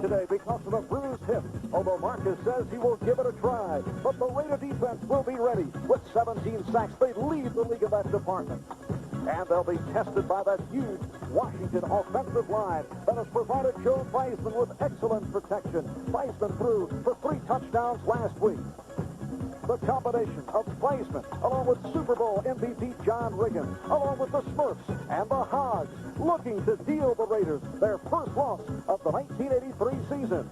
today because of a bruised hip, although Marcus says he will give it a try. But the Raider defense will be ready. With 17 sacks, they lead the league in that department. And they'll be tested by that huge Washington offensive line that has provided Joe Theismann with excellent protection. Theismann threw for 3 touchdowns last week. The combination of Theismann, along with Super Bowl MVP John Riggins, along with the Smurfs and the Hogs, looking to deal the Raiders their first loss of the 1983 season.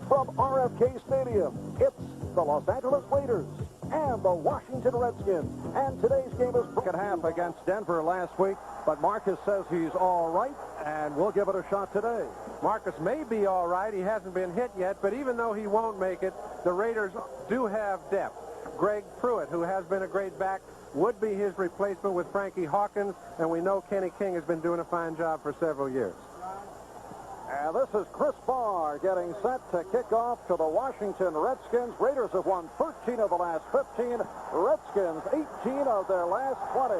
From RFK Stadium, it's the Los Angeles Raiders and the Washington Redskins. And today's game is second half against Denver last week, but Marcus says he's all right, and we'll give it a shot today. Marcus may be all right. He hasn't been hit yet, but even though he won't make it, the Raiders do have depth. Greg Pruitt, who has been a great back, would be his replacement with Frankie Hawkins, and we know Kenny King has been doing a fine job for several years. And this is Chris Barr getting set to kick off to the Washington Redskins. Raiders have won 13 of the last 15. Redskins 18 of their last 20.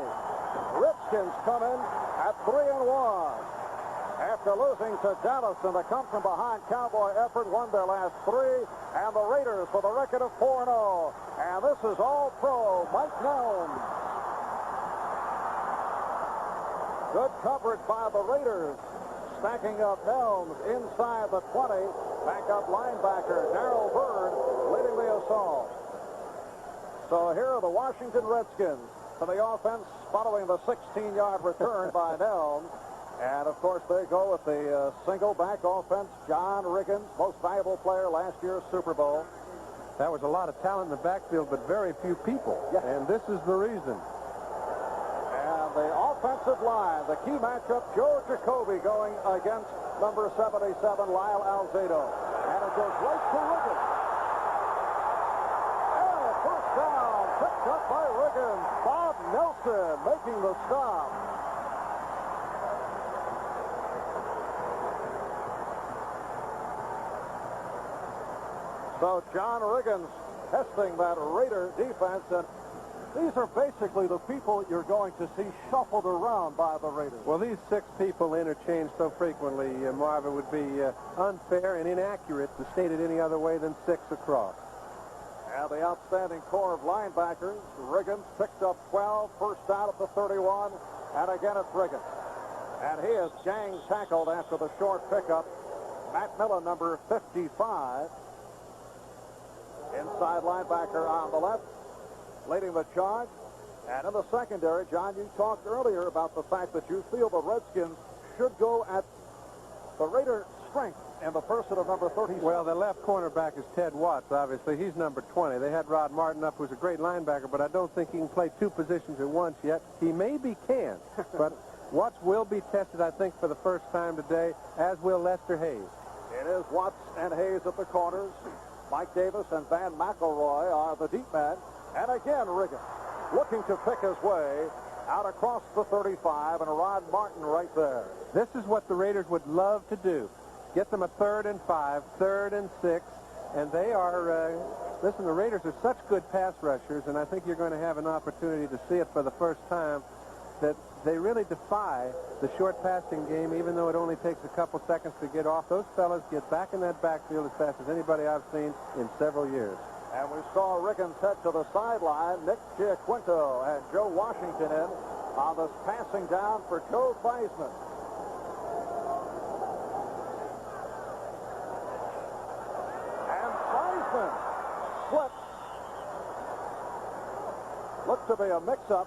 Redskins come in at 3-1. After losing to Dallas in the come-from-behind Cowboy effort, won their last 3. And the Raiders with a record of 4-0. And this is all-pro Mike Nelms. Good coverage by the Raiders. Stacking up Nelms inside the 20. Backup linebacker Darrell Byrd leading the assault. So here are the Washington Redskins for the offense following the 16-yard return by Nelms. And, of course, they go with the single-back offense. John Riggins, most valuable player last year's Super Bowl. That was a lot of talent in the backfield, but very few people. Yes. And this is the reason. And the offensive line, the key matchup, Joe Jacoby going against number 77, Lyle Alzado. And it goes right to Riggins. And first down, picked up by Riggins. Bob Nelson making the stop. So John Riggins testing that Raider defense, and these are basically the people you're going to see shuffled around by the Raiders. Well, these 6 people interchange so frequently, Marvin, would be unfair and inaccurate to state it any other way than 6 across. And the outstanding core of linebackers. Riggins picked up 12, first down at the 31, and again it's Riggins. And he is gang tackled after the short pickup. Matt Millen, number 55. Inside linebacker on the left, leading the charge. And in the secondary, John, you talked earlier about the fact that you feel the Redskins should go at the Raider strength in the person of number 36. Well, the left cornerback is Ted Watts, obviously. He's number 20. They had Rod Martin up, who's a great linebacker, but I don't think he can play 2 positions at once yet. He maybe can, but Watts will be tested, I think, for the first time today, as will Lester Hayes. It is Watts and Hayes at the corners. Mike Davis and Van McElroy are the deep men. And again, Riggins looking to pick his way out across the 35, and Rod Martin right there. This is what the Raiders would love to do. Get them a 3rd and 5, 3rd and 6, and they are, listen, the Raiders are such good pass rushers, and I think you're going to have an opportunity to see it for the first time, that they really defy the short passing game, even though it only takes a couple seconds to get off. Those fellas get back in that backfield as fast as anybody I've seen in several years. And we saw Riggins head to the sideline. Nick Giaquinto and Joe Washington in on this passing down for Joe Theismann. And Theismann slipped. Looked to be a mix-up.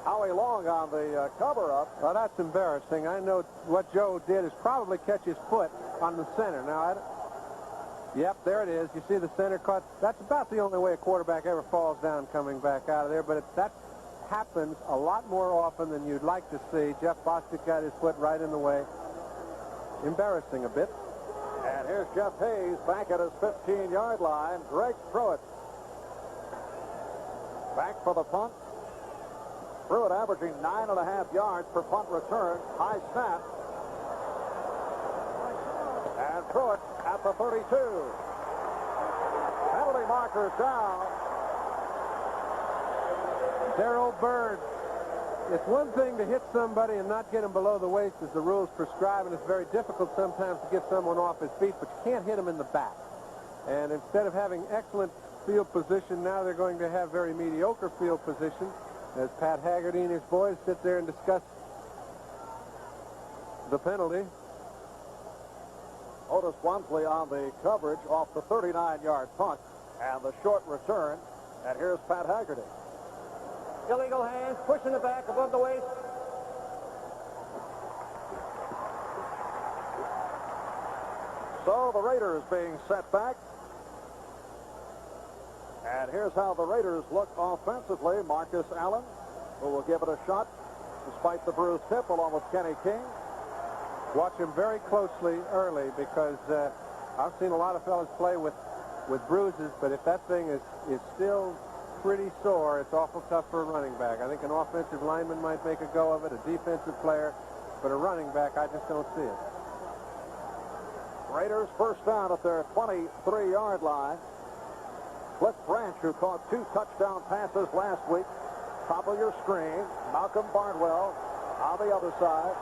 Howie Long on the cover-up. Well, that's embarrassing. I know what Joe did is probably catch his foot on the center. Now, yep, there it is. You see the center cut. That's about the only way a quarterback ever falls down coming back out of there, but that happens a lot more often than you'd like to see. Jeff Bostic got his foot right in the way. Embarrassing a bit. And here's Jeff Hayes back at his 15-yard line. Greg Pruitt back for the punt. Pruitt averaging 9.5 yards per punt return. High snap. And Pruitt at the 32. Penalty markers down. Darrell Byrd It's one thing to hit somebody and not get him below the waist as the rules prescribe, and it's very difficult sometimes to get someone off his feet, but you can't hit him in the back. And instead of having excellent field position, now they're going to have very mediocre field position as Pat Haggerty and his boys sit there and discuss the penalty. Otis Wonsley on the coverage off the 39-yard punt and the short return. And here's Pat Haggerty. Illegal hands, pushing the back above the waist. So the Raiders being set back. And here's how the Raiders look offensively. Marcus Allen, who will give it a shot despite the bruised hip, along with Kenny King. Watch him very closely early, because I've seen a lot of fellas play with bruises, but if that thing is still pretty sore, it's awful tough for a running back. I think an offensive lineman might make a go of it, a defensive player, but a running back, I just don't see it. Raiders first down at their 23-yard line. Cliff Branch, who caught 2 touchdown passes last week. Top of your screen, Malcolm Barnwell on the other side.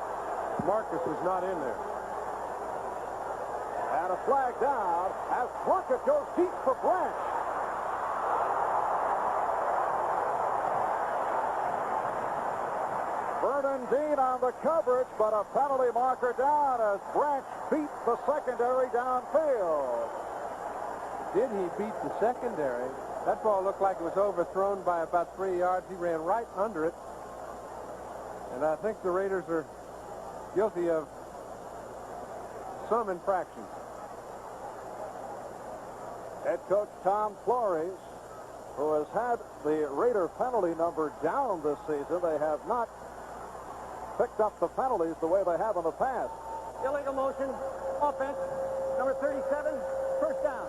Marcus is not in there. And a flag down as Plunkett goes deep for Branch. Vernon Dean on the coverage, but a penalty marker down as Branch beat the secondary downfield. Did he beat the secondary? That ball looked like it was overthrown by about 3 yards. He ran right under it. And I think the Raiders are guilty of some infraction. Head coach Tom Flores, who has had the Raider penalty number down this season. They have not picked up the penalties the way they have in the past. Illegal motion, offense, number 37, first down.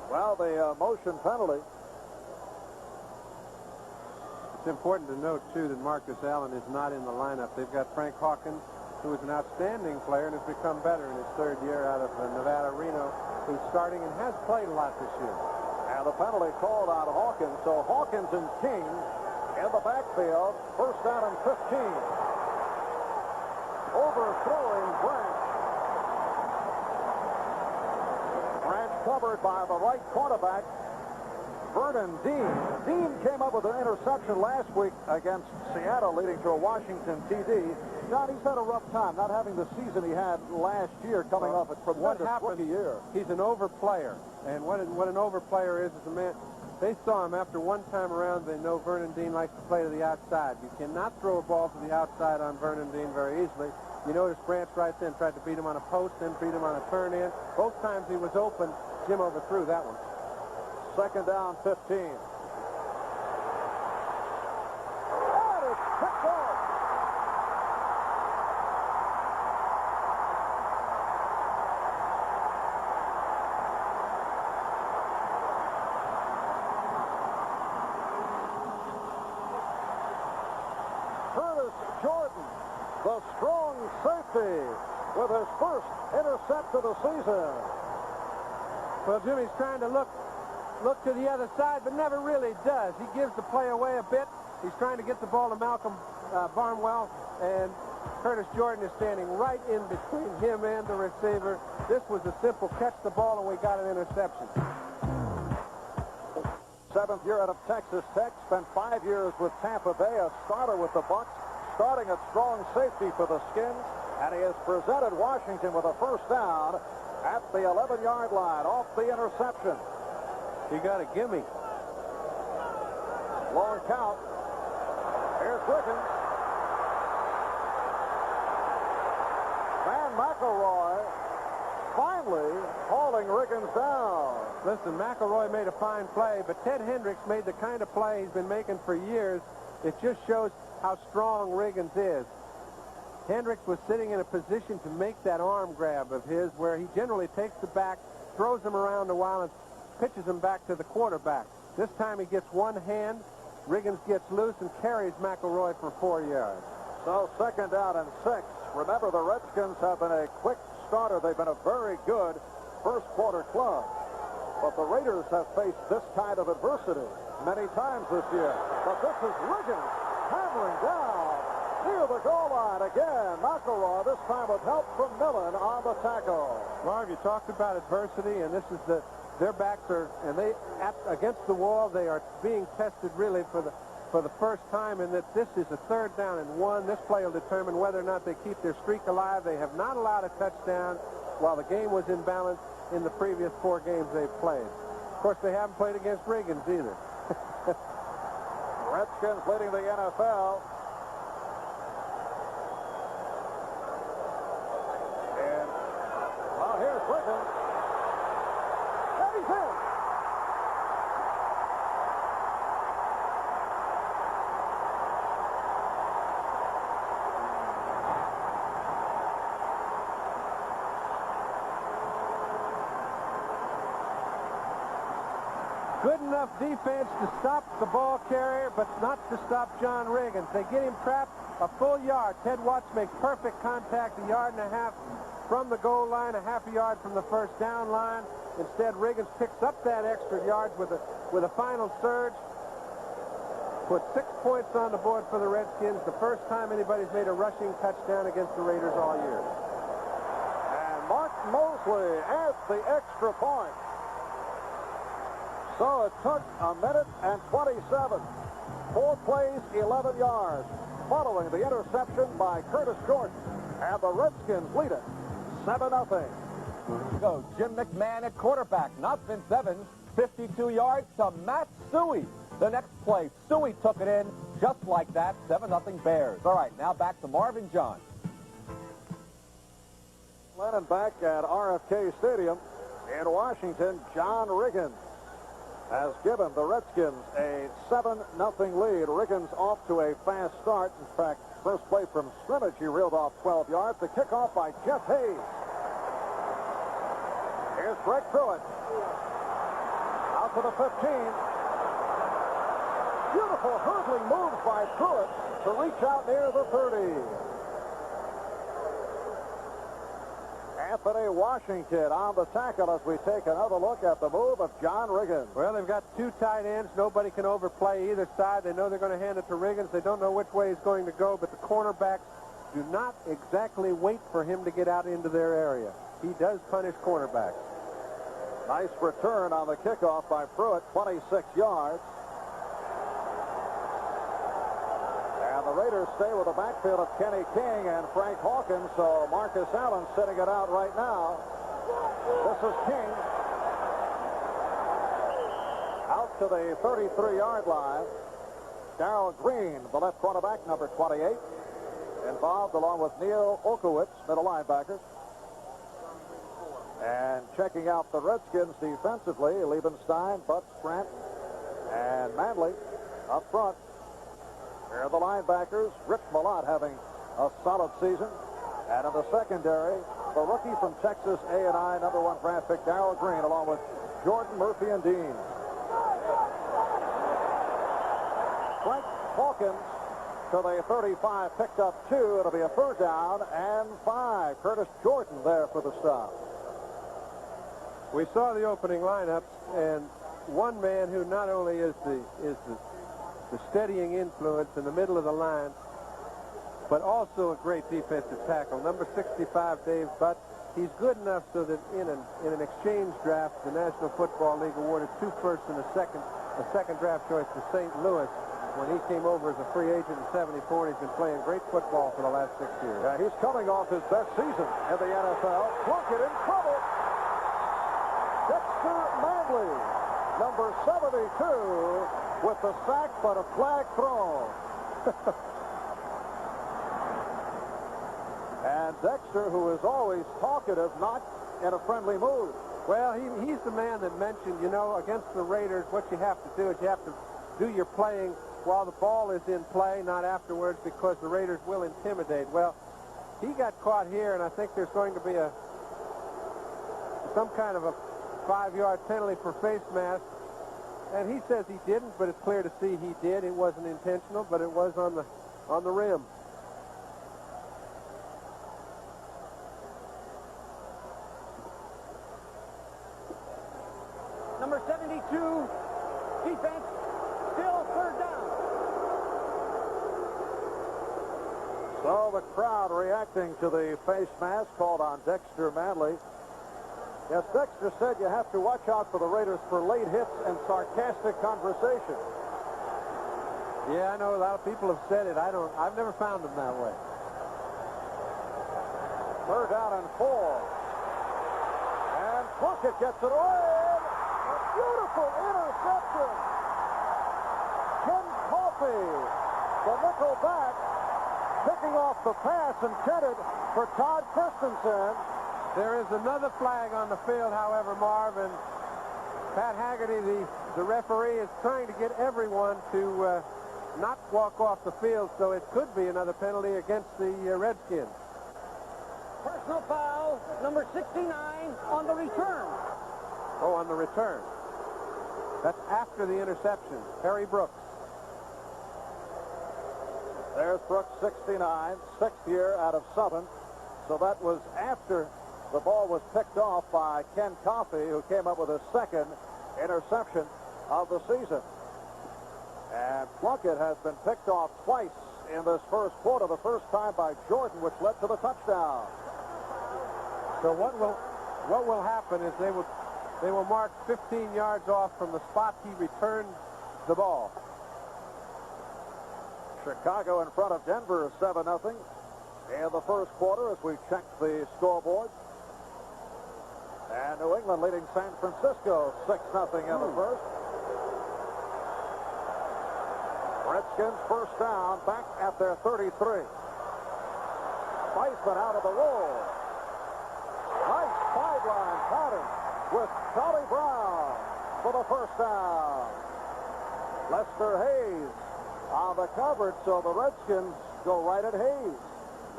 Well, the motion penalty. It's important to note, too, that Marcus Allen is not in the lineup. They've got Frank Hawkins, who is an outstanding player and has become better in his 3rd year out of Nevada, Reno, who's starting and has played a lot this year. And the penalty called on Hawkins. So Hawkins and King in the backfield. First down and 15. Overthrowing Branch. Branch covered by the right quarterback, Vernon Dean. Dean came up with an interception last week against Seattle, leading to a Washington TD. John, he's had a rough time, not having the season he had last year, coming off a tremendous rookie year. He's an overplayer, and what an overplayer is a man. They saw him after one time around. They know Vernon Dean likes to play to the outside. You cannot throw a ball to the outside on Vernon Dean very easily. You notice Branch right then tried to beat him on a post, then beat him on a turn-in. Both times he was open, Jim overthrew that one. Second down, 15. And it's picked off. Curtis Jordan, the strong safety, with his first intercept of the season. Well, Jimmy's trying to look to the other side, but never really does. He gives the play away a bit. He's trying to get the ball to Malcolm Barnwell, and Curtis Jordan is standing right in between him and the receiver. This was a simple catch the ball, and we got an interception. 7th year out of Texas Tech, spent 5 years with Tampa Bay, a starter with the Bucs, starting at strong safety for the Skins, and he has presented Washington with a first down at the 11-yard line off the interception. He got a gimme. Long count. Here's Wiggins. Van McElroy finally hauling Riggins down. Listen, McElroy made a fine play, but Ted Hendricks made the kind of play he's been making for years. It just shows how strong Riggins is. Hendricks was sitting in a position to make that arm grab of his, where he generally takes the back, throws him around a while, and pitches him back to the quarterback. This time he gets one hand, Riggins gets loose and carries McElroy for 4 yards. So second down and 6. Remember, the Redskins have been a quick starter. They've been a very good first quarter club. But the Raiders have faced this kind of adversity many times this year. But this is Riggins hammering down near the goal line again. McElroy, this time with help from Millen on the tackle. Marv, you talked about adversity, and this is their backs are, and they against the wall. They are being tested really for the first time, in that this is a 3rd down and 1. This play will determine whether or not they keep their streak alive. They have not allowed a touchdown while the game was in balance in the previous 4 games they've played. Of course, they haven't played against Riggins either. Redskins leading the NFL. And here's Riggins. And he's in. Good enough defense to stop the ball carrier, but not to stop John Riggins. They get him trapped a full yard. Ted Watts makes perfect contact, 1.5 yards from the goal line, 0.5 yard from the first down line. Instead, Riggins picks up that extra yard with a final surge. Put 6 points on the board for the Redskins. The first time anybody's made a rushing touchdown against the Raiders all year. And Mark Mosley adds the extra point. So it took 1 minute and 27. 4 plays, 11 yards. Following the interception by Curtis Jordan. And the Redskins lead it 7-0. So Jim McMahon at quarterback, not Vince Evans. 52 yards to Matt Suey. The next play, Suey took it in just like that. 7-0 Bears. All right, now back to Marvin John. Lennon back at RFK Stadium in Washington. John Riggins has given the Redskins a 7-0 lead. Riggins off to a fast start. In fact, first play from scrimmage, he reeled off 12 yards. The kickoff by Jeff Hayes. Here's Greg Pruitt. Out to the 15. Beautiful hurdling moves by Pruitt to reach out near the 30. Anthony Washington on the tackle as we take another look at the move of John Riggins. Well, they've got 2 tight ends. Nobody can overplay either side. They know they're going to hand it to Riggins. They don't know which way he's going to go, but the cornerbacks do not exactly wait for him to get out into their area. He does punish cornerbacks. Nice return on the kickoff by Pruitt, 26 yards. And the Raiders stay with the backfield of Kenny King and Frank Hawkins, so Marcus Allen sitting it out right now. This is King. Out to the 33-yard line. Darrell Green, the left cornerback, number 28, involved along with Neil Okowitz, middle linebackers. And checking out the Redskins defensively, Liebenstein, Butts, Grant, and Manley up front. Here are the linebackers. Rich Malott having a solid season. And in the secondary, the rookie from Texas A&I, number 1 draft pick, Darrell Green, along with Jordan Murphy and Dean. Frank Hawkins to the 35, picked up 2. It'll be a 3rd down and 5. Curtis Jordan there for the stop. We saw the opening lineups, and one man who not only is the steadying influence in the middle of the line, but also a great defensive tackle. Number 65, Dave Butt. He's good enough so that in an exchange draft, the National Football League awarded 2 firsts and a second draft choice to St. Louis when he came over as a free agent in '74. He's been playing great football for the last 6 years. Yeah, he's coming off his best season in the NFL. Plunkett in trouble. Dexter Manley, number 72, with the sack, but a flag thrown. And Dexter, who is always talkative, not in a friendly mood. Well, he's the man that mentioned, you know, against the Raiders, what you have to do is you have to do your playing while the ball is in play, not afterwards, because the Raiders will intimidate. Well, he got caught here, and I think there's going to be some kind of a 5-yard penalty for face mask. And he says he didn't, but it's clear to see he did. It wasn't intentional, but it was on the rim. Number 72, defense, still 3rd down. So the crowd reacting to the face mask called on Dexter Manley. Yes, Dexter said you have to watch out for the Raiders for late hits and sarcastic conversation. Yeah, I know a lot of people have said it. I've never found them that way. 3rd down and 4. And Plunkett gets it away. A beautiful interception. Ken Coffey, the nickel back, picking off the pass intended for Todd Christensen. There is another flag on the field, however, Marv, and Pat Haggerty, the referee, is trying to get everyone to not walk off the field, so it could be another penalty against the Redskins. Personal foul, number 69 on the return. Oh, on the return. That's after the interception. Harry Brooks. There's Brooks, 69, 6th year out of Southern. So that was after the ball was picked off by Ken Coffey, who came up with his 2nd interception of the season. And Plunkett has been picked off twice in this first quarter, the first time by Jordan, which led to the touchdown. So what will happen is they will mark 15 yards off from the spot he returned the ball. Chicago in front of Denver 7-0 in the first quarter as we check the scoreboard. And New England leading San Francisco 6-0 in the first. Redskins first down, back at their 33. Weisman out of the roll. Nice sideline pattern with Charlie Brown for the first down. Lester Hayes on the coverage, so the Redskins go right at Hayes.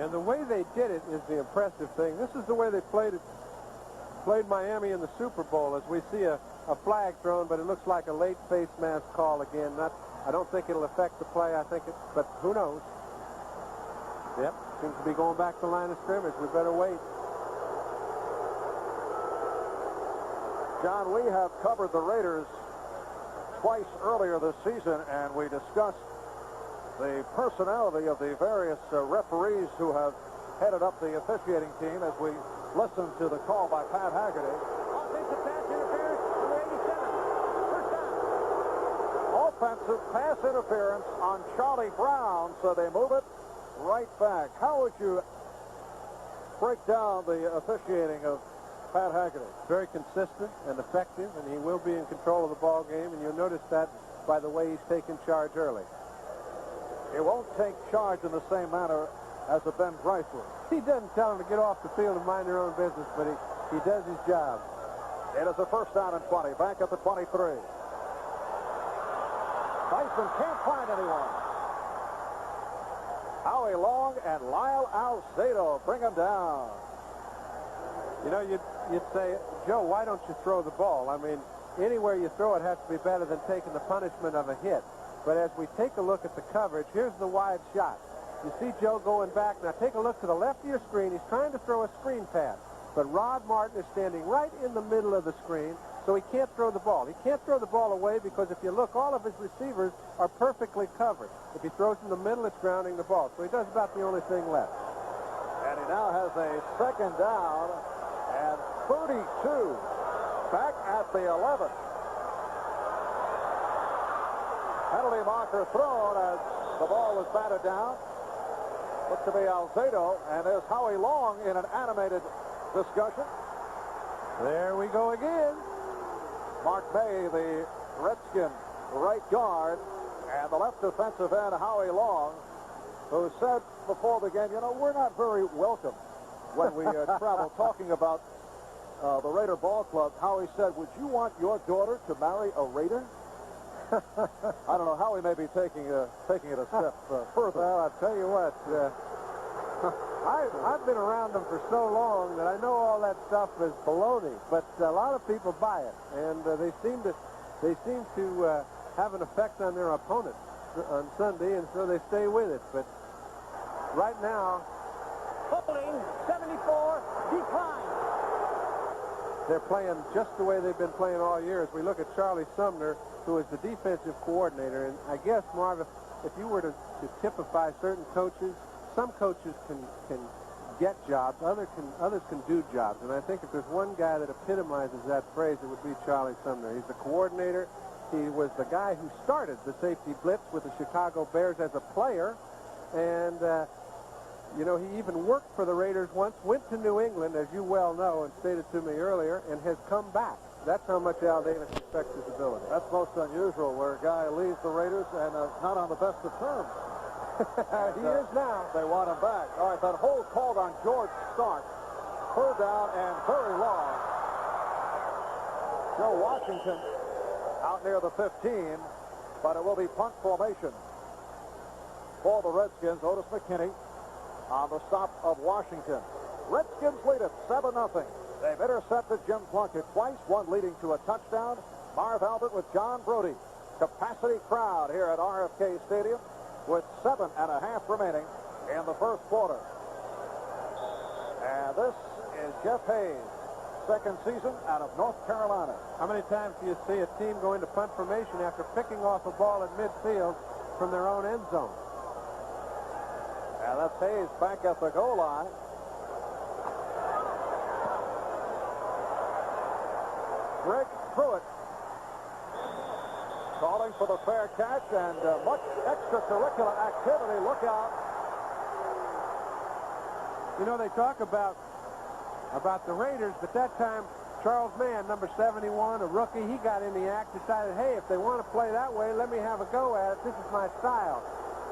And the way they did it is the impressive thing. This is the way they played Miami in the Super Bowl, as we see a flag thrown, but it looks like a late face mask call again. I don't think it'll affect the play. But who knows? Yep, seems to be going back to the line of scrimmage. We better wait. John, we have covered the Raiders twice earlier this season, and we discussed the personality of the various referees who have headed up the officiating team as we listen to the call by Pat Haggerty. Offensive pass interference, number 87. First down. Offensive pass interference on Charlie Brown, so they move it right back. How would you break down the officiating of Pat Haggerty? Very consistent and effective, and he will be in control of the ball game, and you'll notice that by the way he's taken charge early. He won't take charge in the same manner as a Ben Breisler. He doesn't tell them to get off the field and mind their own business, but he does his job. It is a first down and 20, back at the 23. Weisman can't find anyone. Howie Long and Lyle Alzado bring him down. You know, you'd say, Joe, why don't you throw the ball? I mean, anywhere you throw it has to be better than taking the punishment of a hit. But as we take a look at the coverage, here's the wide shot. You see Joe going back. Now take a look to the left of your screen. He's trying to throw a screen pass. But Rod Martin is standing right in the middle of the screen, so he can't throw the ball. He can't throw the ball away because if you look, all of his receivers are perfectly covered. If he throws in the middle, it's grounding the ball. So he does about the only thing left. And he now has a second down and 32 back at the 11. Penalty marker thrown as the ball was batted down. Looks to be Alzado, and there's Howie Long in an animated discussion. There we go again. Mark May, the Redskin right guard, and the left defensive end, Howie Long, who said before the game, you know, we're not very welcome when we travel. Talking about the Raider Ball Club, Howie said, would you want your daughter to marry a Raider? I don't know. Howie may be taking it a step further. Well, I'll tell you what, I've been around them for so long that I know all that stuff is baloney, but a lot of people buy it, and they seem to have an effect on their opponents on Sunday, and so they stay with it. But right now, Holding 74, decline. they're playing just the way they've been playing all year. As we look at Charlie Sumner, who is the defensive coordinator, and I guess, Marv, if you were to typify certain coaches, some coaches can get jobs, others can do jobs. And I think if there's one guy that epitomizes that phrase, it would be Charlie Sumner. He's the coordinator. He was the guy who started the safety blitz with the Chicago Bears as a player. And, you know, he even worked for the Raiders once, went to New England, as you well know, and stated to me earlier, and has come back. That's how much Al Davis respects his ability. That's most unusual, where a guy leaves the Raiders and not on the best of terms. He is now. They want him back. All right, that hold called on George Stark. Third down and very long. Joe Washington out near the 15, but it will be punt formation for the Redskins. Otis McKinney on the stop of Washington. Redskins lead it 7-0. They've intercepted Jim Plunkett twice, one leading to a touchdown. Marv Albert with John Brody. Capacity crowd here at RFK Stadium with 7.5 remaining in the first quarter. And this is Jeff Hayes, second season out of North Carolina. How many times do you see a team go into punt formation after picking off a ball at midfield from their own end zone? And that's Hayes back at the goal line. Greg Pruitt calling for the fair catch, and much extracurricular activity. Look out. You know, they talk about the Raiders, but that time Charles Mann, number 71, a rookie, he got in the act, decided, hey, if they want to play that way, let me have a go at it. This is my style.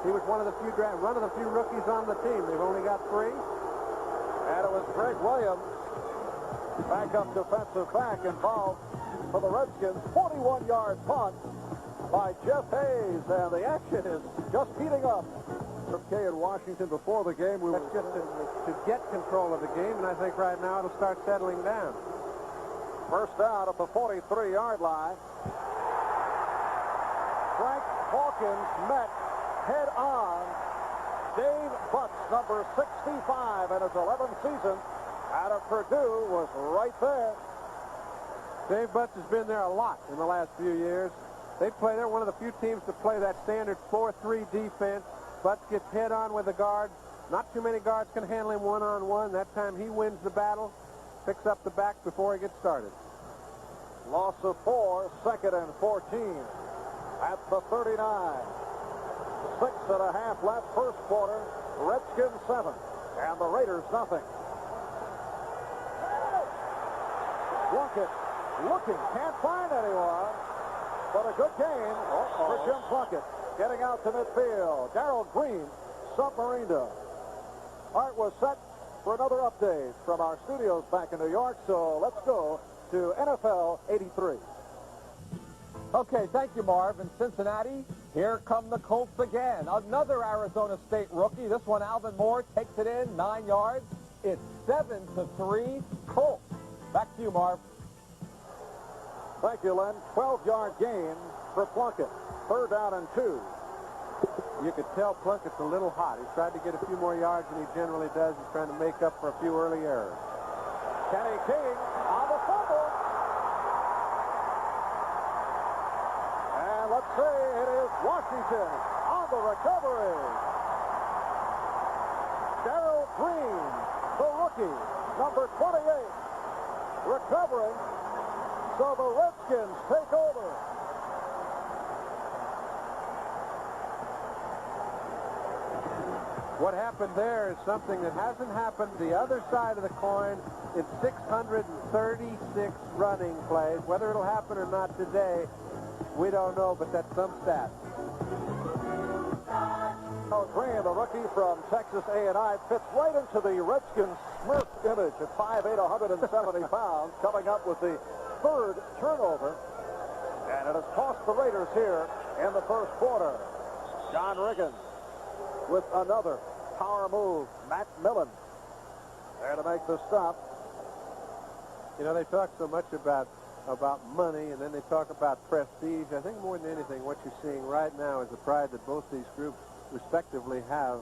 He was one of the few rookies on the team. They've only got 3. And it was Greg Williams, backup defensive back, involved for the Redskins. 41-yard punt by Jeff Hayes, and the action is just heating up. K in Washington before the game. That's just to get control of the game, and I think right now it'll start settling down. First down at the 43-yard line. Frank Hawkins met head-on Dave Butts, number 65 in his 11th season out of Purdue, was right there. Dave Butts has been there a lot in the last few years. They're one of the few teams to play that standard 4-3 defense. Butts gets head-on with the guard. Not too many guards can handle him one-on-one. That time he wins the battle, picks up the back before he gets started. Loss of 4, second and 14 at the 39. 6.5 left, first quarter. Redskins 7, and the Raiders nothing. Plunkett looking, can't find anyone, but a good game for Jim Plunkett. Getting out to midfield. Darrell Green submarined him. Art was set for another update from our studios back in New York, so let's go to NFL 83. Okay, thank you, Marv. In Cincinnati, here come the Colts again. Another Arizona State rookie. This one, Alvin Moore, takes it in, 9 yards. It's 7-3 Colts. Back to you, Marv. Thank you, Len. 12-yard gain for Plunkett. Third down and 2. You could tell Plunkett's a little hot. He's tried to get a few more yards than he generally does. He's trying to make up for a few early errors. Kenny King on the fumble. And let's say it is Washington on the recovery. Darrell Green, the rookie, number 28, recovering. So the Redskins take over. What happened there is something that hasn't happened the other side of the coin in 636 running plays. Whether it'll happen or not today, we don't know, but that's some stat. Green, the rookie from Texas A&I, fits right into the Redskins Smurf image at 5'8", 170 pounds, coming up with the third turnover. And it has cost the Raiders here in the first quarter. John Riggins with another power move. Matt Millen there to make the stop. You know, they talk so much about money, and then they talk about prestige. I think more than anything, what you're seeing right now is the pride that both these groups respectively have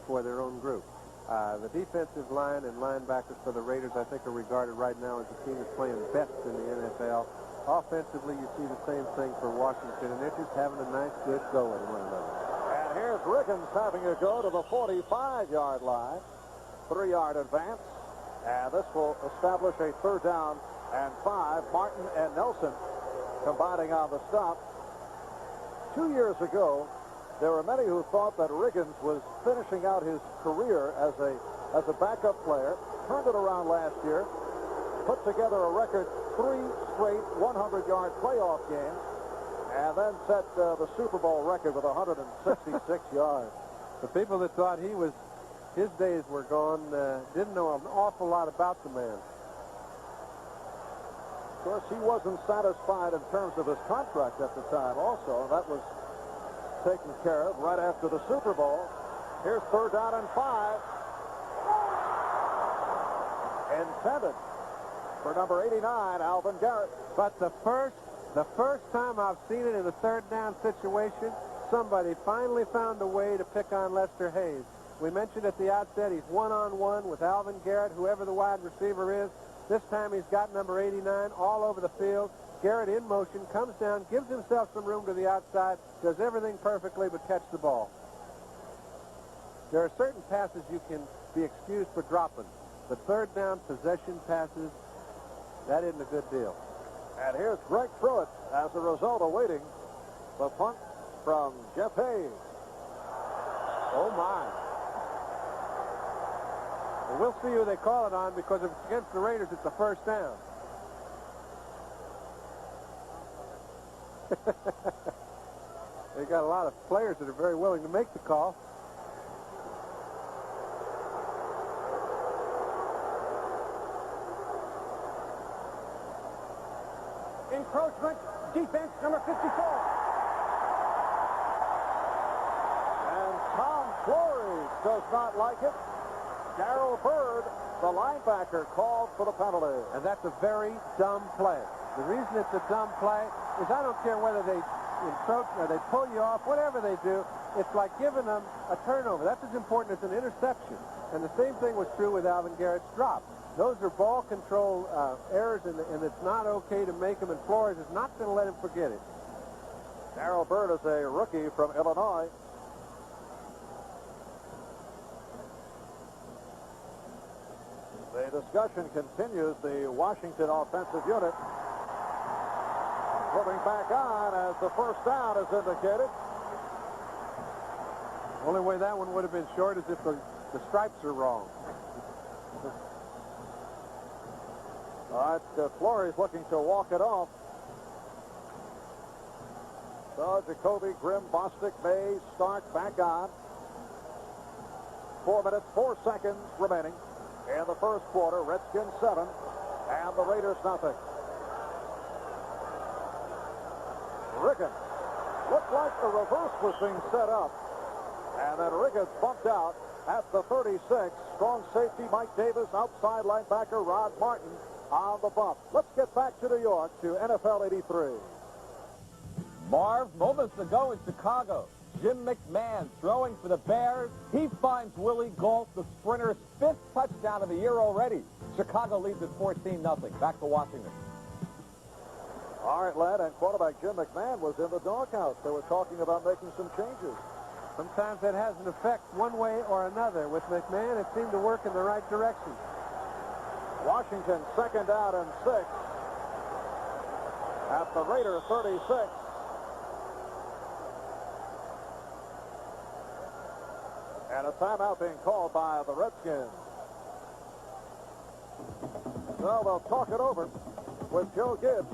for their own group. The defensive line and linebackers for the Raiders, I think, are regarded right now as the team that's playing best in the NFL. Offensively, you see the same thing for Washington, and they're just having a nice, good go at one another. And And here's Riggins having a go to the 45-yard line. 3-yard advance. And this will establish a 3rd down and 5. Martin and Nelson combining on the stop. 2 years ago, there were many who thought that Riggins was finishing out his career as a backup player. Turned it around last year. Put together a record 3 straight 100-yard playoff games. And then set the Super Bowl record with 166 yards. The people that thought his days were gone didn't know an awful lot about the man. Of course, he wasn't satisfied in terms of his contract at the time also. That was taken care of right after the Super Bowl. Here's 3rd down and 5. Intended for number 89, Alvin Garrett. But the first time I've seen it in a 3rd down situation, somebody finally found a way to pick on Lester Hayes. We mentioned at the outset he's one-on-one with Alvin Garrett, whoever the wide receiver is. This time he's got number 89 all over the field. Garrett in motion, comes down, gives himself some room to the outside, does everything perfectly but catch the ball. There are certain passes you can be excused for dropping. The 3rd down possession passes, that isn't a good deal. And here's Greg Pruitt as a result of waiting. The punt from Jeff Hayes. Oh, my. Well, we'll see who they call it on, because if it's against the Raiders, it's a 1st down. They got a lot of players that are very willing to make the call. Encroachment, defense, number 54. And Tom Flores does not like it. Darrell Byrd, the linebacker, called for the penalty. And that's a very dumb play. The reason it's a dumb play is I don't care whether they encroach or they pull you off, whatever they do, it's like giving them a turnover. That's as important as an interception. And the same thing was true with Alvin Garrett's drop. Those are ball control errors, and it's not okay to make them, and Flores is not going to let him forget it. Darrell Byrd is a rookie from Illinois. The discussion continues. The Washington offensive unit moving back on as the 1st down is indicated. The only way that one would have been short is if the stripes are wrong. All right, Flores looking to walk it off. So Jacoby, Grimm, Bostic, May, Stark back on. 4 minutes, 4 seconds remaining in the 1st quarter. Redskins 7 and the Raiders nothing. Riggins looked like the reverse was being set up. And then Riggins bumped out at the 36. Strong safety Mike Davis, outside linebacker Rod Martin on the bump. Let's get back to New York to NFL 83. Marv, moments ago in Chicago, Jim McMahon throwing for the Bears. He finds Willie Gault, the sprinter's 5th touchdown of the year already. Chicago leads at 14-0. Back to Washington. All right, lad, and quarterback Jim McMahon was in the doghouse. They were talking about making some changes. Sometimes that has an effect one way or another. With McMahon, it seemed to work in the right direction. Washington 2nd down and 6 at the Raider 36. And a timeout being called by the Redskins. So they'll talk it over with Joe Gibbs.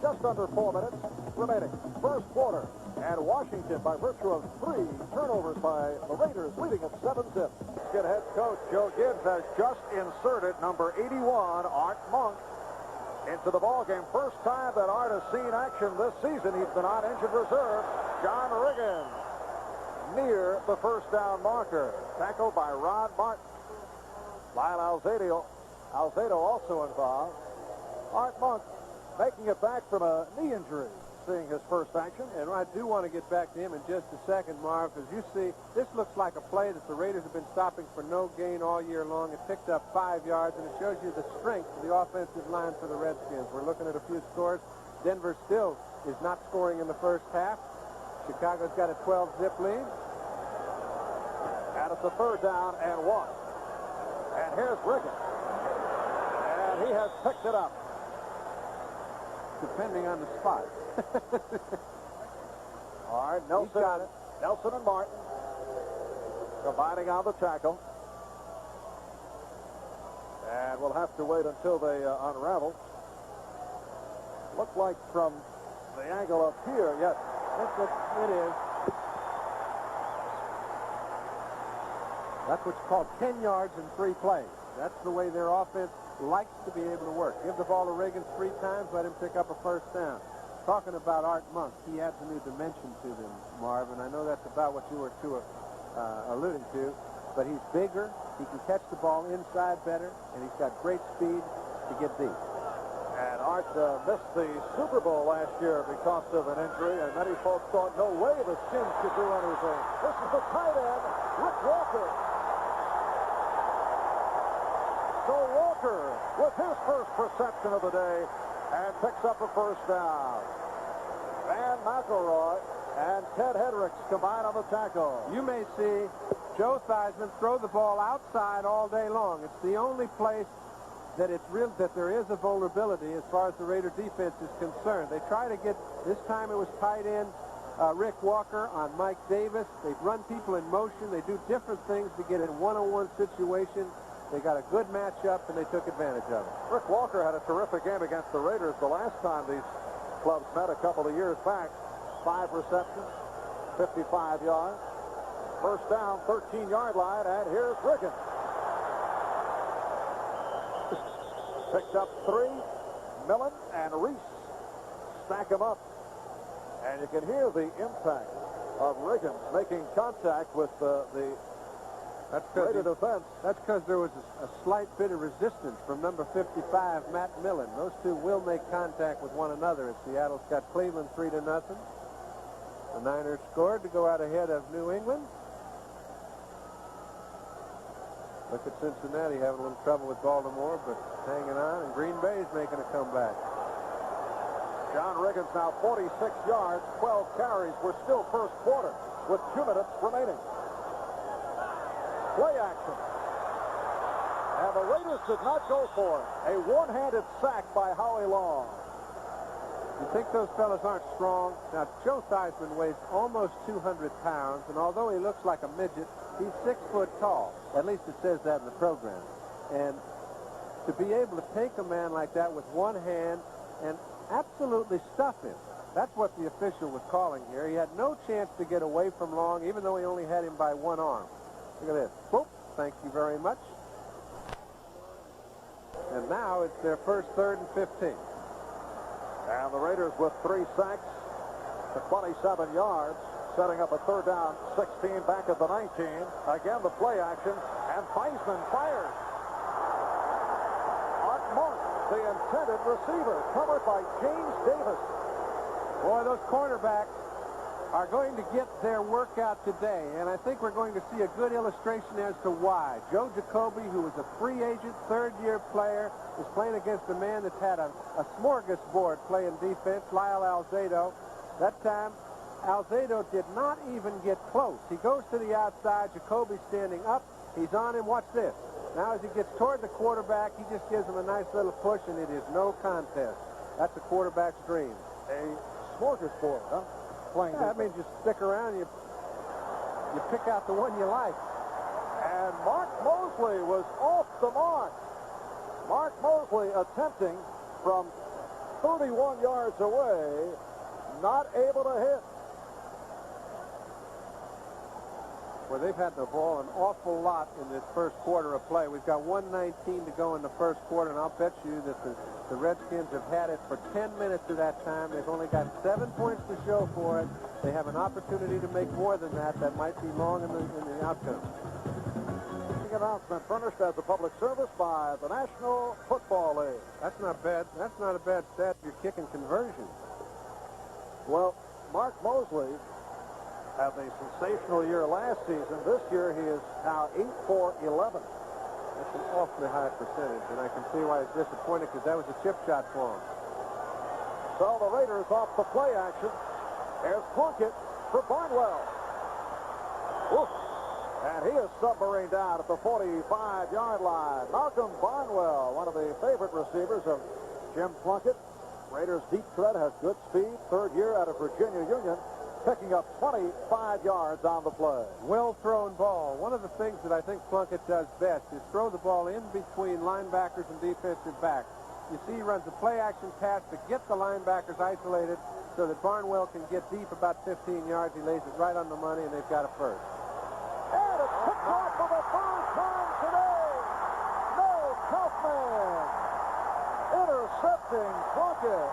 Just under 4 minutes remaining. 1st quarter. And Washington, by virtue of 3 turnovers by the Raiders, leading at 7-zip. Head coach Joe Gibbs has just inserted number 81, Art Monk, into the ballgame. First time that Art has seen action this season. He's been on injured reserve. John Riggins near the 1st down marker. Tackled by Rod Martin. Lyle Alzado also involved. Art Monk making it back from a knee injury, seeing his first action. And I do want to get back to him in just a second, Marv, because you see, this looks like a play that the Raiders have been stopping for no gain all year long. It picked up 5 yards, and it shows you the strength of the offensive line for the Redskins. We're looking at a few scores. Denver still is not scoring in the first half. Chicago's got a 12-zip lead. And it's a 3rd down and 1. And here's Ricketts. And he has picked it up. Depending on the spot. All right, Nelson and Martin combining on the tackle. And we'll have to wait until they unravel. Looks like from the angle up here, yes, It is. That's what's called 10 yards in 3 plays. That's the way their offense likes to be able to work. Give the ball to Riggins 3 times, let him pick up a 1st down. Talking about Art Monk, he adds a new dimension to them, Marv, and I know that's about what you were alluding to, but he's bigger, he can catch the ball inside better, and he's got great speed to get deep. And Art missed the Super Bowl last year because of an injury, and many folks thought, no way the Skins could do anything. This is the tight end, Rick Walker. So Walker with his first reception of the day and picks up a 1st down. Van McElroy and Ted Hendricks combine on the tackle. You may see Joe Theismann throw the ball outside all day long. It's the only place that there is a vulnerability as far as the Raider defense is concerned. They try to get, this time it was tight end Rick Walker on Mike Davis. They run people in motion. They do different things to get in one-on-one situations. They got a good matchup, and they took advantage of it. Rick Walker had a terrific game against the Raiders the last time these clubs met a couple of years back. 5 receptions, 55 yards. 1st down, 13-yard line, and here's Riggins. Picked up 3. Millen and Reese stack him up. And you can hear the impact of Riggins making contact with the Raider defense. That's because there was a slight bit of resistance from number 55, Matt Millen. Those two will make contact with one another. And Seattle's got Cleveland 3-0. The Niners scored to go out ahead of New England. Look at Cincinnati having a little trouble with Baltimore, but hanging on, and Green Bay's making a comeback. John Riggins now 46 yards, 12 carries. We're still 1st quarter with 2 minutes remaining. Play action. And the Raiders did not go for it. A one-handed sack by Howie Long. You think those fellas aren't strong? Now, Joe Theismann weighs almost 200 pounds, and although he looks like a midget, he's 6 foot tall. At least it says that in the program. And to be able to take a man like that with one hand and absolutely stuff him, that's what the official was calling here. He had no chance to get away from Long, even though he only had him by one arm. Look at this. Boop. Thank you very much. And now it's their first 3rd and 15. And the Raiders with 3 sacks to 27 yards, setting up a 3rd down, 16 back at the 19. Again, the play action, and Theismann fires. Art Monk, the intended receiver, covered by James Davis. Boy, those cornerbacks are going to get their workout today, and I think we're going to see a good illustration as to why. Joe Jacoby, who was a free agent, 3rd-year player, is playing against a man that's had a smorgasbord playing defense, Lyle Alzado. That time, Alzado did not even get close. He goes to the outside, Jacoby standing up, he's on him, watch this. Now as he gets toward the quarterback, he just gives him a nice little push, and it is no contest. That's a quarterback's dream. A smorgasbord, huh? Yeah, that means you stick around, you pick out the one you like. And Mark Mosley was off the mark. Mark Mosley attempting from 31 yards away, not able to hit. Well, they've had the ball an awful lot in this 1st quarter of play. We've got 1:19 to go in the 1st quarter, and I'll bet you that the Redskins have had it for 10 minutes of that time. They've only got 7 points to show for it. They have an opportunity to make more than that. That might be long in the outcome. Announcement furnished as a public service by the National Football League. That's not bad. That's not a bad stat. You're kicking conversion. Well, Mark Mosley had a sensational year last season. This year he is now 8 for 11. That's an awfully high percentage, and I can see why he's disappointed, because that was a chip shot for him. So the Raiders off the play action. There's Plunkett. for Barnwell. Woof. And he is submarined down at the 45-yard line. Malcolm Barnwell, one of the favorite receivers of Jim Plunkett. Raiders deep threat, has good speed. Third year out of Virginia Union, picking up 25 yards on the play. Well-thrown ball. One of the things that I think Plunkett does best is throw the ball in between linebackers and defensive backs. You see he runs a play-action pass to get the linebackers isolated so that Barnwell can get deep about 15 yards. He lays it right on the money, and they've got a first. And it's picked off for the third time today. No Kaufman intercepting Plunkett.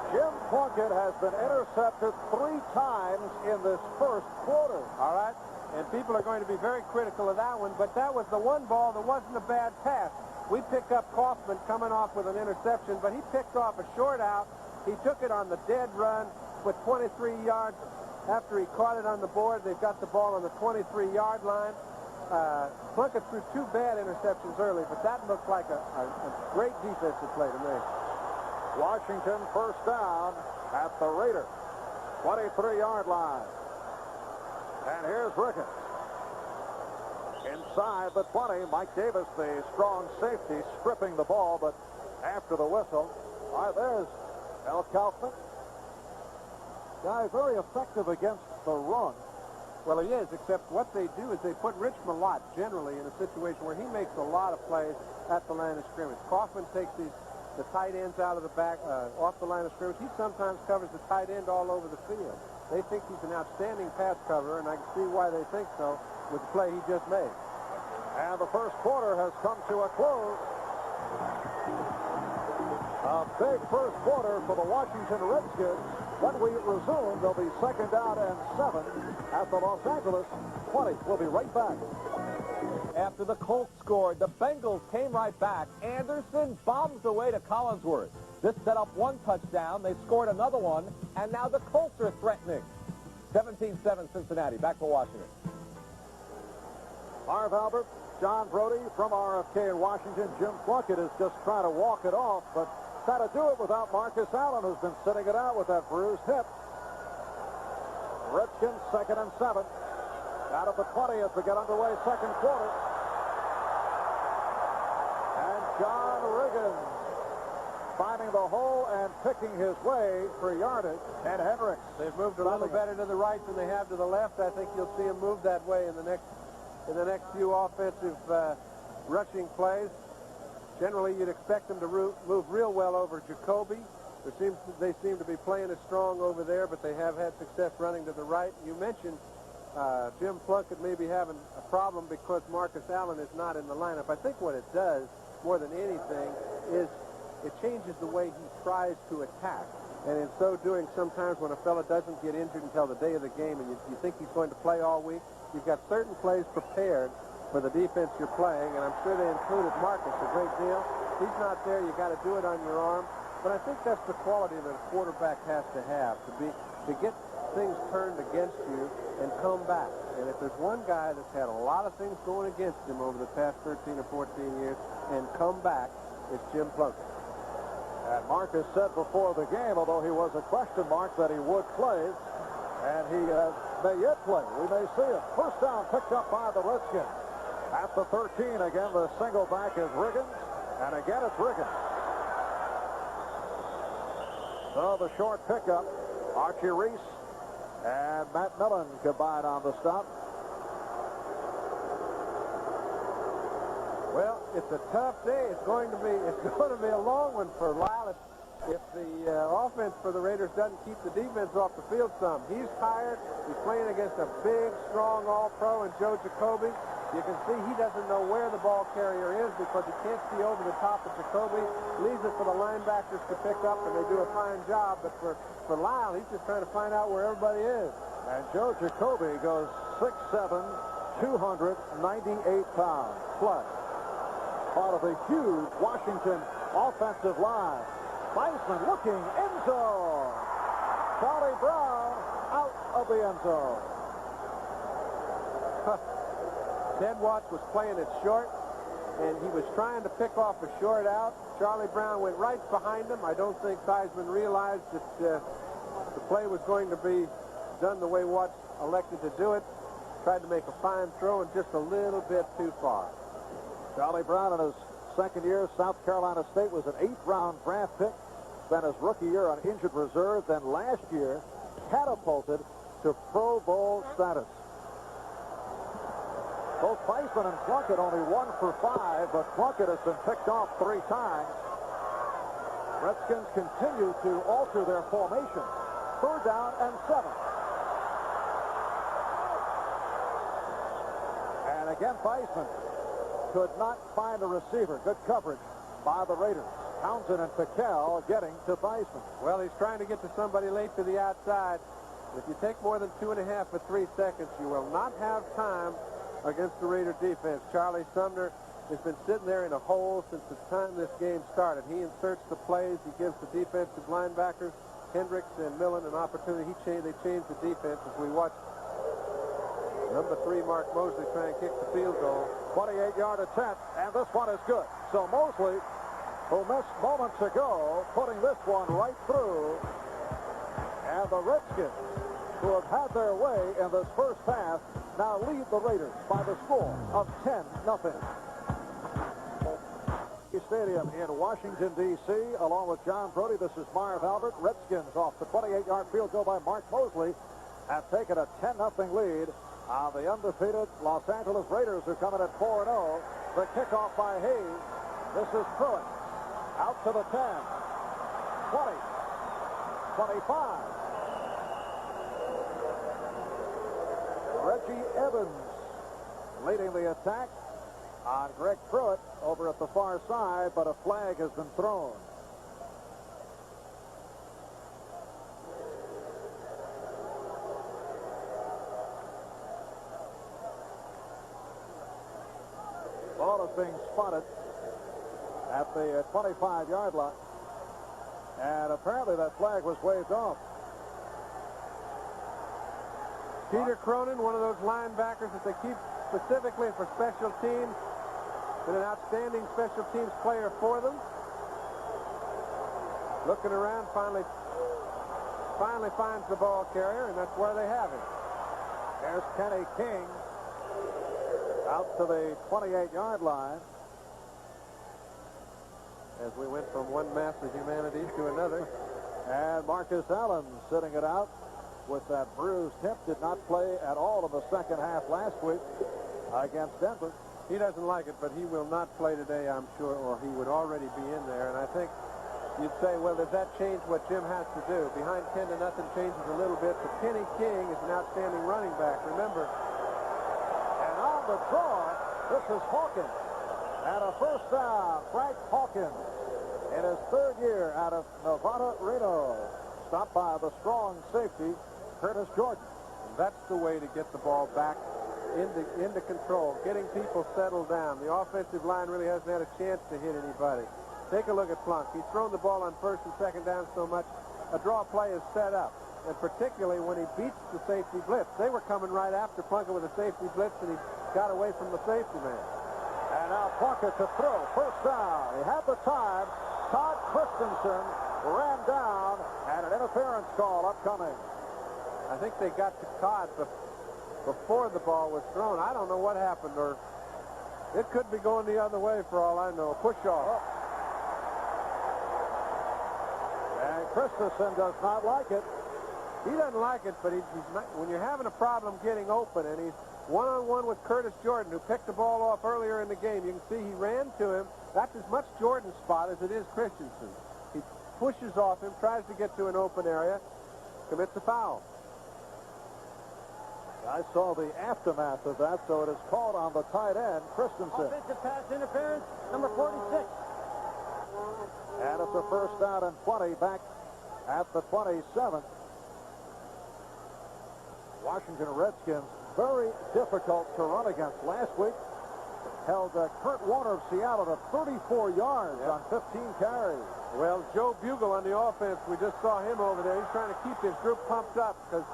Jim Plunkett has been intercepted 3 times in this first quarter. All right? And people are going to be very critical of that one, but that was the one ball that wasn't a bad pass. We pick up Kaufman coming off with an interception, but he picked off a short out. He took it on the dead run with 23 yards. After he caught it on the board, they've got the ball on the 23-yard line. Plunkett threw 2 bad interceptions early, but that looked like a great defensive play to me. Washington first down at the Raider 23-yard line. And here's Ricketts. Inside the 20, Mike Davis, the strong safety, stripping the ball, but after the whistle. All right, there's Al Kaufman. Guy very effective against the run. Well, he is, except what they do is they put Rich Malott generally in a situation where he makes a lot of plays at the line of scrimmage. Kaufman takes the tight ends out of the back, off the line of scrimmage. He sometimes covers the tight end all over the field. They think he's an outstanding pass coverer, and I can see why they think so with the play he just made. And the first quarter has come to a close. A big first quarter for the Washington Redskins. When we resume, there'll be second down and 7 at the Los Angeles 20. We'll be right back. After the Colts scored, the Bengals came right back. Anderson bombs away to Collinsworth. This set up one touchdown. They scored another one, and now the Colts are threatening. 17-7 Cincinnati. Back to Washington. Marv Albert, John Brody from RFK in Washington. Jim Plunkett is just trying to walk it off, but trying to do it without Marcus Allen, who's been sitting it out with that bruised hip. Redskins second and 7. Out of the 20 as we get underway second quarter. And John Riggins finding the hole and picking his way for yardage. And Hendricks. They've moved a little better to the right than they have to the left. I think you'll see them move that way in the next few offensive rushing plays. Generally, you'd expect them to move real well over Jacoby. They seem to be playing as strong over there, but they have had success running to the right. You mentioned Jim Plunkett may be having a problem because Marcus Allen is not in the lineup. I think what it does, more than anything, is it changes the way he tries to attack. And in so doing, sometimes when a fella doesn't get injured until the day of the game and you think he's going to play all week, you've got certain plays prepared for the defense you're playing, and I'm sure they included Marcus a great deal. He's not there. You got to do it on your arm. But I think that's the quality that a quarterback has to have, to get things turned against you and come back. And if there's one guy that's had a lot of things going against him over the past 13 or 14 years and come back, it's Jim Plunkett. And Marcus said before the game, although he was a question mark, that he would play, and he may yet play. We may see it. First down picked up by the Redskins. At the 13, again, the single back is Riggins, and again it's Riggins. So the short pickup, Archie Reese and Matt Millen combined on the stop. Well, it's a tough day. It's going to be a long one for Lyle if the offense for the Raiders doesn't keep the defense off the field some. He's tired. He's playing against a big, strong All-Pro in Joe Jacoby. You can see he doesn't know where the ball carrier is because he can't see over the top of Jacoby. Leaves it for the linebackers to pick up, and they do a fine job. But for Lyle, he's just trying to find out where everybody is. And Joe Jacoby goes 6'7", 298 pounds plus. Part of the huge Washington offensive line. Weisman looking, end zone. Charlie Brown out of the end zone. Ted Watts was playing it short, and he was trying to pick off a short out. Charlie Brown went right behind him. I don't think Theismann realized that the play was going to be done the way Watts elected to do it. Tried to make a fine throw and just a little bit too far. Charlie Brown in his second year, South Carolina State, was an 8th-round draft pick. Spent his rookie year on injured reserve. Then last year, catapulted to Pro Bowl status. Both Theismann and Plunkett only 1 for 5, but Plunkett has been picked off 3 times. Redskins continue to alter their formation. 3rd down and 7. And again, Theismann could not find a receiver. Good coverage by the Raiders. Townsend and Piquel getting to Theismann. Well, he's trying to get to somebody late to the outside. If you take more than 2.5 or 3 seconds, you will not have time against the Raider defense. Charlie Sumner has been sitting there in a hole since the time this game started. He inserts the plays. He gives the defensive linebackers, Hendricks and Millen, an opportunity. They change the defense as we watch number 3, Mark Mosley, try and kick the field goal. 28-yard attempt, and this one is good. So Mosley, who missed moments ago, putting this one right through. And the Redskins, who have had their way in this first half, now lead the Raiders by the score of 10-0. Stadium in Washington, D.C., along with John Brody. This is Marv Albert. Redskins off the 28-yard field goal by Mark Mosley have taken a 10-0 lead on the undefeated Los Angeles Raiders, who come in at 4-0. The kickoff by Hayes. This is Pruitt. Out to the 10. 20. 25. Reggie Evans leading the attack on Greg Pruitt over at the far side, but a flag has been thrown. Ball is being spotted at the 25-yard line, and apparently that flag was waved off. Peter Cronin, one of those linebackers that they keep specifically for special teams, been an outstanding special teams player for them. Looking around, finally finds the ball carrier, and that's where they have him. There's Kenny King out to the 28-yard line. As we went from one mass of humanity to another. And Marcus Allen sitting it out with that bruised hip. Did not play at all in the second half last week against Denver. He doesn't like it, but he will not play today, I'm sure, or he would already be in there. And I think you'd say, well, does that change what Jim has to do? Behind 10-0 changes a little bit, but Kenny King is an outstanding running back. Remember. And on the draw, this is Hawkins. And a first down, Frank Hawkins in his 3rd year out of Nevada, Reno. Stopped by the strong safety, Curtis Jordan. And that's the way to get the ball back into control, getting people settled down. The offensive line really hasn't had a chance to hit anybody. Take a look at Plunk. He's thrown the ball on 1st and 2nd down so much, a draw play is set up. And particularly when he beats the safety blitz. They were coming right after Plunkett with a safety blitz, and he got away from the safety man. And now Plunkett to throw. First down. He had the time. Todd Christensen ran down, and an interference call upcoming. I think they got to Todd before the ball was thrown. I don't know what happened, or it could be going the other way for all I know. Push off. And Christensen does not like it. He doesn't like it, but he's not, when you're having a problem getting open, and he's one-on-one with Curtis Jordan, who picked the ball off earlier in the game. You can see he ran to him. That's as much Jordan's spot as it is Christensen. He pushes off him, tries to get to an open area, commits a foul. I saw the aftermath of that, so it is called on the tight end, Christensen. Offensive pass interference, number 46. And it's a first down and 20 back at the 27. Washington Redskins, very difficult to run against. Last week, held Kurt Warner of Seattle to 34 yards on 15 carries. Well, Joe Bugle on the offense, we just saw him over there. He's trying to keep his group pumped up because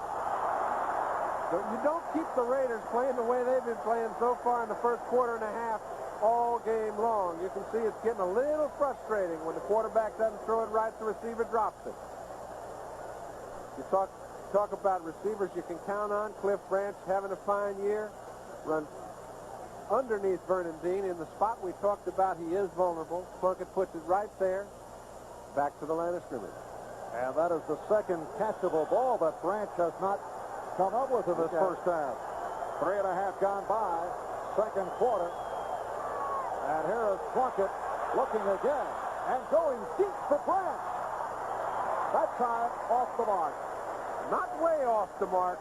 So you don't keep the Raiders playing the way they've been playing so far in the first quarter and a half all game long. You can see it's getting a little frustrating when the quarterback doesn't throw it right, the receiver drops it. You talk about receivers you can count on. Cliff Branch having a fine year. Runs underneath Vernon Dean in the spot we talked about. He is vulnerable. Plunkett puts it right there. Back to the line of scrimmage. And that is the second catchable ball that Branch has not come up with in this first half. 3.5 gone by, second quarter. And here is Plunkett looking again and going deep for Branch. That time off the mark. Not way off the mark.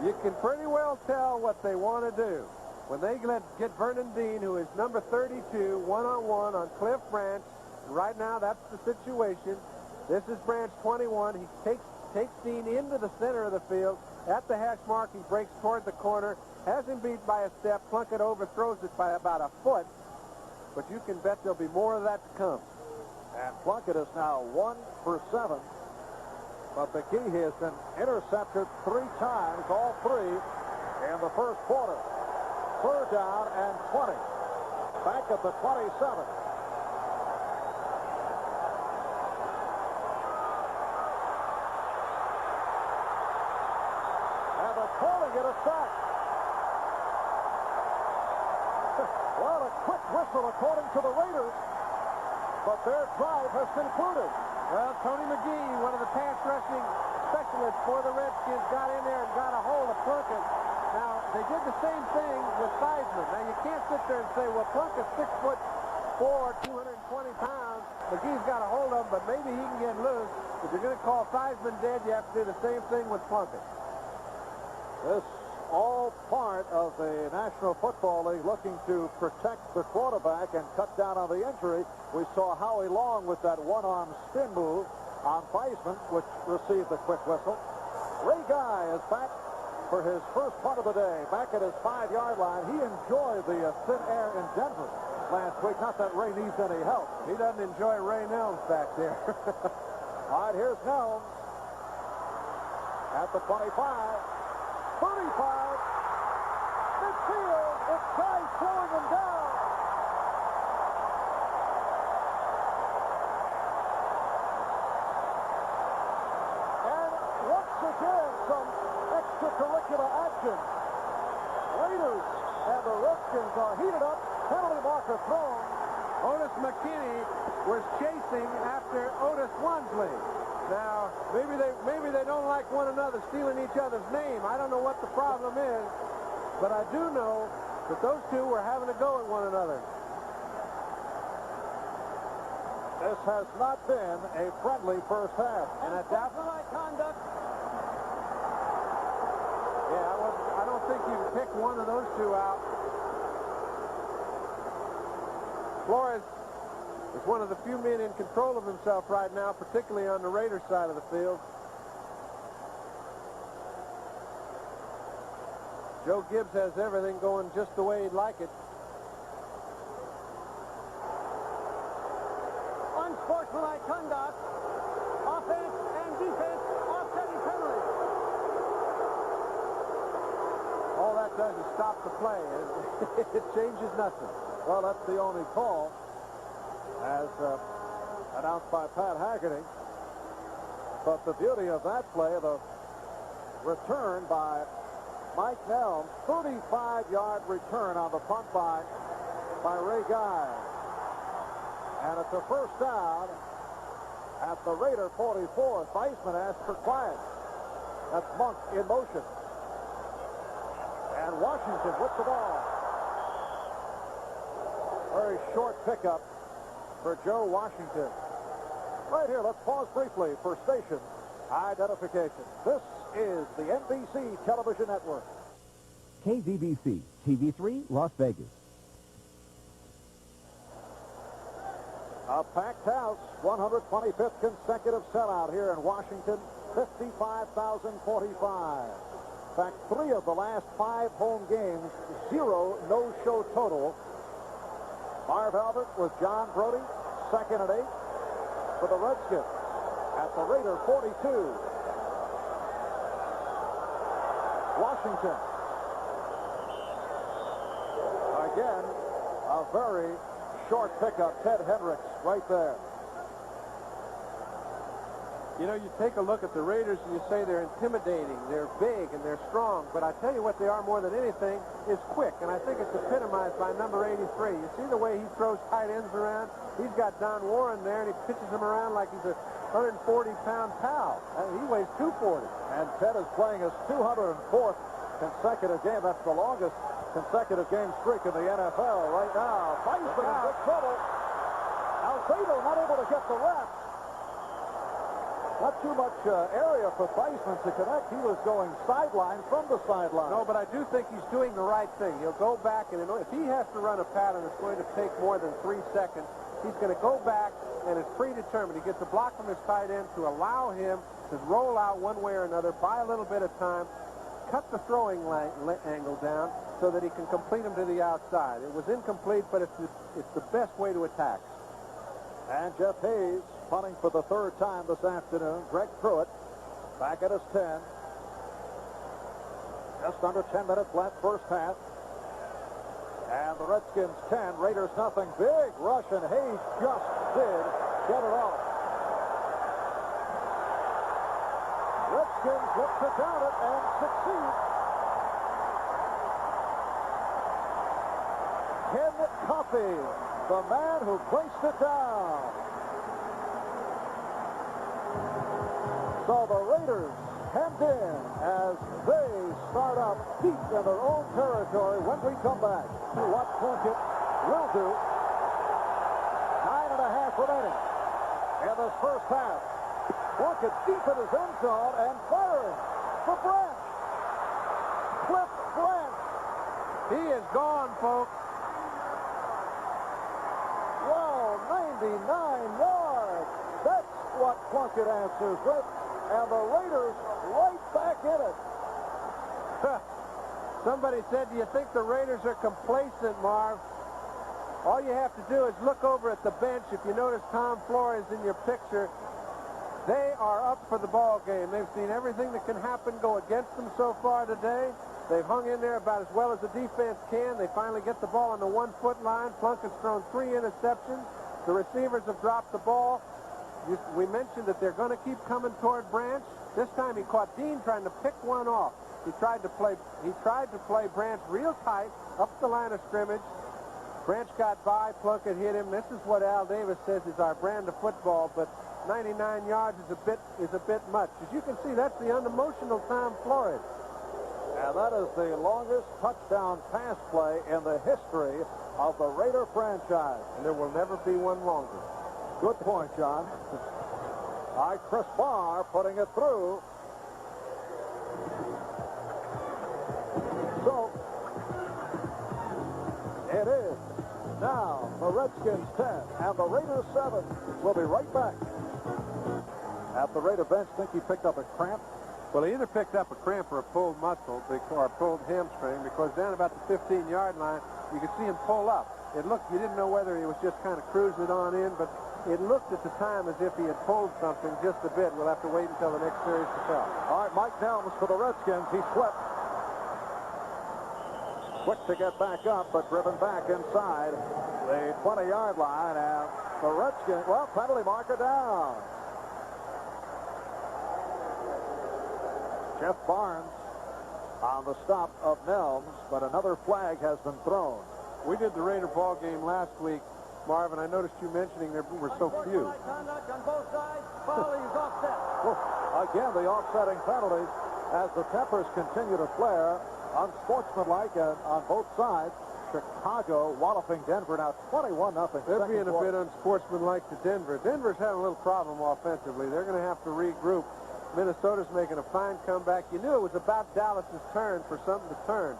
You can pretty well tell what they want to do. When they get Vernon Dean, who is number 32, one-on-one on Cliff Branch. Right now, that's the situation. This is Branch 21. He takes Dean into the center of the field. At the hash mark, he breaks toward the corner. Has him beat by a step. Plunkett overthrows it by about a foot. But you can bet there'll be more of that to come. And Plunkett is now 1 for 7. But McGee has been intercepted 3 times, all 3 in the first quarter. 3rd down and 20. Back at the 27. And they're calling it a sack. Well, a quick whistle according to the Raiders. But their drive has concluded. Well, Tony McGee, one of the pass rushing specialists for the Redskins, got in there and got a hold of Plunkett. Now, they did the same thing with Theismann. Now, you can't sit there and say, well, Plunkett's 6'4", 220 pounds. McGee's got a hold of him, but maybe he can get loose. If you're going to call Theismann dead, you have to do the same thing with Plunkett. This all part of the National Football League looking to protect the quarterback and cut down on the injury. We saw Howie Long with that one-arm spin move on Theismann, which received the quick whistle. Ray Guy is back for his first punt of the day, back at his 5-yard line. He enjoyed the thin air in Denver last week. Not that Ray needs any help. He doesn't enjoy Ray Nelms back there. All right, here's Nelms at the 25. 35. Midfield. It's Guy slowing him down. And once again, some extracurricular action. Raiders and the Redskins are heated up. Penalty marker thrown. Otis McKinney was chasing after Otis Wansley. Now, maybe they don't like one another stealing each other's name. I don't know what the problem is, but I do know that those two were having a go at one another. This has not been a friendly first half. And a definite conduct. Yeah, I don't think you can pick one of those two out. Flores is one of the few men in control of himself right now, particularly on the Raiders side of the field. Joe Gibbs has everything going just the way he'd like it. Unsportsmanlike conduct. Offense and defense offsetting penalty. All that does is stop the play. It changes nothing. Well, that's the only call, as announced by Pat Haggerty. But the beauty of that play, the return by Mike Nelms, 35-yard return on the punt by Ray Guy. And it's a first down at the Raider 44. Theismann asked for quiet. That's Monk in motion. And Washington with the ball. Very short pickup for Joe Washington. Right here, let's pause briefly for station identification. This is the NBC Television Network. KZBC, TV3, Las Vegas. A packed house, 125th consecutive sellout here in Washington, 55,045. In fact, 3 of the last 5 home games, 0 no-show total. Marv Albert with John Brody, 2nd and 8 for the Redskins at the Raider 42. Washington. Again, a very short pickup. Ted Hendricks right there. You know, you take a look at the Raiders and you say they're intimidating, they're big, and they're strong. But I tell you what they are more than anything is quick, and I think it's epitomized by number 83. You see the way he throws tight ends around? He's got Don Warren there, and he pitches him around like he's a 140-pound pal. He weighs 240. And Ted is playing his 204th consecutive game. That's the longest consecutive game streak in the NFL right now. Theismann in big trouble. Alfredo not able to get the reps. Not too much area for Theismann to connect. He was going sideline from the sideline. No, but I do think he's doing the right thing. He'll go back, and if he has to run a pattern that's going to take more than 3 seconds, he's going to go back, and it's predetermined. He gets a block from his tight end to allow him to roll out one way or another, buy a little bit of time, cut the throwing angle down so that he can complete him to the outside. It was incomplete, but it's the best way to attack. And Jeff Hayes punting for the 3rd time this afternoon. Greg Pruitt back at his 10. Just under 10 minutes left, first half. And the Redskins 10, Raiders nothing. Big rush, and Hayes just did get it off. Redskins look to down it and succeed. Ken Coffey, the man who placed it down. So the Raiders hemmed in as they start up deep in their own territory when we come back. What Plunkett will do. 9.5 remaining in this first half. Plunkett deep in his end zone and firing for Branch. Cliff Branch. He is gone, folks. Wow, 99 yards. That's what Plunkett answers with. And the Raiders right back in it. Somebody said, do you think the Raiders are complacent, Marv? All you have to do is look over at the bench. If you notice Tom Flores in your picture, they are up for the ball game. They've seen everything that can happen go against them so far today. They've hung in there about as well as the defense can. They finally get the ball on the 1-foot line. Plunkett's thrown 3 interceptions. The receivers have dropped the ball. We mentioned that they're going to keep coming toward Branch. This time he caught Dean trying to pick one off. He tried to play Branch real tight up the line of scrimmage. Branch got by. Plunkett hit him. This is what Al Davis says is our brand of football, but 99 yards is a bit much. As you can see, that's the unemotional Tom Flores. And that is the longest touchdown pass play in the history of the Raider franchise. And there will never be one longer. Good point, John. Chris Barr putting it through. So, it is now the Redskins 10 and the Raiders 7. We'll be right back. At the Raider bench, think he picked up a cramp. Well, he either picked up a cramp or a pulled muscle or a pulled hamstring, because down about the 15-yard line, you could see him pull up. It looked, you didn't know whether he was just kind of cruising it on in, but it looked at the time as if he had pulled something just a bit. We'll have to wait until the next series to tell. All right, Mike Nelms for the Redskins. He slipped. Quick to get back up, but driven back inside the 20-yard line. And the Redskins, well, penalty marker down. Jeff Barnes on the stop of Nelms, but another flag has been thrown. We did the Raider ball game last week, Marvin. I noticed you mentioning there were so few. Conduct on both sides. Foul is offset. Again, the offsetting penalties as the tempers continue to flare. Unsportsmanlike on both sides. Chicago walloping Denver now 21-0. They're being a bit unsportsmanlike to Denver. Denver's having a little problem offensively. They're going to have to regroup. Minnesota's making a fine comeback. You knew it was about Dallas's turn for something to turn.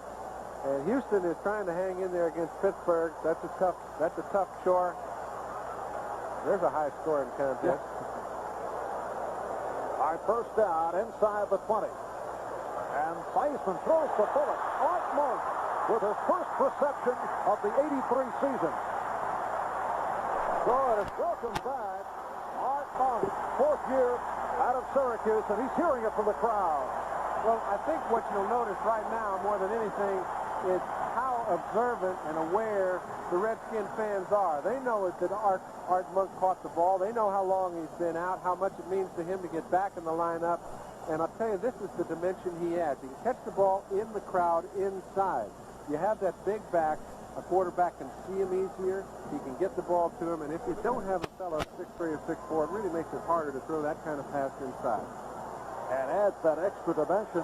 And Houston is trying to hang in there against Pittsburgh. That's a tough chore. There's a high scoring contest. Yes. All right, first down inside the 20. And Theismann throws the bullet. Art Monk with his first reception of the 83 season. So it is welcome back. Art Monk, 4th year out of Syracuse, and he's hearing it from the crowd. Well, I think what you'll notice right now more than anything is how observant and aware the Redskin fans are. They know that Art Monk caught the ball. They know how long he's been out, how much it means to him to get back in the lineup. And I'll tell you, this is the dimension he adds. He can catch the ball in the crowd inside. You have that big back. A quarterback can see him easier. He can get the ball to him. And if you don't have a fellow 6'3" or 6'4", it really makes it harder to throw that kind of pass inside. And adds that extra dimension.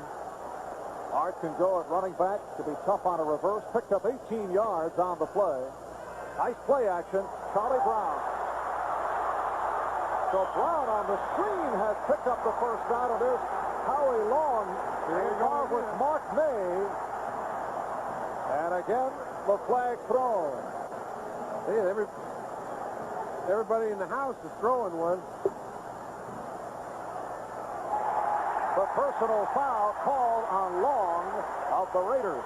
Art can go at running back to be tough on a reverse. Picked up 18 yards on the play. Nice play action. Charlie Brown. So Brown on the screen has picked up the first down, and there's Howie Long involved with Mark May. And again, the flag thrown. Hey, everybody in the house is throwing one. The personal foul called on Long of the Raiders.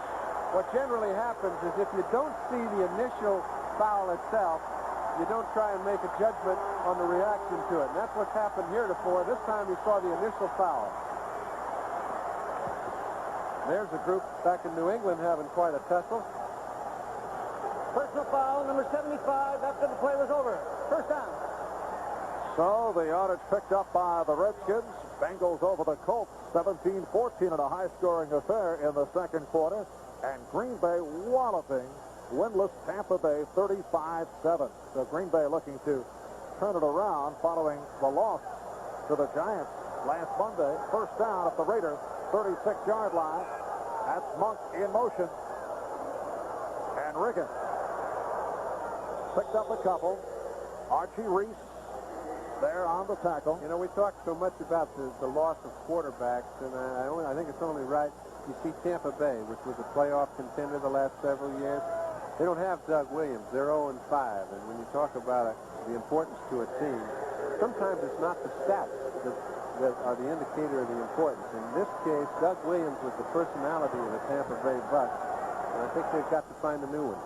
What generally happens is if you don't see the initial foul itself, you don't try and make a judgment on the reaction to it. And that's what's happened heretofore. This time you saw the initial foul. There's a group back in New England having quite a tussle. Personal foul, number 75, after the play was over. First down. So the yardage picked up by the Redskins. Bengals over the Colts, 17-14 in a high-scoring affair in the second quarter. And Green Bay walloping winless Tampa Bay 35-7. So Green Bay looking to turn it around following the loss to the Giants last Monday. First down at the Raiders' 36-yard line. That's Monk in motion. And Riggins picked up a couple. Archie Reese there on the tackle. You know, we talked so much about the loss of quarterbacks, and I think it's only right. You see Tampa Bay, which was a playoff contender the last several years. They don't have Doug Williams. They're 0-5. And when you talk about the importance to a team, sometimes it's not the stats that are the indicator of the importance. In this case, Doug Williams was the personality of the Tampa Bay Bucks, and I think they've got to find a new one.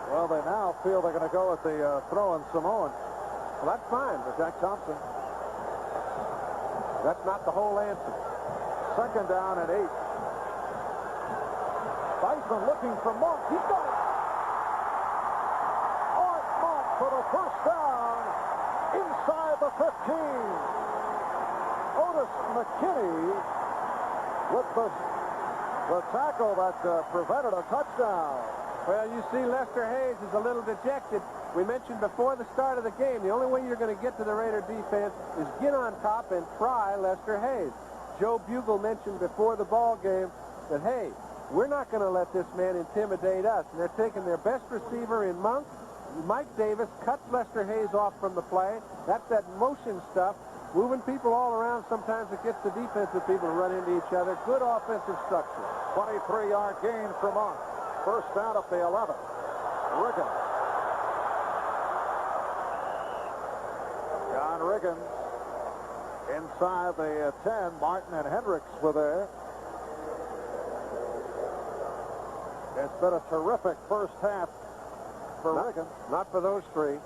Well, they now feel they're going to go with the throw-in Samoan. Well, that's fine, but Jack Thompson. that's not the whole answer. Second down and 8. Theismann looking for Monk. He's got it. Art Monk for the first down inside the 15. Otis McKinney with the tackle that prevented a touchdown. Well, you see Lester Hayes is a little dejected. We mentioned before the start of the game, the only way you're going to get to the Raider defense is get on top and try Lester Hayes. Joe Bugle mentioned before the ball game that, hey, we're not going to let this man intimidate us. And they're taking their best receiver in Monk. Mike Davis cuts Lester Hayes off from the play. That's that motion stuff. Moving people all around, sometimes it gets the defensive people to run into each other. Good offensive structure. 23-yard gain for Monk. First down at the 11. Riggins. John Riggins inside the 10. Martin and Hendricks were there. It's been a terrific first half for Riggins. Not for those three.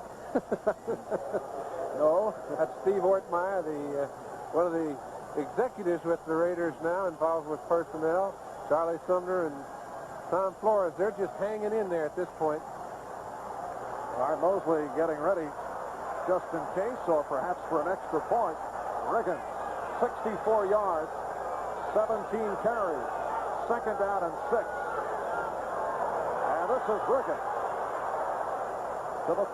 No. That's Steve Ortmeyer, one of the executives with the Raiders now, involved with personnel. Charlie Sumner and Tom Flores, they're just hanging in there at this point. Art Mosley getting ready just in case, or perhaps for an extra point. Riggins, 64 yards, 17 carries, second down and 6. And this is Riggins to the 5.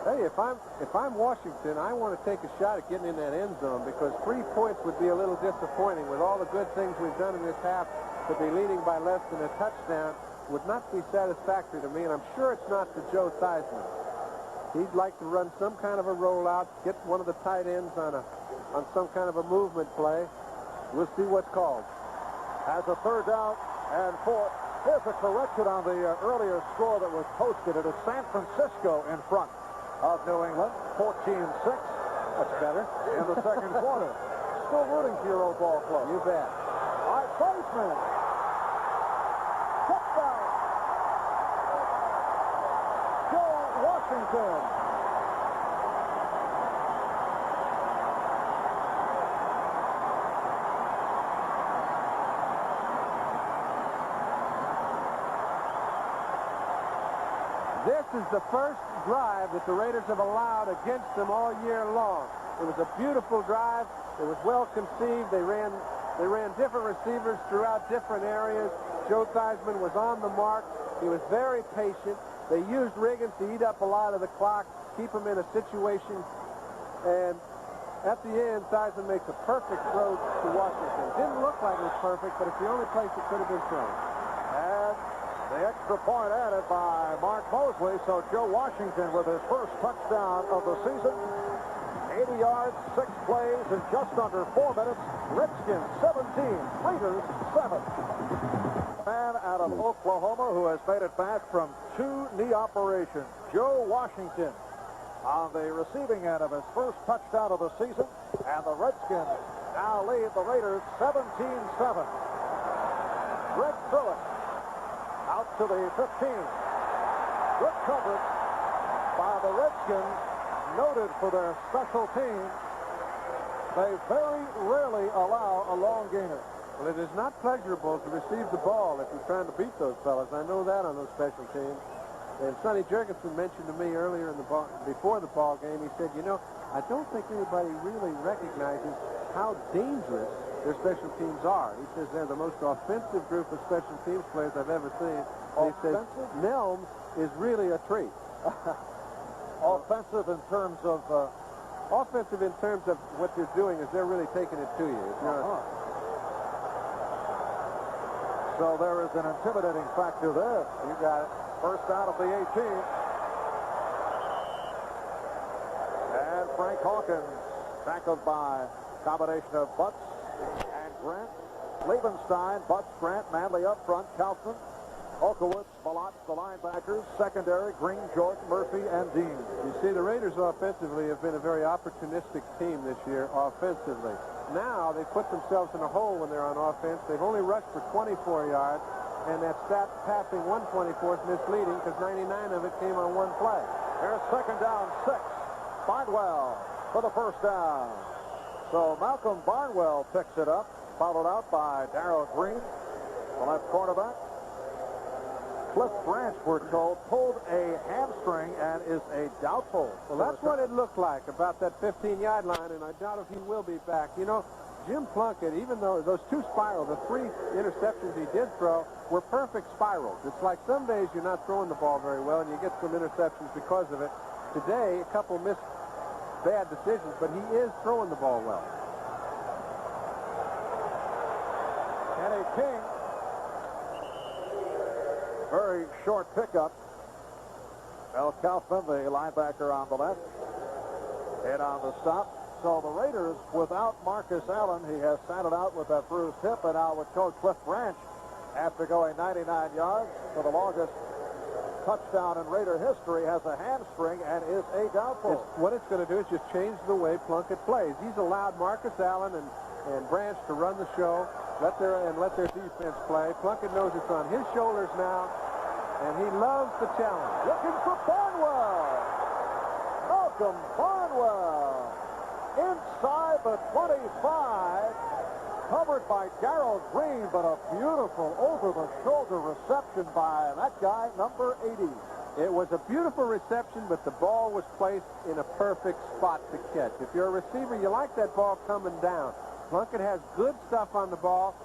Hey, if I'm Washington, I want to take a shot at getting in that end zone, because 3 points would be a little disappointing. With all the good things we've done in this half, to be leading by less than a touchdown would not be satisfactory to me, and I'm sure it's not to Joe Theismann. He'd like to run some kind of a rollout, get one of the tight ends on some kind of a movement play. We'll see what's called. Has a third down and 4. Here's a correction on the earlier score that was posted. It is San Francisco in front of New England, 14-6. Much better. In the second quarter. Still rooting for your old ball club. You bet. All right, Theismann. Touchdown. Joe Washington. This is the first drive that the Raiders have allowed against them all year long. It was a beautiful drive. It was well conceived. They ran different receivers throughout different areas. Joe Theismann was on the mark. He was very patient. They used Riggins to eat up a lot of the clock, keep him in a situation. And at the end, Theismann makes a perfect throw to Washington. Didn't look like it was perfect, but it's the only place it could have been thrown. And the extra point added by Mark Mosley, so Joe Washington with his first touchdown of the season. 80 yards, 6 plays in just under 4 minutes. Redskins 17, Raiders 7. Man out of Oklahoma who has made it back from 2 knee operations, Joe Washington, on the receiving end of his first touchdown of the season. And the Redskins now lead the Raiders 17-7. Greg threw it out to the 15. Good coverage by the Redskins, noted for their special teams. They very rarely allow a long gainer. Well, it is not pleasurable to receive the ball if you're trying to beat those fellas. I know that on those special teams. And Sonny Jurgensen mentioned to me earlier in the before the ball game, he said, you know, I don't think anybody really recognizes how dangerous their special teams are. He says they're the most offensive group of special teams players I've ever seen. He says Nelms is really a treat. Offensive in terms of... offensive in terms of what they're doing is they're really taking it to you. So there is an intimidating factor there. You got it. First out of the 18. And Frank Hawkins tackled by combination of Butts and Grant. Liebenstein, Butts, Grant, Manley up front, Kaufman, Okowitz, Malott, the linebackers, secondary, Green, George, Murphy, and Dean. You see, the Raiders offensively have been a very opportunistic team this year offensively. Now they put themselves in a hole when they're on offense. They've only rushed for 24 yards, and that stat passing 124 is misleading because 99 of it came on one play. Here's second down, 6. Barnwell for the first down. So Malcolm Barnwell picks it up, followed out by Darrell Green, the left cornerback. Cliff Branch, we're told, pulled a hamstring and is a doubtful. Well, that's what it looked like about that 15-yard line, and I doubt if he will be back. You know, Jim Plunkett, even though those 2 spirals, the 3 interceptions he did throw, were perfect spirals. It's like some days you're not throwing the ball very well, and you get some interceptions because of it. Today, a couple missed bad decisions, but he is throwing the ball well. Kenny King. Very short pickup. Mel Kaufman, the linebacker on the left, and on the stop. So the Raiders, without Marcus Allen, he has sat it out with that bruised hip, and now with Coach Cliff Branch, after going 99 yards for the longest touchdown in Raider history, has a hamstring and is a doubtful. What it's going to do is just change the way Plunkett plays. He's allowed Marcus Allen and Branch to run the show, let their defense play. Plunkett knows it's on his shoulders now, and he loves the challenge. Looking for Barnwell. Malcolm Barnwell inside the 25, covered by Darrell Green, but a beautiful over-the-shoulder reception by that guy, number 80. It was a beautiful reception, but the ball was placed in a perfect spot to catch. If you're a receiver, you like that ball coming down. Plunkett has good stuff on the ball,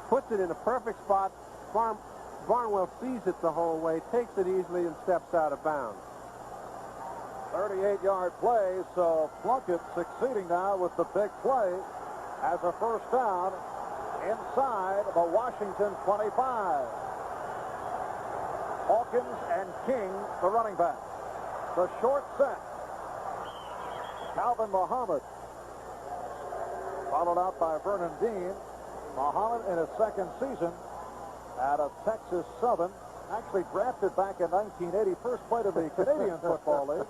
puts it in a perfect spot. Barnwell sees it the whole way, takes it easily, and steps out of bounds. 38-yard play, so Plunkett succeeding now with the big play as a first down inside the Washington 25. Hawkins and King, the running back. The short set. Calvin Muhammad, followed out by Vernon Dean. Muhammad in his second season out of Texas Southern, actually drafted back in 1980, first played in the Canadian Football League.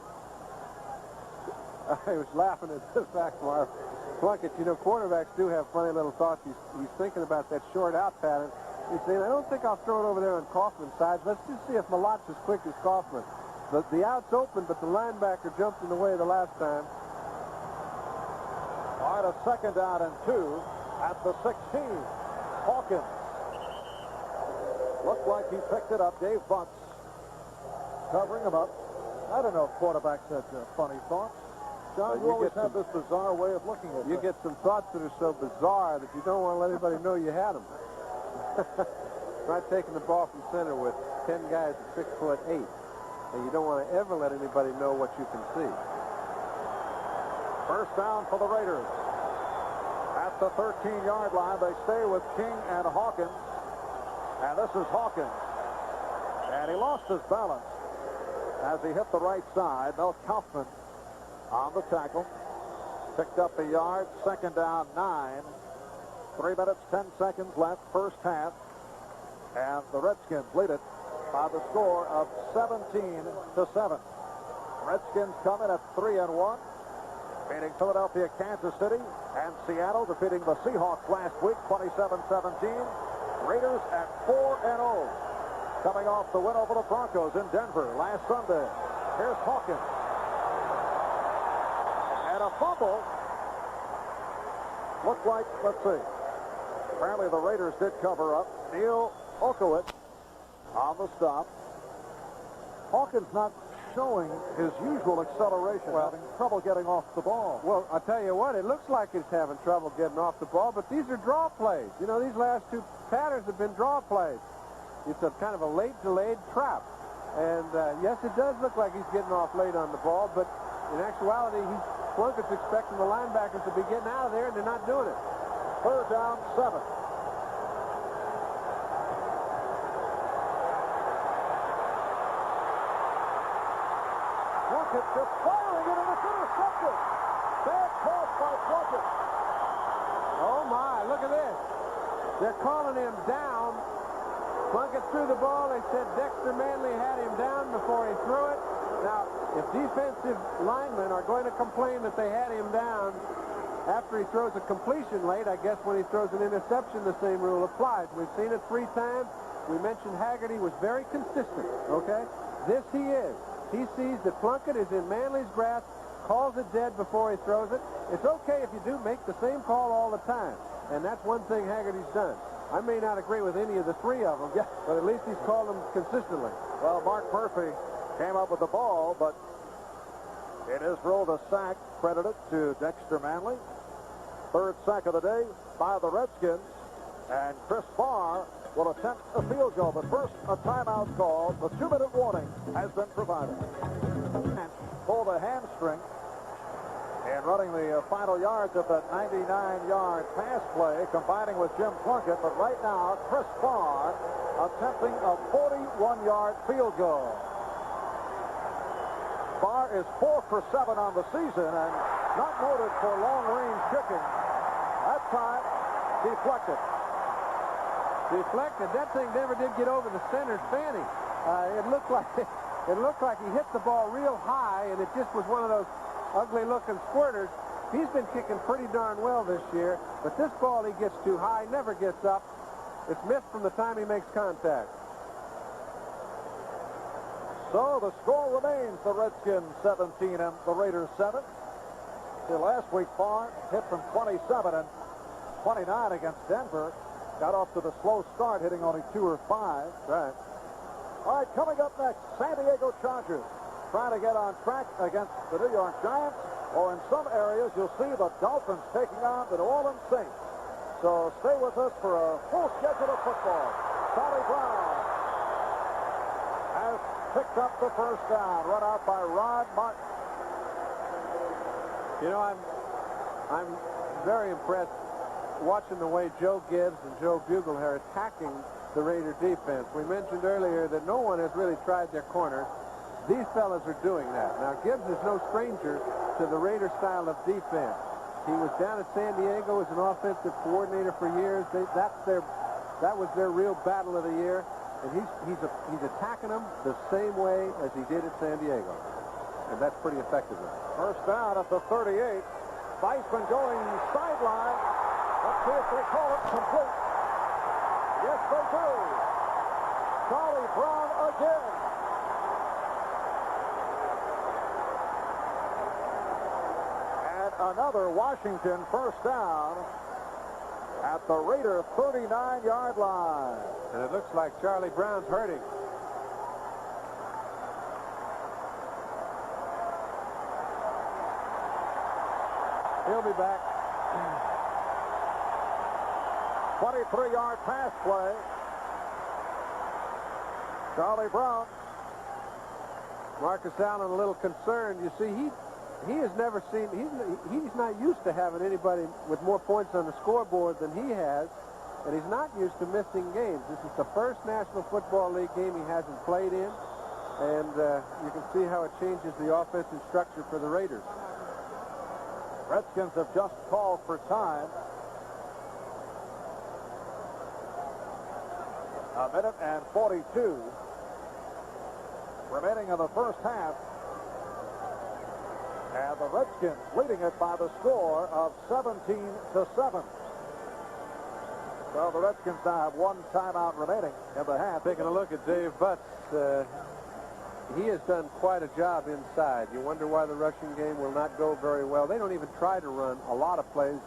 I was laughing at this fact, Marv. Plunkett, you know, quarterbacks do have funny little thoughts. He's thinking about that short out pattern. He's saying, I don't think I'll throw it over there on Kaufman's side. Let's just see if Malott's as quick as Kaufman. The out's open, but the linebacker jumped in the way the last time. All right, a second down and 2 at the 16. Hawkins. Looked like he picked it up. Dave Butts covering him up. I don't know if quarterbacks have funny thoughts. John, you always have this bizarre way of looking at You things. get some thoughts that are so bizarre that you don't want to let anybody know you had them. Try taking the ball from center with 10 guys at 6'8", and you don't want to ever let anybody know what you can see. First down for the Raiders. At the 13-yard line, they stay with King and Hawkins. And this is Hawkins. And he lost his balance as he hit the right side. Mel Kaufman on the tackle. Picked up a yard. Second down, 9. 3 minutes, 10 seconds left, first half. And the Redskins lead it by the score of 17-7. Redskins come in at 3-1. Beating Philadelphia, Kansas City, and Seattle, defeating the Seahawks last week, 27-17. Raiders at 4-0. Coming off the win over the Broncos in Denver last Sunday. Here's Hawkins. And a fumble. Looked like, let's see. Apparently the Raiders did cover up. Neil Okowitz on the stop. Hawkins not showing his usual acceleration, having trouble getting off the ball. Well, I'll tell you what, it looks like he's having trouble getting off the ball, but these are draw plays. You know, these last two patterns have been draw plays. It's a kind of a late delayed trap. And, yes, it does look like he's getting off late on the ball, but in actuality, Plunkett's expecting the linebackers to be getting out of there, and they're not doing it. Third down, 7. Plunkett just firing it, and it's intercepted. Bad toss by Plunkett. Oh, my, look at this. They're calling him down. Plunkett threw the ball. They said Dexter Manley had him down before he threw it. Now, if defensive linemen are going to complain that they had him down after he throws a completion late, I guess when he throws an interception, the same rule applies. We've seen it 3 times. We mentioned Haggerty was very consistent, okay? This he is. He sees that Plunkett is in Manley's grasp, calls it dead before he throws it. It's okay if you do make the same call all the time, and that's one thing Haggerty's done. I may not agree with any of the 3 of them, but at least he's called them consistently. Well, Mark Murphy came up with the ball, but it is ruled a sack, credited to Dexter Manley. 3rd sack of the day by the Redskins, and Chris Barr will attempt a field goal. But first, a timeout call. The 2-minute warning has been provided. Pulled a hamstring and running the final yards of that 99-yard pass play, combining with Jim Plunkett. But right now, Chris Barr attempting a 41-yard field goal. Barr is 4 for 7 on the season and not noted for long-range kicking. That time, deflected. Deflected. That thing never did get over the center's fanny. It looked like he hit the ball real high, and it just was one of those ugly-looking squirters. He's been kicking pretty darn well this year, but this ball he gets too high, never gets up. It's missed from the time he makes contact. So the score remains the Redskins 17 and the Raiders 7. Last week, Barr hit from 27 and 29 against Denver. Got off to the slow start, hitting only 2 or 5. Right. All right, coming up next, San Diego Chargers trying to get on track against the New York Giants, or in some areas you'll see the Dolphins taking on the New Orleans Saints. So stay with us for a full schedule of football. Charlie Brown has picked up the first down, run out by Rod Martin. You know, I'm very impressed watching the way Joe Gibbs and Joe Bugle are attacking the Raider defense. We mentioned earlier that no one has really tried their corners. These fellas are doing that. Now, Gibbs is no stranger to the Raider style of defense. He was down at San Diego as an offensive coordinator for years. That was their real battle of the year, and he's attacking them the same way as he did at San Diego, and that's pretty effective. First down at the 38. Weissman going sideline. Let's see if they call it complete. Yes, they do. Charlie Brown again. And another Washington first down at the Raider 39-yard line. And it looks like Charlie Brown's hurting. He'll be back. 23-yard pass play. Charlie Brown. Marcus Allen a little concerned. You see, he has never seen, he's not used to having anybody with more points on the scoreboard than he has, and he's not used to missing games. This is the first National Football League game he hasn't played in, and you can see how it changes the offensive structure for the Raiders. Redskins have just called for time. A minute and 42 remaining in the first half. And the Redskins leading it by the score of 17-7. So the Redskins now have one timeout remaining in the half. Taking a look at Dave Butts, he has done quite a job inside. You wonder why the rushing game will not go very well. They don't even try to run a lot of plays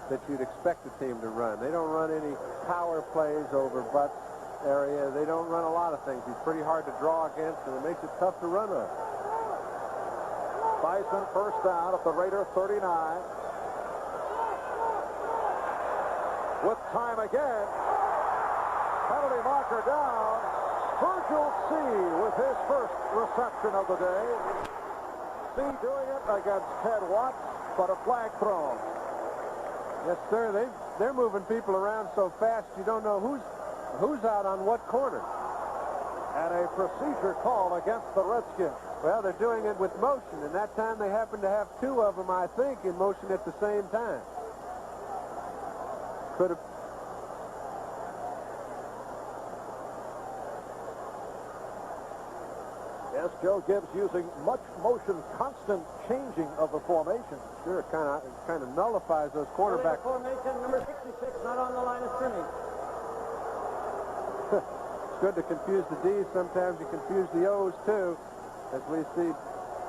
that you'd expect a team to run. They don't run any power plays over Butts' area. They don't run a lot of things. He's pretty hard to draw against, and it makes it tough to run on. Bison first down at the Raider 39. With time again. Penalty marker down. Virgil C. with his first reception of the day. C doing it against Ted Watts, but a flag thrown. Yes, sir. They're moving people around so fast you don't know who's out on what corner. And a procedure call against the Redskins. Well, they're doing it with motion, and that time they happen to have two of them, I think, in motion at the same time. Could have. Yes, Joe Gibbs using much motion, constant changing of the formation. Sure, it kind of nullifies those quarterbacks. Formation number 66, not on the line of scrimmage. It's good to confuse the D's. Sometimes you confuse the O's too, as we see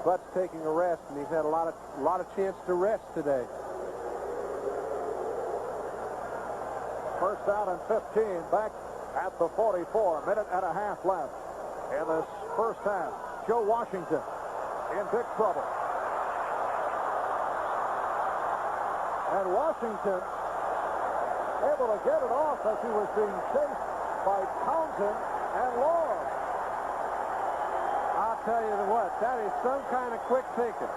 Butts taking a rest, and he's had a lot of chance to rest today. First down and 15, back at the 44. Minute and a half left in this first half. Joe Washington in big trouble. And Washington able to get it off as he was being chased by Townsend and Long. I'll tell you what, that is some kind of quick thinking.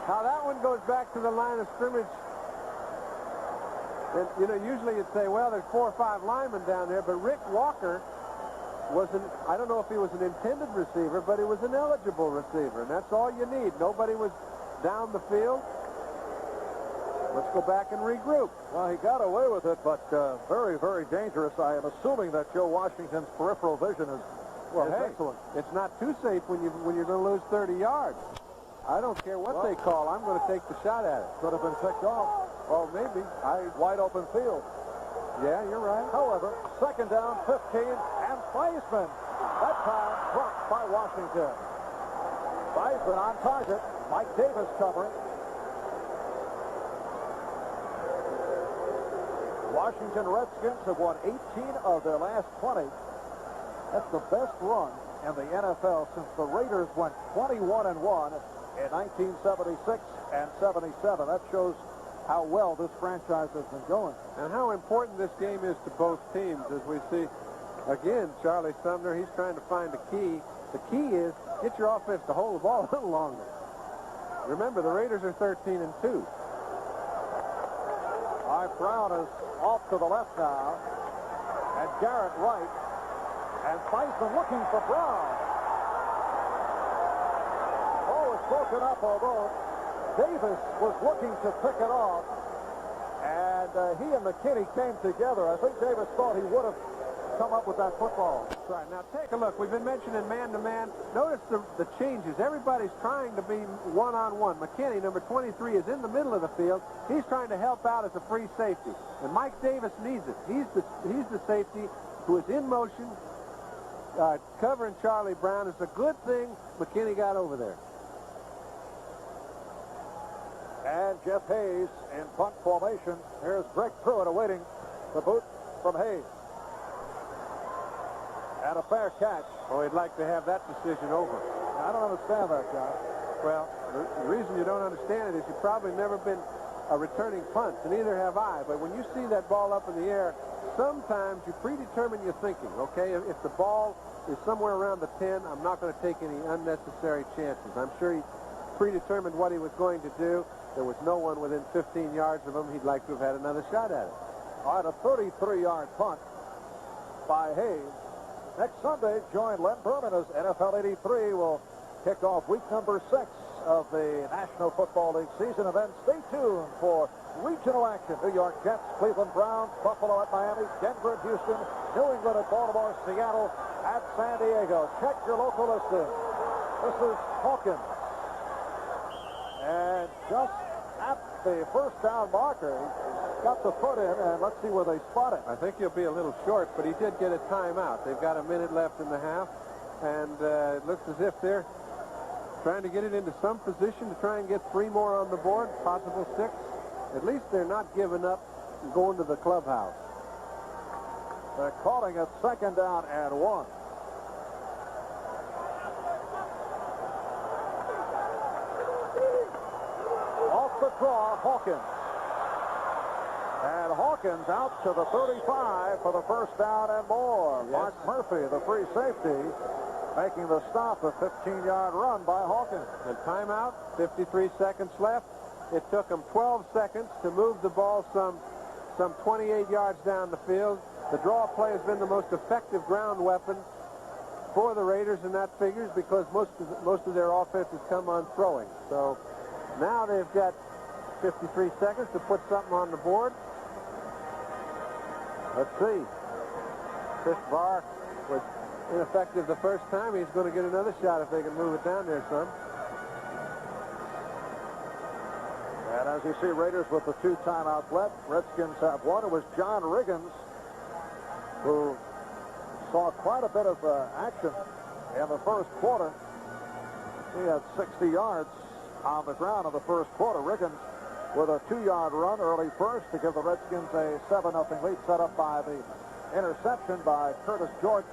Now that one goes back to the line of scrimmage. And, you know, usually you'd say, well, there's 4 or 5 linemen down there, but Rick Walker I don't know if he was an intended receiver, but he was an eligible receiver, and that's all you need. Nobody was down the field. Let's go back and regroup. Well, he got away with it, but very, very dangerous. I am assuming that Joe Washington's peripheral vision is excellent. It's not too safe when you're going to lose 30 yards. I don't care what they call. I'm going to take the shot at it. Could have been picked off. Oh, maybe. Wide open field. Yeah, you're right. However, second down, 15, and Theismann. That time dropped by Washington. Theismann on target. Mike Davis covering. Washington Redskins have won 18 of their last 20. That's the best run in the NFL since the Raiders went 21-1 in 1976 and 77. That shows how well this franchise has been going. And how important this game is to both teams, as we see, again, Charlie Sumner, he's trying to find the key. The key is get your offense to hold the ball a little longer. Remember, the Raiders are 13-2. Brown is off to the left now, and Garrett right, and Theismann looking for Brown. Oh, it's broken up, although Davis was looking to pick it off, and he and McKinney came together. I think Davis thought he would have come up with that football. That's right. Now take a look. We've been mentioning man-to-man. Notice the changes. Everybody's trying to be one-on-one. McKinney, number 23, is in the middle of the field. He's trying to help out as a free safety, and Mike Davis needs it. He's the safety who is in motion, covering Charlie Brown. It's a good thing McKinney got over there. And Jeff Hayes in punt formation. Here's Greg Pruitt awaiting the boot from Hayes. And a fair catch. Oh, he'd like to have that decision over. I don't understand that, John. Well, the reason you don't understand it is you've probably never been a returning punt, and neither have I. But when you see that ball up in the air, sometimes you predetermine your thinking, okay? If the ball is somewhere around the 10, I'm not going to take any unnecessary chances. I'm sure he predetermined what he was going to do. There was no one within 15 yards of him. He'd like to have had another shot at it. All right, a 33-yard punt by Hayes. Next Sunday, join Len Berman as NFL 83 will kick off week number 6 of the National Football League season. And then stay tuned for regional action. New York Jets, Cleveland Browns, Buffalo at Miami, Denver at Houston, New England at Baltimore, Seattle at San Diego. Check your local listing. This is Hawkins. And just at the first down marker, he's got the foot in, and let's see where they spot it. I think he'll be a little short, but he did get a timeout. They've got a minute left in the half, and it looks as if they're trying to get it into some position to try and get 3 more on the board, possible 6. At least they're not giving up and going to the clubhouse. They're calling it 2nd down and 1. Off the draw, Hawkins. And Hawkins out to the 35 for the first down and more. Yes. Mark Murphy, the free safety, making the stop, a 15-yard run by Hawkins. And timeout, 53 seconds left. It took them 12 seconds to move the ball some 28 yards down the field. The draw play has been the most effective ground weapon for the Raiders, and that figures because most of their offense has come on throwing. So now they've got 53 seconds to put something on the board. Let's see. Chris Barr was ineffective the first time. He's going to get another shot if they can move it down there some. And as you see, Raiders with the 2 timeouts left. Redskins have 1. It was John Riggins who saw quite a bit of action in the first quarter. He had 60 yards on the ground in the first quarter. Riggins with a 2-yard run early first to give the Redskins a 7-0 lead, set up by the interception by Curtis Jordan.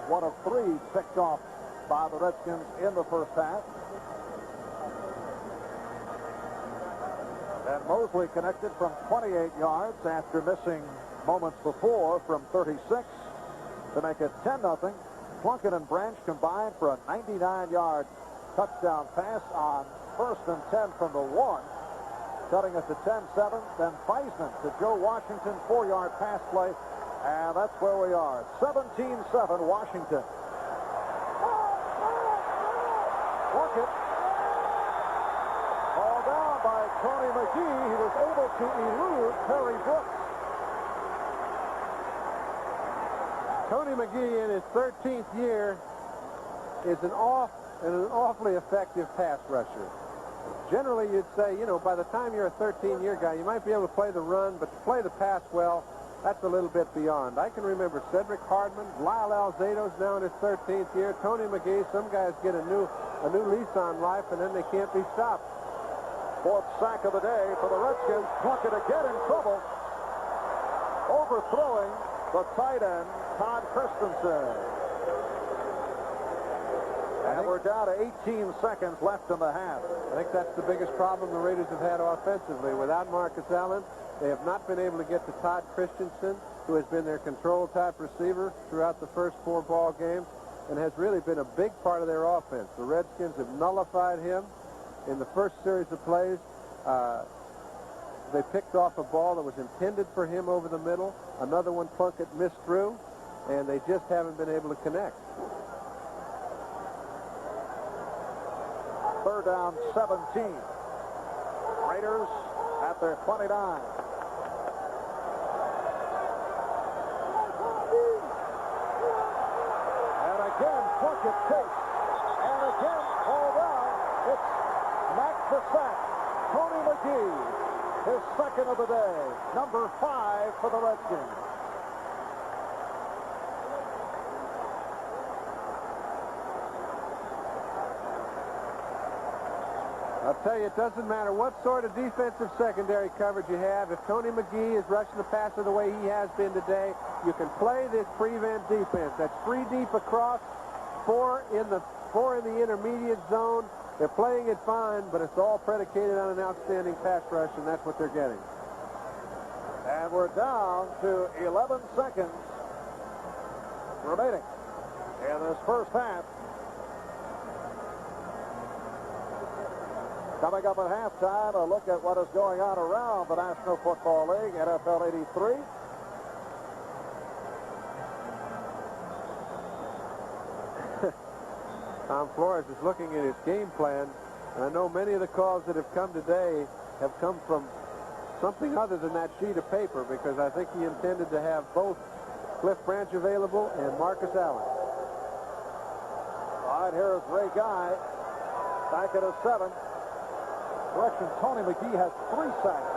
1 of 3 picked off by the Redskins in the first half. And Mosley connected from 28 yards after missing moments before from 36 to make it 10-0. Plunkett and Branch combined for a 99-yard touchdown pass on 1st and 10 from the 1. Cutting it to 10-7. Then Feisman to Joe Washington, 4-yard pass play. And that's where we are. 17-7 Washington. Plunkett called down by Tony McGee. He was able to elude Terry Brooks. Tony McGee in his 13th year is an awfully effective pass rusher. Generally, you'd say, you know, by the time you're a 13-year guy, you might be able to play the run, but to play the pass well, that's a little bit beyond. I can remember Cedric Hardman, Lyle Alzado's now in his 13th year, Tony McGee. Some guys get a new lease on life, and then they can't be stopped. 4th sack of the day for the Redskins. Plunkett again in trouble. Overthrowing the tight end, Todd Christensen. And we're down to 18 seconds left in the half. I think that's the biggest problem the Raiders have had offensively. Without Marcus Allen, they have not been able to get to Todd Christensen, who has been their control-type receiver throughout the first 4 ball games and has really been a big part of their offense. The Redskins have nullified him in the first series of plays. They picked off a ball that was intended for him over the middle. Another one Plunkett missed through, and they just haven't been able to connect. 3rd down, 17. Raiders at their 29. And again, Plunkett takes. And again, called out. It's Mac the sack. Tony McGee, his 2nd of the day. Number 5 for the Redskins. I'll tell you, it doesn't matter what sort of defensive secondary coverage you have. If Tony McGee is rushing the passer the way he has been today, you can play this prevent defense. That's 3 deep across, 4 in the 4 in the intermediate zone. They're playing it fine, but it's all predicated on an outstanding pass rush, and that's what they're getting. And we're down to 11 seconds remaining in this first half. Coming up at halftime, a look at what is going on around the National Football League, NFL 83. Tom Flores is looking at his game plan, and I know many of the calls that have come today have come from something other than that sheet of paper, because I think he intended to have both Cliff Branch available and Marcus Allen. All right, here is Ray Guy back at a 7. Correction, Tony McGee has 3 sacks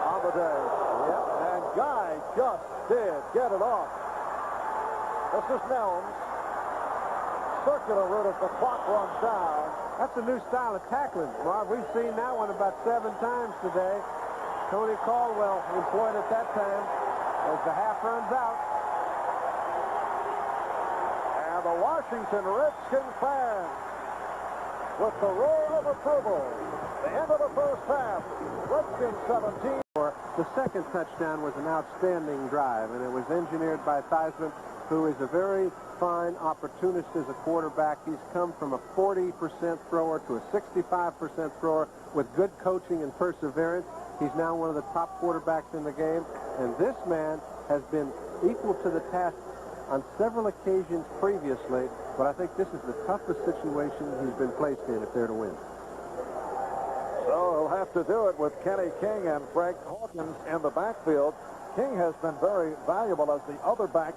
on the day. Yep, and Guy just did get it off. This is Nelms. Circular route as the clock runs down. That's a new style of tackling, Marv. We've seen that one about 7 times today. Tony Caldwell employed it that time as the half runs out. And the Washington Redskins fans with the roar of approval. The end of the first half. Redskins 17. The second touchdown was an outstanding drive, and it was engineered by Theismann, who is a very fine opportunist as a quarterback. He's come from a 40% thrower to a 65% thrower with good coaching and perseverance. He's now one of the top quarterbacks in the game, and this man has been equal to the task on several occasions previously, but I think this is the toughest situation he's been placed in if they're to win. So he'll have to do it with Kenny King and Frank Hawkins in the backfield. King has been very valuable as the other back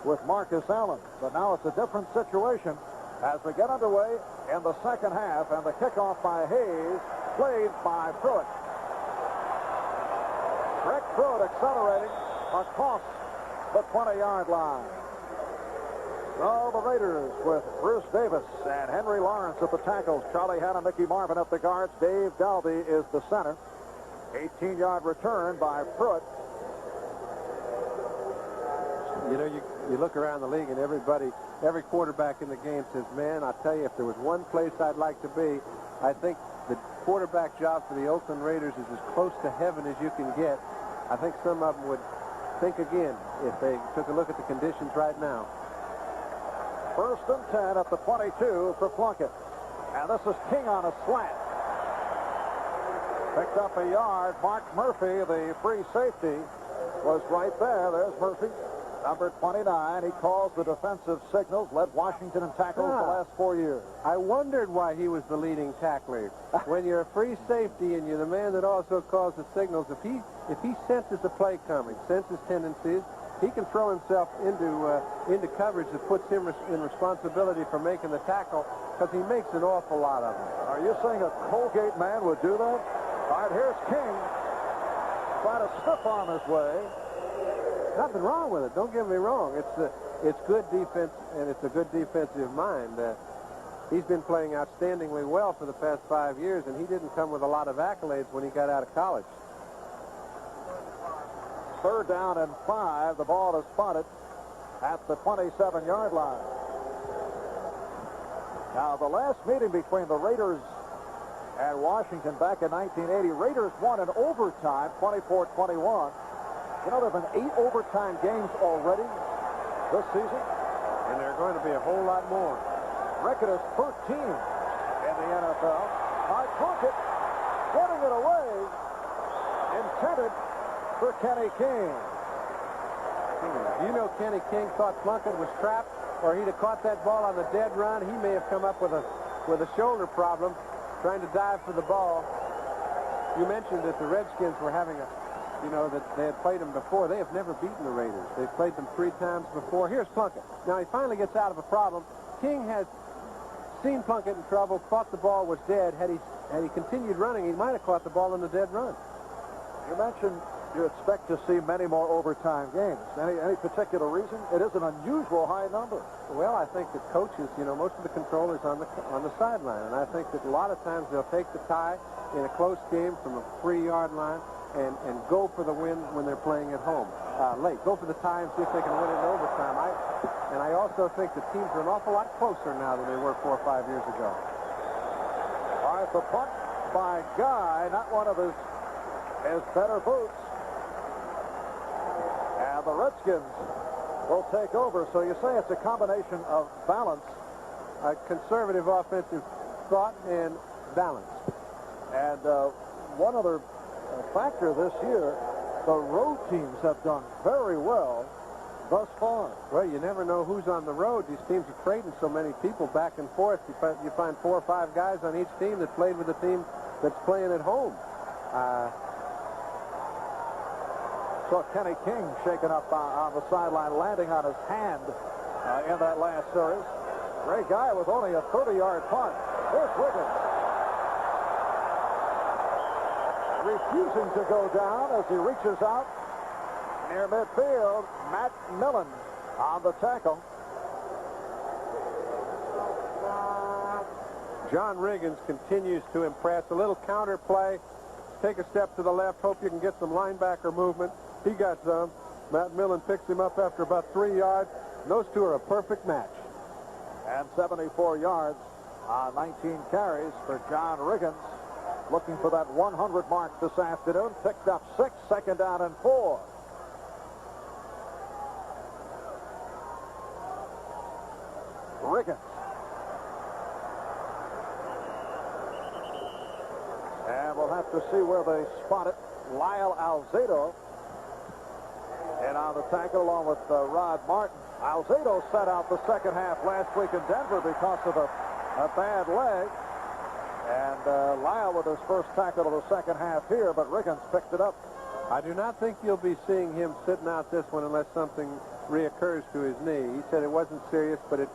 with Marcus Allen. But now it's a different situation as we get underway in the second half, and the kickoff by Hayes, played by Pruitt. Rick Pruitt accelerating across the 20-yard line. So the Raiders with Bruce Davis and Henry Lawrence at the tackles. Charlie Haddon, Mickey Marvin at the guards. Dave Dalby is the center. 18-yard return by Pruitt. You know, you look around the league and every quarterback in the game says, man, I tell you, if there was one place I'd like to be, I think the quarterback job for the Oakland Raiders is as close to heaven as you can get. I think some of them would think again if they took a look at the conditions right now. 1st and 10 at the 22 for Plunkett. And this is King on a slant. Picked up a yard. Mark Murphy, the free safety, was right there. There's Murphy, number 29. He calls the defensive signals, led Washington in tackles the last 4 years. I wondered why he was the leading tackler. When you're a free safety and you're the man that also calls the signals, if he senses a play coming, senses tendencies, he can throw himself into coverage that puts him in responsibility for making the tackle, because he makes an awful lot of them. Are you saying a Colgate man would do that? All right, here's King. Trying to stiff arm his way. Nothing wrong with it. Don't get me wrong. It's good defense, and it's a good defensive mind. He's been playing outstandingly well for the past 5 years, and he didn't come with a lot of accolades when he got out of college. 3rd down and 5. The ball is spotted at the 27-yard line. Now, the last meeting between the Raiders and Washington back in 1980, Raiders won in overtime, 24-21. You know, there have been 8 overtime games already this season. And there are going to be a whole lot more. Record is 13 in the NFL. Plunkett getting it away. Intended for Kenny King. You know, Kenny King thought Plunkett was trapped, or he'd have caught that ball on the dead run. He may have come up with a shoulder problem trying to dive for the ball. You mentioned that the Redskins were having that they had played them before. They have never beaten the Raiders. They've played them 3 times before. Here's Plunkett. Now he finally gets out of a problem. King has seen Plunkett in trouble, thought the ball was dead. Had he continued running, he might have caught the ball in the dead run. You mentioned you expect to see many more overtime games. Any particular reason? It is an unusual high number. Well, I think that coaches, most of the controllers on the sideline, and I think that a lot of times they'll take the tie in a close game from a 3-yard line and go for the win when they're playing at home. late. Go for the tie and see if they can win it in overtime. And I also think the teams are an awful lot closer now than they were 4 or 5 years ago. All right, the punt by Guy, not one of his better boots. And the Redskins will take over. So you say it's a combination of balance. A conservative offensive thought and balance. And one other factor this year, the road teams have done very well thus far. Well, you never know who's on the road. These teams are trading so many people back and forth. You find 4 or 5 guys on each team that played with the team that's playing at home. So Kenny King shaken up on the sideline, landing on his hand in that last series. Great guy with only a 30-yard punt. Here's Wiggins. Refusing to go down as he reaches out near midfield. Matt Millen on the tackle. John Riggins continues to impress. A little counter play. Take a step to the left. Hope you can get some linebacker movement. He got some. Matt Millen picks him up after about 3 yards. And those two are a perfect match. And 74 yards on 19 carries for John Riggins. Looking for that 100 mark this afternoon. Picked up 6, second down and 4. Riggins. And we'll have to see where they spot it. Lyle Alzado. And on the tackle along with Rod Martin. Alzado set out the second half last week in Denver because of a bad leg. And Lyle with his first tackle of the second half here, but Riggins picked it up. I do not think you'll be seeing him sitting out this one unless something reoccurs to his knee. He said it wasn't serious, but it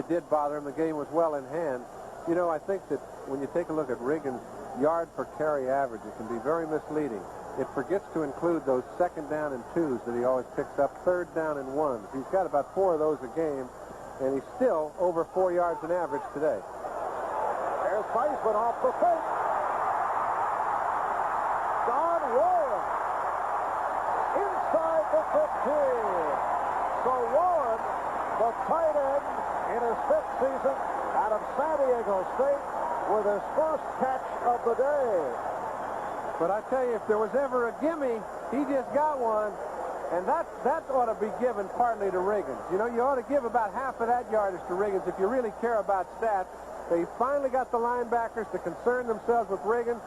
did bother him. The game was well in hand. You know, I think that when you take a look at Riggins' yard per carry average, it can be very misleading. It forgets to include those second down and 2s that he always picks up, third down and 1s. He's got about 4 of those a game, and he's still over 4 yards an average today. There's Theismann off the fake. Don Warren inside the 15. So Warren, the tight end in his 5th season out of San Diego State, with his first catch of the day. But I tell you, if there was ever a gimme, he just got one. And that ought to be given partly to Riggins. You know, you ought to give about half of that yardage to Riggins if you really care about stats. They finally got the linebackers to concern themselves with Riggins.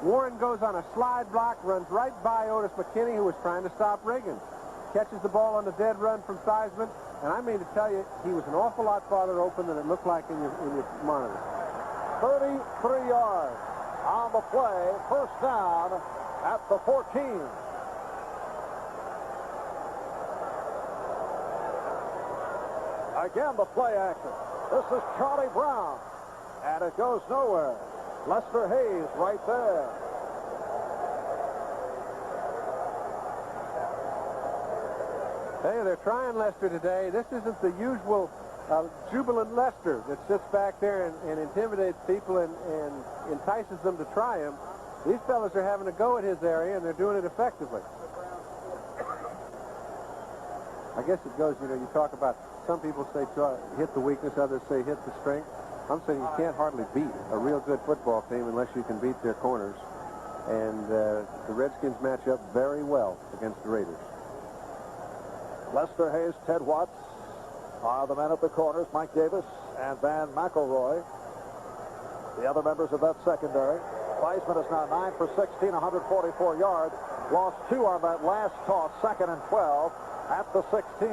Warren goes on a slide block, runs right by Otis McKinney, who was trying to stop Riggins. Catches the ball on the dead run from Theismann. And I mean to tell you, he was an awful lot farther open than it looked like in your monitor. 33 yards on the play. First down at the 14. Again, the play action. This is Charlie Brown. And it goes nowhere. Lester Hayes right there. Hey, they're trying Lester today. This isn't the usual jubilant Lester that sits back there and intimidates people and entices them to try him. These fellas are having a go at his area, and they're doing it effectively. I guess it goes, you know, you talk about, some people say hit the weakness, others say hit the strength. I'm saying you can't hardly beat a real good football team unless you can beat their corners. And the Redskins match up very well against the Raiders. Lester Hayes, Ted Watts are the men at the corners, Mike Davis and Van McElroy. The other members of that secondary. Theismann is now 9 for 16, 144 yards. Lost 2 on that last toss, 2nd and 12 at the 16.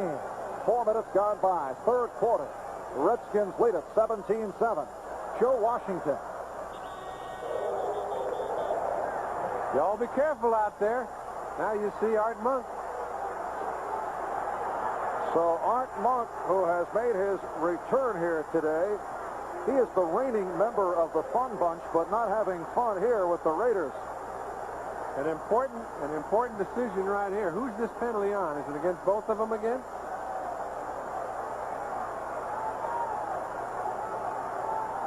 4 minutes gone by, third quarter. The Redskins lead at 17-7. Joe Washington. Y'all be careful out there. Now you see Art Monk. So Art Monk, who has made his return here today, he is the reigning member of the Fun Bunch, but not having fun here with the Raiders. An important decision right here. Who's this penalty on? Is it against both of them again?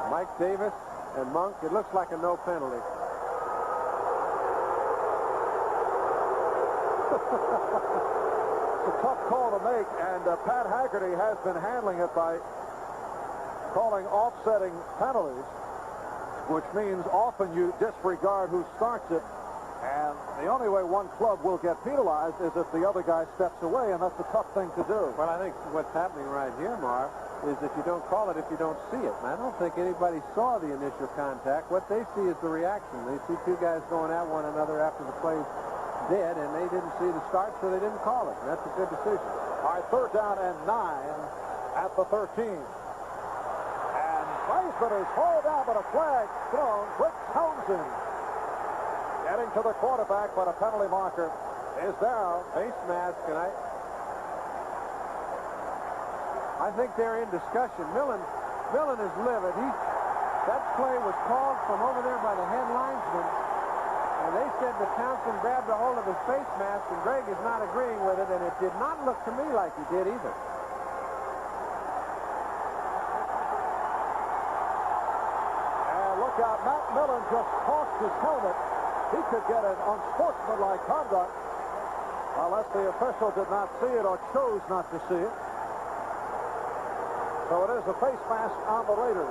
Mike Davis and Monk. It looks like a no penalty. That's a tough call to make, and Pat Haggerty has been handling it by calling offsetting penalties, which means often you disregard who starts it, and the only way one club will get penalized is if the other guy steps away, and that's a tough thing to do. Well, I think what's happening right here, Marv, is that you don't call it if you don't see it. And I don't think anybody saw the initial contact. What they see is the reaction. They see two guys going at one another after the play's dead, and they didn't see the start, so they didn't call it. And that's a good decision. All right, 3rd down and 9 at the 13. And Weisman is hauled down, but a flag thrown. Rick Townsend getting to the quarterback, but a penalty marker is down. Face mask, and I think they're in discussion. Millen is livid. That play was called from over there by the head linesman, and they said that Townsend grabbed a hold of his face mask, and Greg is not agreeing with it, and it did not look to me like he did either. And look out, Matt Millen just tossed his helmet. He could get an unsportsmanlike conduct unless the official did not see it or chose not to see it. So it is a face mask on the Raiders.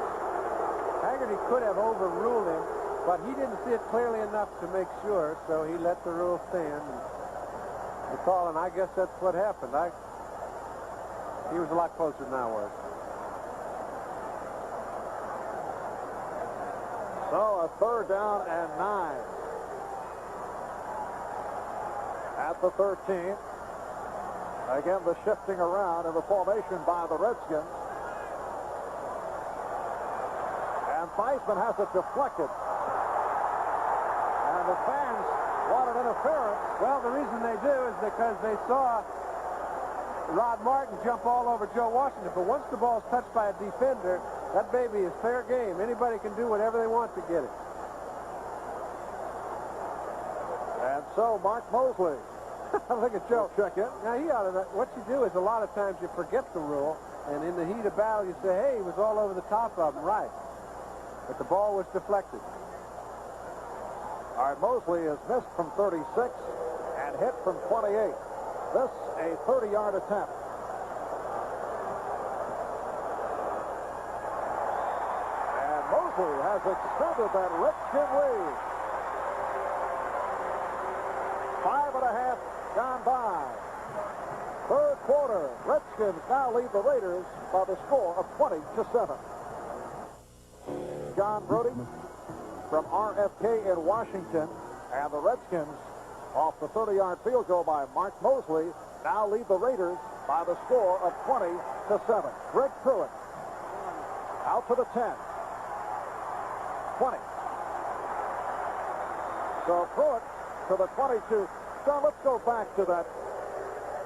Haggerty could have overruled him, but he didn't see it clearly enough to make sure, so he let the rule stand. And the call, and I guess that's what happened. He was a lot closer than I was. So a 3rd down and 9 at the 13. Again, the shifting around in the formation by the Redskins. And Theismann has it deflected. And the fans wanted interference. Well, the reason they do is because they saw Rod Martin jump all over Joe Washington. But once the ball's touched by a defender, that baby is fair game. Anybody can do whatever they want to get it. And so Mark Mosley. Look at Joe. Check in. Now, what you do is a lot of times you forget the rule, and in the heat of battle you say, hey, he was all over the top of him. Right. But the ball was deflected. All right, Mosley is missed from 36 and hit from 28. This a 30-yard attempt. And Mosley has extended that Redskin lead. 5.5 gone by. 3rd quarter. Redskins now lead the Raiders by the score of 20-7. John Brody from RFK in Washington, and the Redskins off the 30-yard field goal by Mark Mosley now lead the Raiders by the score of 20-7. Greg Pruitt out to the 10. 20. So Pruitt to the 22. So let's go back to that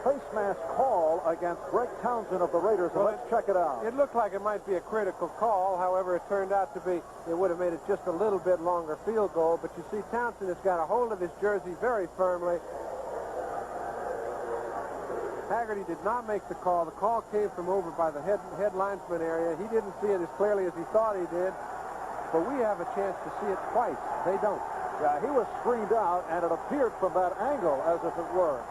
face mask call against Greg Townsend of the Raiders, and let's check it out. It looked like it might be a critical call. However, it turned out to be, it would have made it just a little bit longer field goal. But you see, Townsend has got a hold of his jersey very firmly. Haggerty did not make the call. The call came from over by the head linesman area. He didn't see it as clearly as he thought he did. But we have a chance to see it twice. They don't. Yeah, he was screened out, and it appeared from that angle as if it were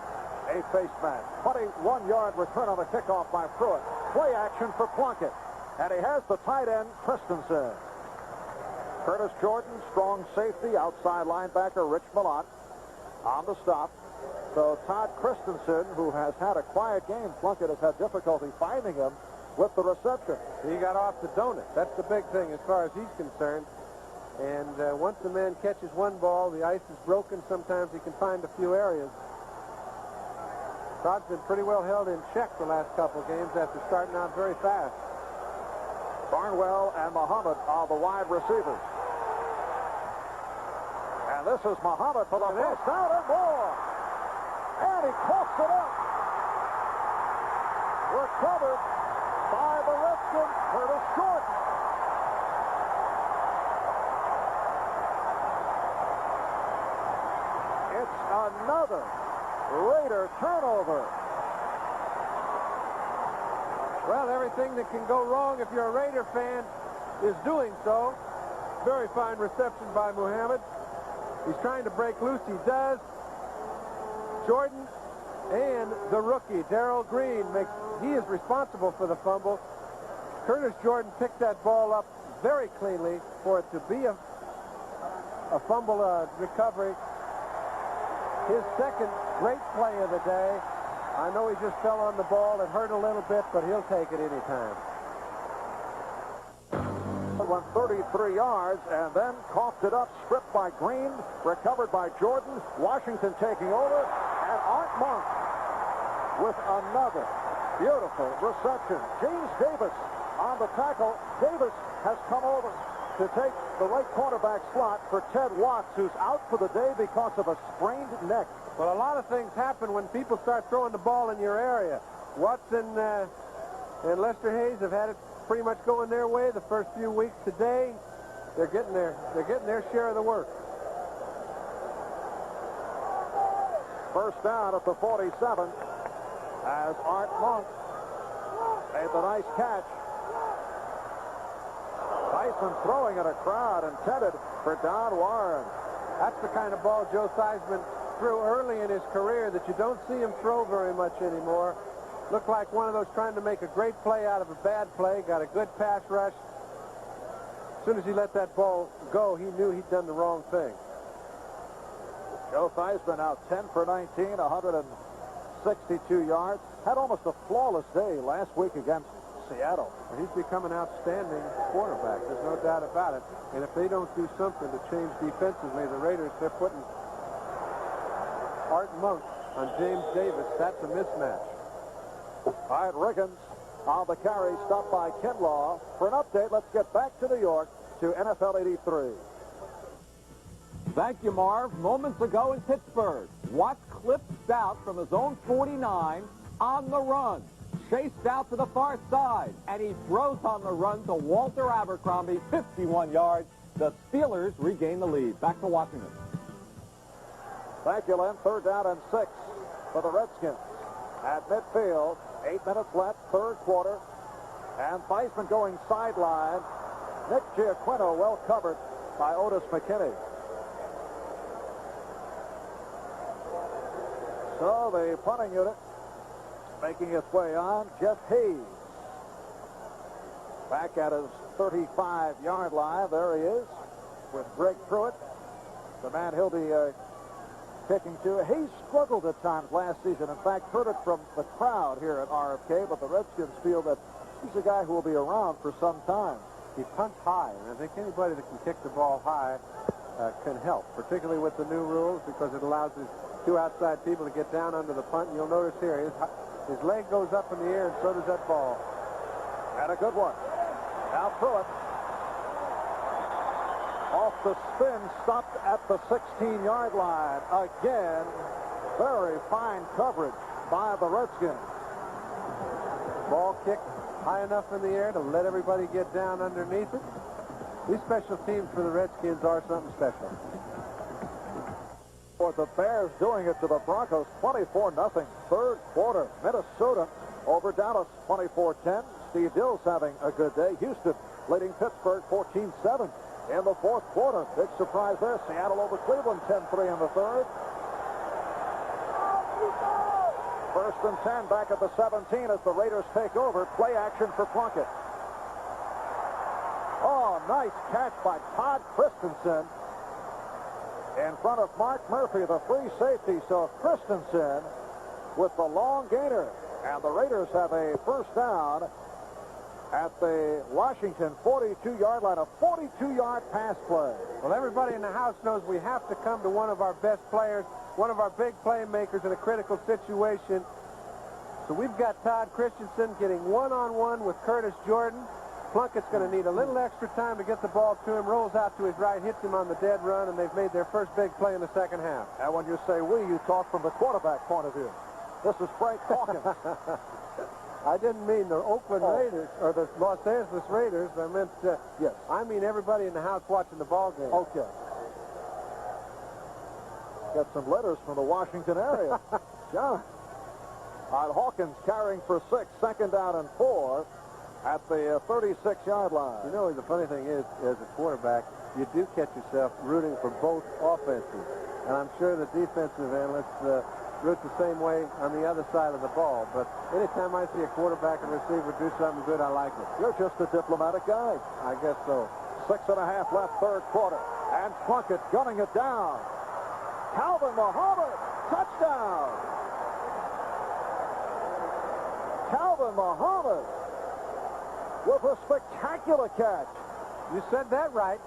a face mask. 21-yard return on the kickoff by Pruitt. Play action for Plunkett. And he has the tight end, Christensen. Curtis Jordan, strong safety, outside linebacker, Rich Malott on the stop. So Todd Christensen, who has had a quiet game, Plunkett has had difficulty finding him with the reception. He got off the donut. That's the big thing as far as he's concerned. And once the man catches one ball, the ice is broken. Sometimes he can find a few areas. Todd's been pretty well held in check the last couple of games after starting out very fast. Barnwell and Muhammad are the wide receivers. And this is Muhammad for the first down and more. And he coughs it up. Recovered by the Redskins, Curtis Jordan. It's another Raider turnover. Well, everything that can go wrong if you're a Raider fan is doing so. Very fine reception by Muhammad. He's trying to break loose. He does. Jordan And the rookie, Darrell Green, he is responsible for the fumble. Curtis Jordan picked that ball up very cleanly for it to be a fumble recovery. His second great play of the day. I know he just fell on the ball. It hurt a little bit, but he'll take it anytime. Went 33 yards and then coughed it up, stripped by Green, recovered by Jordan. Washington taking over, and Art Monk with another beautiful reception. James Davis on the tackle. Davis has come over to take the right cornerback slot for Ted Watts, who's out for the day because of a sprained neck. Well, a lot of things happen when people start throwing the ball in your area. Watts and Lester Hayes have had it pretty much going their way the first few weeks. Today, they're getting their share of the work. First down at the 47 as Art Monk made the nice catch. Tyson throwing at a crowd intended for Don Warren. That's the kind of ball Joe Theismann threw early in his career that you don't see him throw very much anymore. Looked like one of those trying to make a great play out of a bad play. Got a good pass rush. As soon as he let that ball go, he knew he'd done the wrong thing. Joe Theismann out 10 for 19, 162 yards. Had almost a flawless day last week against Seattle. He's become an outstanding quarterback. There's no doubt about it. And if they don't do something to change defensively, the Raiders, they're putting Art Monk on James Davis. That's a mismatch. All right, Riggins on the carry, stopped by Kinlaw. For an update, let's get back to New York to NFL 83. Thank you, Marv. Moments ago in Pittsburgh, Watts clipped out from his own 49 on the run. Chased out to the far side, and he throws on the run to Walter Abercrombie, 51 yards. The Steelers regain the lead. Back to Washington. Thank you, Len. Third down and 6 for the Redskins. At midfield, 8 minutes left, third quarter. And Theismann going sideline. Nick Giacquino well covered by Otis McKinney. So the punting unit making its way on. Jeff Hayes back at his 35-yard line. There he is with Greg Pruitt, the man he'll be kicking to. Hayes struggled at times last season. In fact, heard it from the crowd here at RFK, but the Redskins feel that he's a guy who will be around for some time. He punts high, and I think anybody that can kick the ball high can help, particularly with the new rules, because it allows his two outside people to get down under the punt. And you'll notice here, his leg goes up in the air, and so does that ball. And a good one. Now Pruitt off the spin, stopped at the 16-yard line. Again, very fine coverage by the Redskins. Ball kicked high enough in the air to let everybody get down underneath it. These special teams for the Redskins are something special. For the Bears doing it to the Broncos, 24-0, third quarter. Minnesota over Dallas, 24-10. Steve Dills having a good day. Houston leading Pittsburgh 14-7 in the fourth quarter. Big surprise there. Seattle over Cleveland, 10-3 in the third. First and 10 back at the 17 as the Raiders take over. Play action for Plunkett. Oh, nice catch by Todd Christensen in front of Mark Murphy, the free safety. So Christensen with the long gainer. And the Raiders have a first down at the Washington 42-yard line, a 42-yard pass play. Well, everybody in the house knows we have to come to one of our best players, one of our big playmakers in a critical situation. So we've got Todd Christensen getting one-on-one with Curtis Jordan. Plunkett's going to need a little extra time to get the ball to him, rolls out to his right, hits him on the dead run, and they've made their first big play in the second half. And when you say we, you talk from the quarterback point of view. This is Frank Hawkins. I didn't mean the Oakland Raiders or the Los Angeles Raiders. I meant, yes. I mean everybody in the house watching the ball game. Okay. Got some letters from the Washington area. John. Hawkins carrying for 6, second down and 4 at the 36-yard line. You know, the funny thing is, as a quarterback, you do catch yourself rooting for both offenses. And I'm sure the defensive analysts root the same way on the other side of the ball. But anytime I see a quarterback and receiver do something good, I like it. You're just a diplomatic guy. I guess so. 6.5 left, third quarter. And Plunkett gunning it down. Calvin Muhammad, touchdown. Calvin Muhammad with a spectacular catch. You said that right.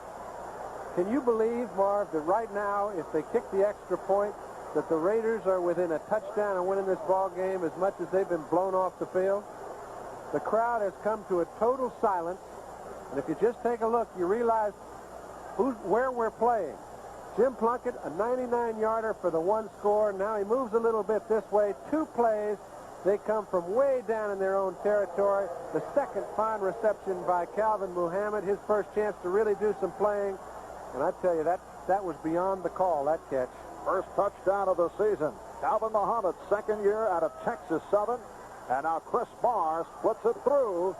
Can you believe, Marv, that right now, if they kick the extra point, that the Raiders are within a touchdown of winning this ball game as much as they've been blown off the field? The crowd has come to a total silence. And if you just take a look, you realize where we're playing. Jim Plunkett, a 99-yarder for the one score. Now he moves a little bit this way. 2 plays. They come from way down in their own territory. The second fine reception by Calvin Muhammad, his first chance to really do some playing. And I tell you, that was beyond the call, that catch. First touchdown of the season. Calvin Muhammad, second year out of Texas Southern. And now Chris Barr splits it through.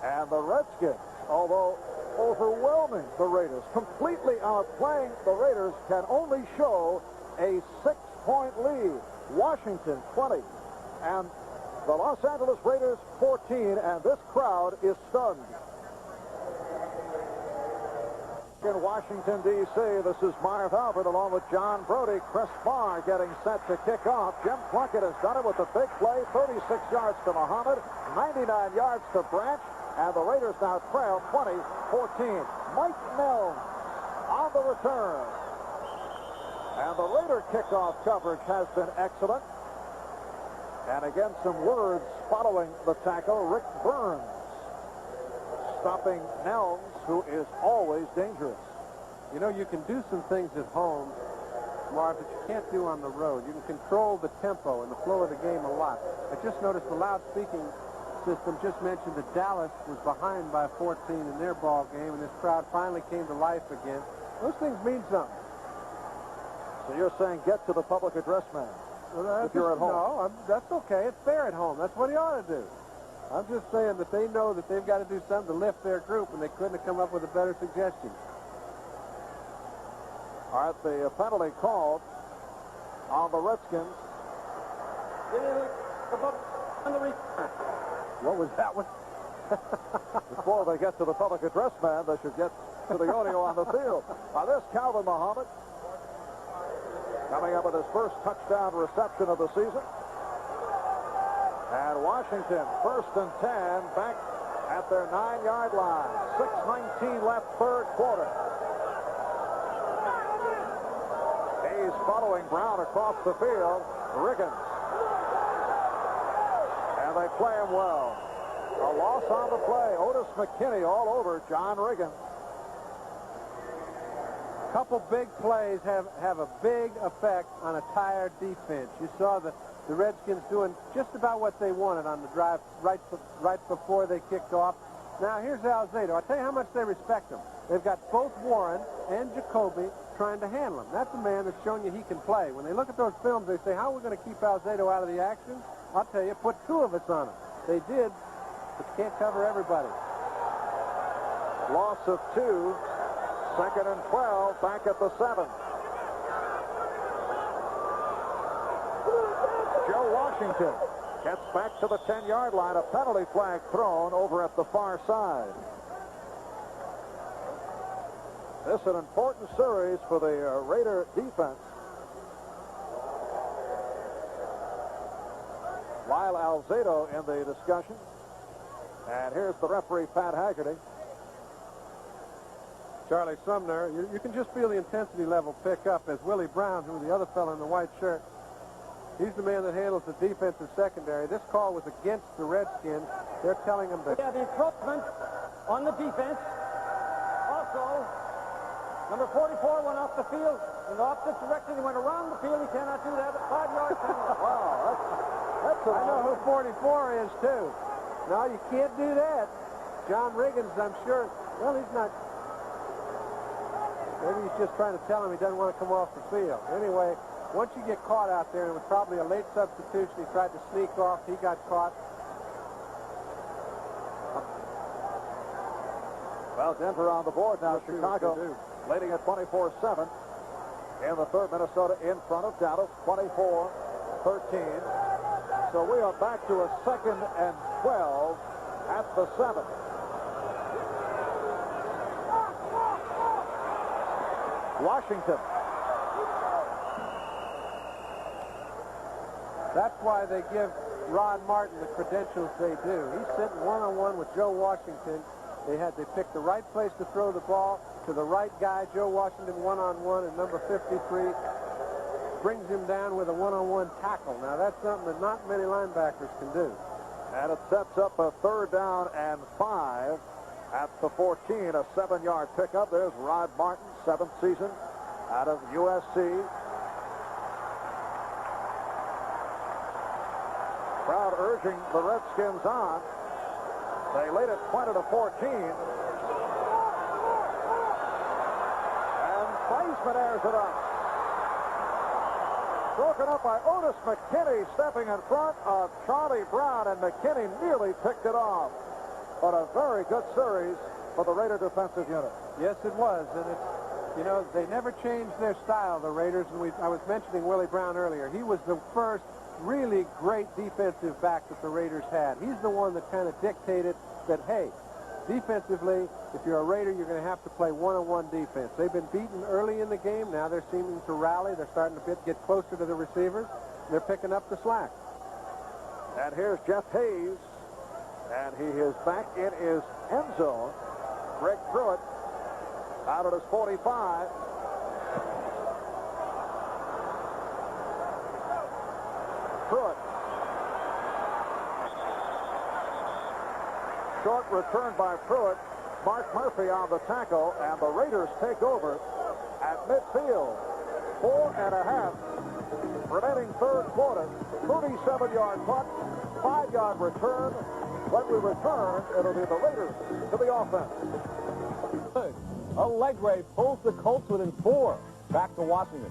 And the Redskins, although overwhelming the Raiders, completely outplaying the Raiders, can only show a 6-point lead. Washington 20. And the Los Angeles Raiders 14. And this crowd is stunned. In Washington, D.C., this is Marv Albert along with John Brody. Chris Barr getting set to kick off. Jim Plunkett has done it with a big play. 36 yards to Muhammad, 99 yards to Branch, and the Raiders now trail 20-14. Mike Nelms on the return. And the Raider kickoff coverage has been excellent. And again, some words following the tackle. Rick Burns stopping Nelms, who is always dangerous. You know, you can do some things at home, Marv, that you can't do on the road. You can control the tempo and the flow of the game a lot. I just noticed the loudspeaking system just mentioned that Dallas was behind by 14 in their ball game, and this crowd finally came to life again. Those things mean something. So you're saying get to the public address man if you're at home? No, that's okay. It's fair at home. That's what he ought to do. I'm just saying that they know that they've got to do something to lift their group, and they couldn't have come up with a better suggestion. All right, the penalty called on the Redskins. What was that one? Before they get to the public address man, they should get to the audio on the field. Now this Calvin Muhammad coming up with his first touchdown reception of the season. And Washington, 1st and 10, back at their 9-yard line. 6:19 left, third quarter. He's following Brown across the field. Riggins. And they play him well. A loss on the play. Otis McKinney all over John Riggins. Couple big plays have a big effect on a tired defense. You saw the Redskins doing just about what they wanted on the drive right before they kicked off. Now, here's Alzado. I'll tell you how much they respect him. They've got both Warren and Jacoby trying to handle him. That's a man that's shown you he can play. When they look at those films, they say, how are we going to keep Alzado out of the action? I'll tell you, put 2 of us on him. They did, but you can't cover everybody. Loss of 2. 2nd and 12, back at the 7. Joe Washington gets back to the 10-yard line. A penalty flag thrown over at the far side. This is an important series for the Raider defense. Lyle Alzado in the discussion. And here's the referee, Pat Haggerty. Charlie Sumner, you can just feel the intensity level pick up as Willie Brown, who the other fellow in the white shirt, he's the man that handles the defensive secondary. This call was against the Redskins. They're telling him that. Yeah, the encroachment on the defense. Also, number 44 went off the field in the opposite direction. He went around the field. He cannot do that. 5-yard penalty. Wow, that's I know who 44 is, too. No, you can't do that. John Riggins, I'm sure. Well, he's not. Maybe he's just trying to tell him he doesn't want to come off the field. Anyway, once you get caught out there, and it was probably a late substitution, he tried to sneak off. He got caught. Well, Denver on the board now. Chicago leading at 24-7 in the third. Minnesota in front of Dallas, 24-14. 13. So we are back to a 2nd and 12 at the 7. Washington. That's why they give Rod Martin the credentials they do. He's sitting one-on-one with Joe Washington. They picked the right place to throw the ball to the right guy. Joe Washington one-on-one, and number 53 brings him down with a one-on-one tackle. Now, that's something that not many linebackers can do. And it sets up a 3rd down and 5 at the 14, a 7-yard pickup. There's Rod Martin, 7th season out of USC. Crowd urging the Redskins on. They lead it 20-14. And Theismann airs it up. Broken up by Otis McKinney, stepping in front of Charlie Brown, and McKinney nearly picked it off. But a very good series for the Raider defensive unit. Yes, it was, and it's, you know, they never changed their style, the Raiders, and I was mentioning Willie Brown earlier. He was the first really great defensive back that the Raiders had. He's the one that kind of dictated that, hey, defensively, if you're a Raider, you're going to have to play one-on-one defense. They've been beaten early in the game. Now they're seeming to rally. They're starting to get closer to the receivers. They're picking up the slack. And here's Jeff Hayes, and he is back in his end zone. Greg Pruitt out at his 45. Pruitt. Short return by Pruitt. Mark Murphy on the tackle, and the Raiders take over at midfield. 4.5 remaining 3rd quarter. 37-yard punt, 5-yard return. When we return, it'll be the Raiders to the offense. Good. Allegre pulls the Colts within 4. Back to Washington.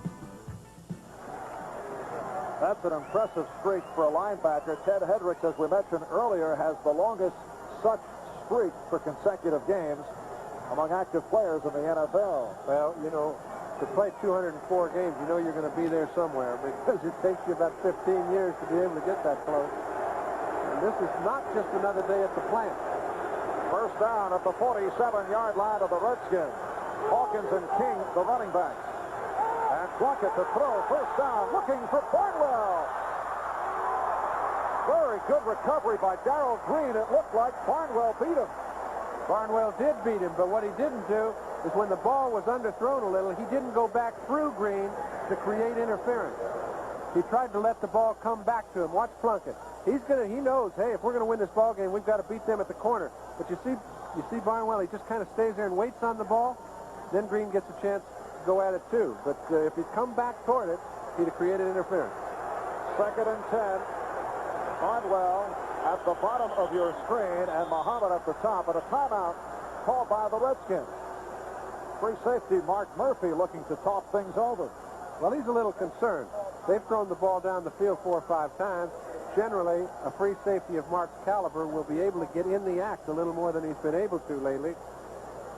That's an impressive streak for a linebacker. Ted Hendricks, as we mentioned earlier, has the longest such streak for consecutive games among active players in the NFL. Well, you know, to play 204 games, you know you're going to be there somewhere because it takes you about 15 years to be able to get that close. And this is not just another day at the plant. First down at the 47-yard line of the Redskins. Hawkins and King, the running backs. And Plunkett to throw. First down, looking for Barnwell. Very good recovery by Darrell Green. It looked like Barnwell beat him. Barnwell did beat him, but what he didn't do is when the ball was underthrown a little, he didn't go back through Green to create interference. He tried to let the ball come back to him. Watch Plunkett. He knows, hey, if we're going to win this ball game, we've got to beat them at the corner. But you see Barnwell, he just kind of stays there and waits on the ball. Then Green gets a chance to go at it too. But if he'd come back toward it, he'd have created interference. 2nd and 10. Barnwell at the bottom of your screen, and Muhammad at the top, and a timeout called by the Redskins. Free safety Mark Murphy looking to talk things over. Well, he's a little concerned. They've thrown the ball down the field 4 or 5 times. Generally, a free safety of Mark's caliber will be able to get in the act a little more than he's been able to lately.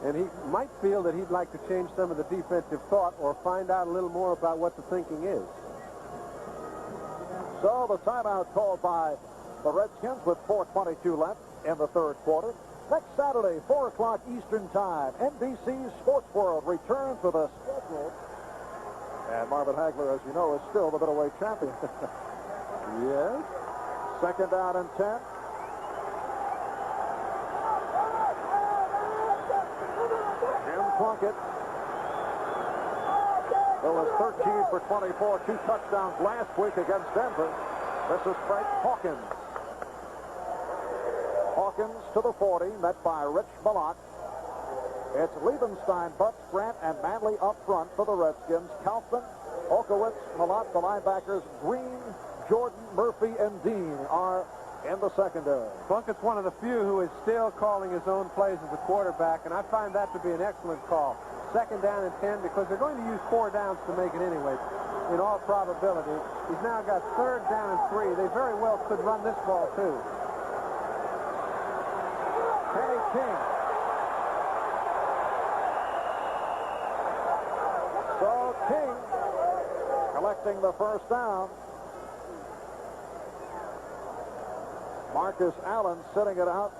And he might feel that he'd like to change some of the defensive thought or find out a little more about what the thinking is. So the timeout called by the Redskins with 4:22 left in the 3rd quarter. Next Saturday, 4 o'clock Eastern Time, NBC's Sports World returns with a schedule. And Marvin Hagler, as you know, is still the middleweight champion. Yes. 2nd down and 10. Jim Plunkett. It was 13 for 24, 2 touchdowns last week against Denver. This is Frank Hawkins. Hawkins to the 40, met by Rich Malott. It's Liebenstein, Butts, Grant, and Manley up front for the Redskins. Kaufman, Okowitz, Malott, the linebackers. Green, Jordan, Murphy, and Dean are in the secondary. Plunkett's one of the few who is still calling his own plays as a quarterback, and I find that to be an excellent call. 2nd down and 10, because they're going to use 4 downs to make it anyway, in all probability. He's now got 3rd down and 3. They very well could run this ball, too. Kenny King. So King collecting the first down. Marcus Allen sitting it out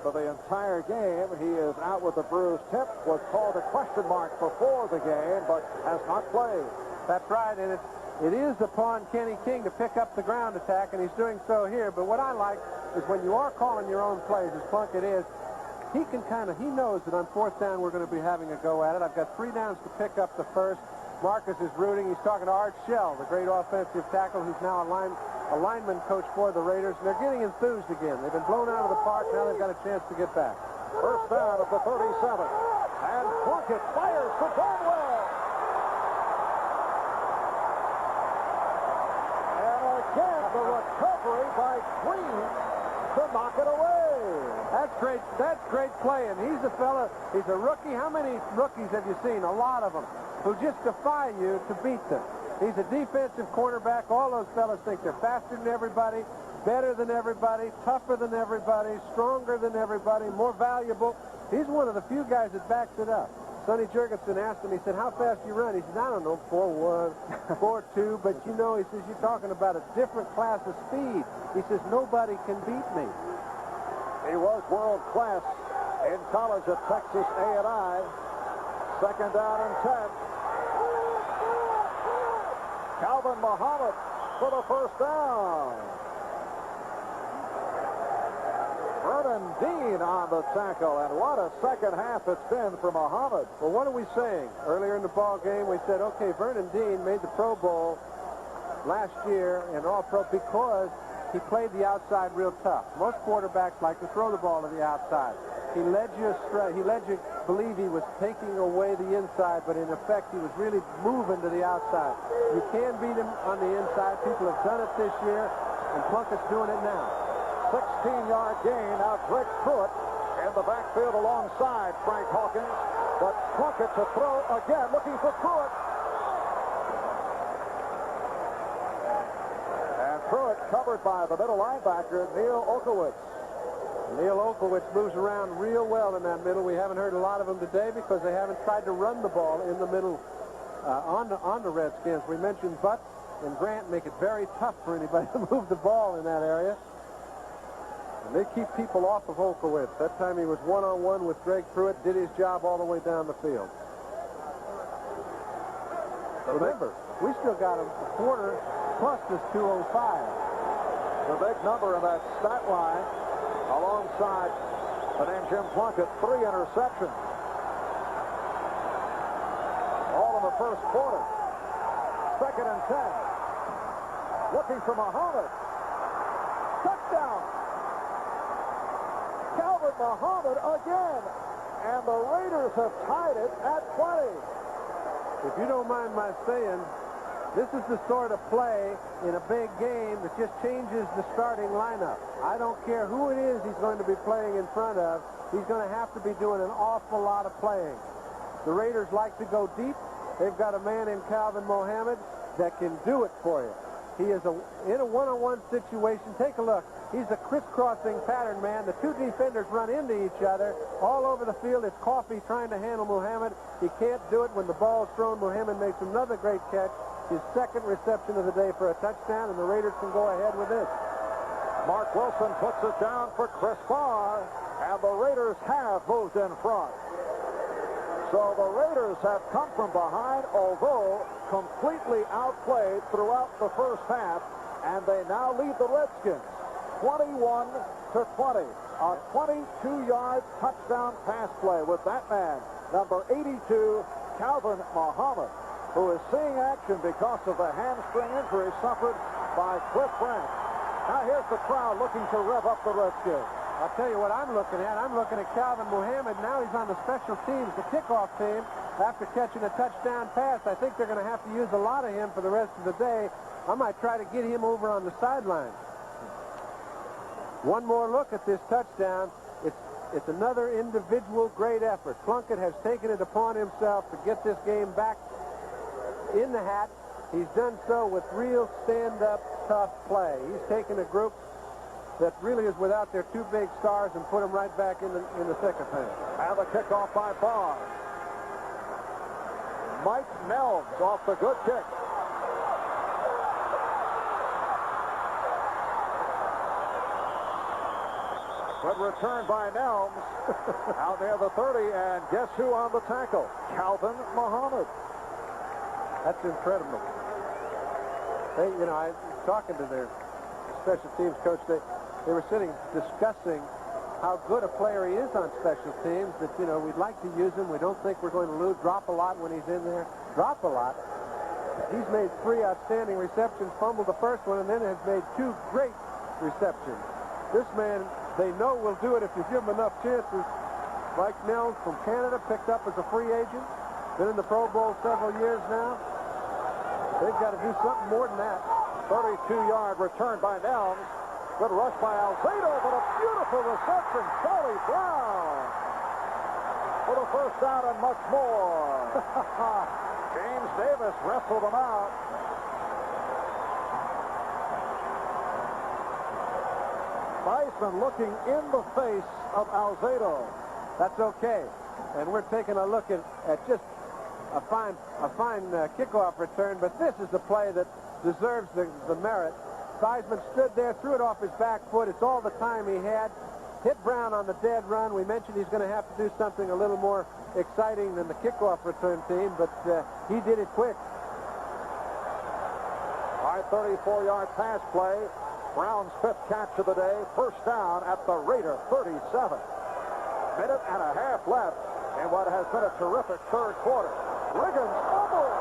for the entire game. He is out with a bruised hip, was called a question mark before the game, but has not played. That's right, and it is upon Kenny King to pick up the ground attack, and he's doing so here. But what I like is when you are calling your own plays, as Plunkett is, he knows that on fourth down we're going to be having a go at it. I've got 3 downs to pick up the first. Marcus is rooting. He's talking to Art Shell, the great offensive tackle who's now a lineman coach for the Raiders. And they're getting enthused again. They've been blown out of the park. Now they've got a chance to get back. First down of the 37. And Plunkett fires for Barnwell. And again, the recovery by Green to knock it away. That's great play. And he's a rookie. How many rookies have you seen? A lot of them, who just defy you to beat them. He's a defensive quarterback. All those fellas think they're faster than everybody, better than everybody, tougher than everybody, stronger than everybody, more valuable. He's one of the few guys that backs it up. Sonny Jurgensen asked him, he said, how fast you run? He said, I don't know, 4.1, 4.2, but you know, he says, you're talking about a different class of speed. He says, nobody can beat me. He was world class in college at Texas A&I. Second down and 10. Calvin Muhammad for the first down. Vernon Dean on the tackle, and what a second half it's been for Muhammad. Well, what are we saying? Earlier in the ball game, we said, okay, Vernon Dean made the Pro Bowl last year and All-Pro because he played the outside real tough. Most quarterbacks like to throw the ball to the outside. He led you astray. He led you believe he was taking away the inside, but in effect, he was really moving to the outside. You can beat him on the inside. People have done it this year, and Plunkett's doing it now. 16-yard gain. Now Greg Pruitt in the backfield alongside Frank Hawkins, but Plunkett to throw again, looking for Pruitt. Pruitt covered by the middle linebacker, Neil Okowitz. Neil Okowitz moves around real well in that middle. We haven't heard a lot of him today because they haven't tried to run the ball in the middle on the Redskins. We mentioned Butts and Grant make it very tough for anybody to move the ball in that area. And they keep people off of Okowitz. That time he was one-on-one with Greg Pruitt, did his job all the way down the field. Remember, we still got a quarter plus this 2:05. The big number in that stat line alongside the name Jim Plunkett, 3 interceptions. All in the first quarter. Second and 10. Looking for Muhammad. Touchdown. Calvin Muhammad again. And the Raiders have tied it at 20. If you don't mind my saying, this is the sort of play in a big game that just changes the starting lineup. I don't care who it is he's going to be playing in front of. He's going to have to be doing an awful lot of playing. The Raiders like to go deep. They've got a man in Calvin Muhammad that can do it for you. He is in a one-on-one situation. Take a look. He's a crisscrossing pattern man. The 2 defenders run into each other all over the field. It's Coffey trying to handle Muhammad. He can't do it. When the ball's thrown, Muhammad makes another great catch. His second reception of the day for a touchdown, and the Raiders can go ahead with this. Mark Wilson puts it down for Chris Farr, and the Raiders have moved in front. So the Raiders have come from behind, although completely outplayed throughout the first half, and they now lead the Redskins 21-20. A 22-yard touchdown pass play with that man, number 82, Calvin Muhammad, who is seeing action because of the hamstring injury suffered by Cliff Branch. Now here's the crowd looking to rev up the Redskins. I'll tell you what I'm looking at. I'm looking at Calvin Muhammad. Now he's on the special teams, the kickoff team, after catching a touchdown pass. I think they're going to have to use a lot of him for the rest of the day. I might try to get him over on the sideline. One more look at this touchdown. It's another individual great effort. Plunkett has taken it upon himself to get this game back in the hat. He's done so with real stand-up, tough play. He's taken a group that really is without their 2 big stars and put them right back in the thick of things. And the kickoff by Barr. Mike Nelms off the good kick. Good return by Nelms out near the 30, and guess who on the tackle? Calvin Muhammad. That's incredible. They, you know, I was talking to their special teams coach. They were sitting discussing how good a player he is on special teams, that, you know, we'd like to use him. We don't think we're going to lose. Drop a lot when he's in there. Drop a lot. He's made 3 outstanding receptions, fumbled the first one, and then has made 2 great receptions. This man, they know will do it if you give him enough chances. Mike Nelms from Canada, picked up as a free agent. Been in the Pro Bowl several years now. They've got to do something more than that. 32-yard return by Nelms. Good rush by Alzado, but a beautiful reception. Charlie Brown for the first down and much more. James Davis wrestled him out. Theismann looking in the face of Alzado. That's okay. And we're taking a look at just a fine kickoff return, but this is the play that deserves the merit. Theismann stood there, threw it off his back foot. It's all the time he had. Hit Brown on the dead run. We mentioned he's going to have to do something a little more exciting than the kickoff return team, but he did it quick. All right, 34-yard pass play. Brown's 5th catch of the day. First down at the Raider 37. Minute and a half left in what has been a terrific third quarter. Riggins fumbles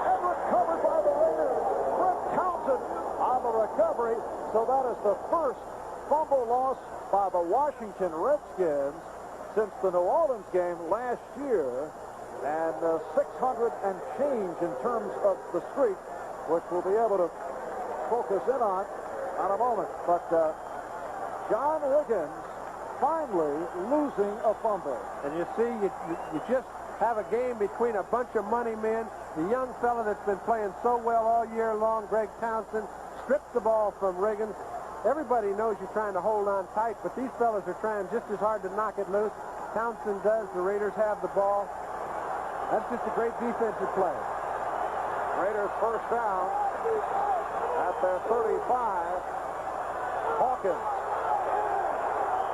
and recovered by the Raiders. Brett Townsend on the recovery. So that is the first fumble loss by the Washington Redskins since the New Orleans game last year, and 600 and change in terms of the streak, which we'll be able to focus in on a moment. But John Riggins finally losing a fumble. And you see, you just have a game between a bunch of money men. The young fella that's been playing so well all year long, Greg Townsend, strips the ball from Riggins. Everybody knows you're trying to hold on tight, but these fellas are trying just as hard to knock it loose. Townsend does. The Raiders have the ball. That's just a great defensive play. Raiders first down at their 35. Hawkins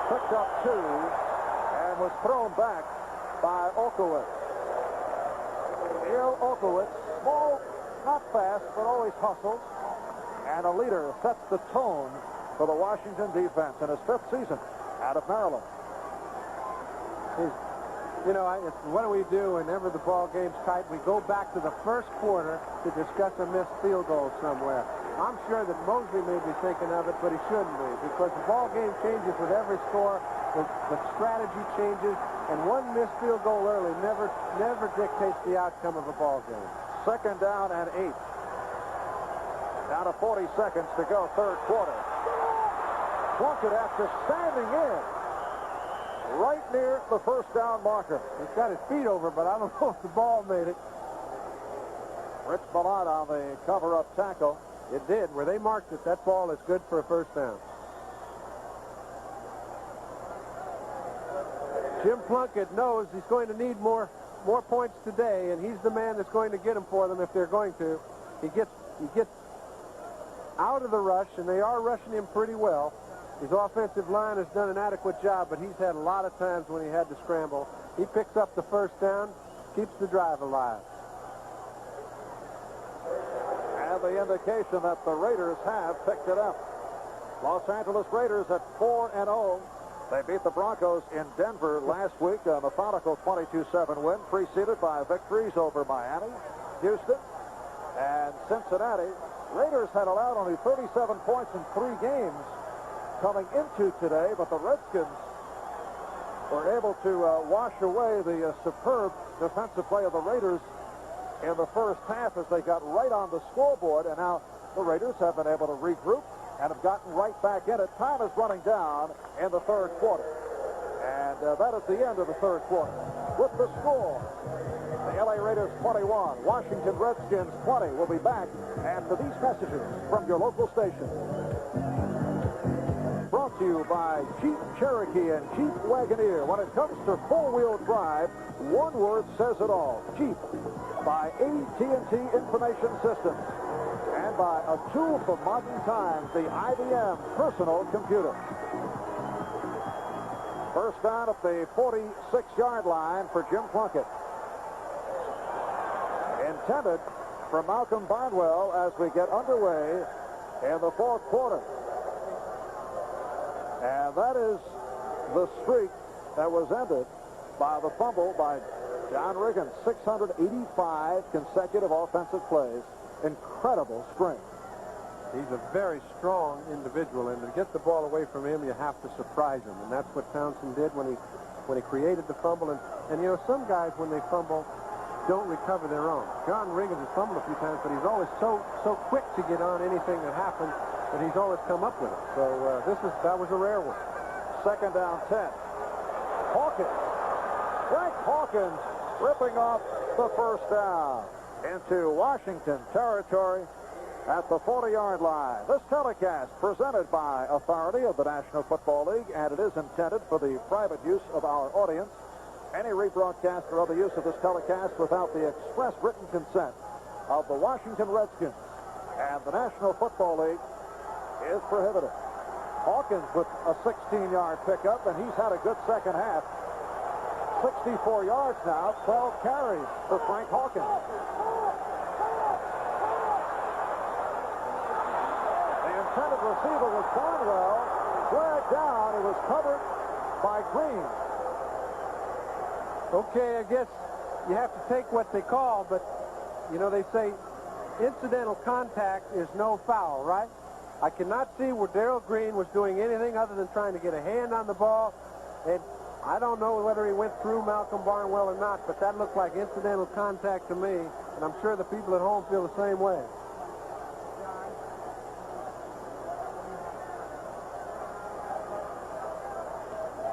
picked up 2 and was thrown back by Okowitz. Neil Okowitz, small, not fast, but always hustles, and a leader, sets the tone for the Washington defense in his 5th season out of Maryland. You know, what do we do whenever the ball game's tight? We go back to the first quarter to discuss a missed field goal somewhere. I'm sure that Mosley may be thinking of it, but he shouldn't be, because the ball game changes with every score. The strategy changes, and one missed field goal early never dictates the outcome of a ball game. Second down and 8. Down to 40 seconds to go, third quarter. Plunkett after standing in right near the first down marker. He's got his feet over, but I don't know if the ball made it. Rich Ballard on the cover-up tackle. It did. Where they marked it, that ball is good for a first down. Jim Plunkett knows he's going to need more points today, and he's the man that's going to get them for them if they're going to. He gets out of the rush, and they are rushing him pretty well. His offensive line has done an adequate job, but he's had a lot of times when he had to scramble. He picks up the first down, keeps the drive alive. And the indication that the Raiders have picked it up. Los Angeles Raiders at 4-0. They beat the Broncos in Denver last week, a methodical 22-7 win, preceded by victories over Miami, Houston, and Cincinnati. Raiders had allowed only 37 points in 3 games coming into today, but the Redskins were able to wash away the superb defensive play of the Raiders in the first half as they got right on the scoreboard, and now the Raiders have been able to regroup and have gotten right back in it. Time is running down in the third quarter, and that is the end of the third quarter. With the score, the LA Raiders 21, Washington Redskins 20. We'll be back after these messages from your local station. Brought to you by Jeep Cherokee and Jeep Wagoneer. When it comes to four-wheel drive, one word says it all. Jeep. By AT&T Information Systems. And by a tool for modern times, the IBM Personal Computer. First down at the 46-yard line for Jim Plunkett. Intended for Malcolm Barnwell as we get underway in the fourth quarter. And that is the streak that was ended by the fumble by John Riggins. 685 consecutive offensive plays. Incredible strength. He's a very strong individual, and to get the ball away from him, you have to surprise him, and that's what Townsend did when he created the fumble. And you know, some guys when they fumble don't recover their own. John Riggins has fumbled a few times, but he's always so quick to get on anything that happens that he's always come up with it. So that was a rare one. Second down 10. Hawkins. Frank Hawkins ripping off the first down into Washington territory at the 40-yard line. This telecast presented by authority of the National Football League, and it is intended for the private use of our audience. Any rebroadcast or other use of this telecast without the express written consent of the Washington Redskins and the National Football League is prohibited. Hawkins with a 16-yard pickup, and he's had a good second half. 64 yards now, 12 carries for Frank Hawkins. The intended receiver was Barnwell, dragged down. It was covered by Green. Okay, I guess you have to take what they call, but, you know, they say incidental contact is no foul, right? I cannot see where Darrell Green was doing anything other than trying to get a hand on the ball. And I don't know whether he went through Malcolm Barnwell or not, but that looked like incidental contact to me, and I'm sure the people at home feel the same way.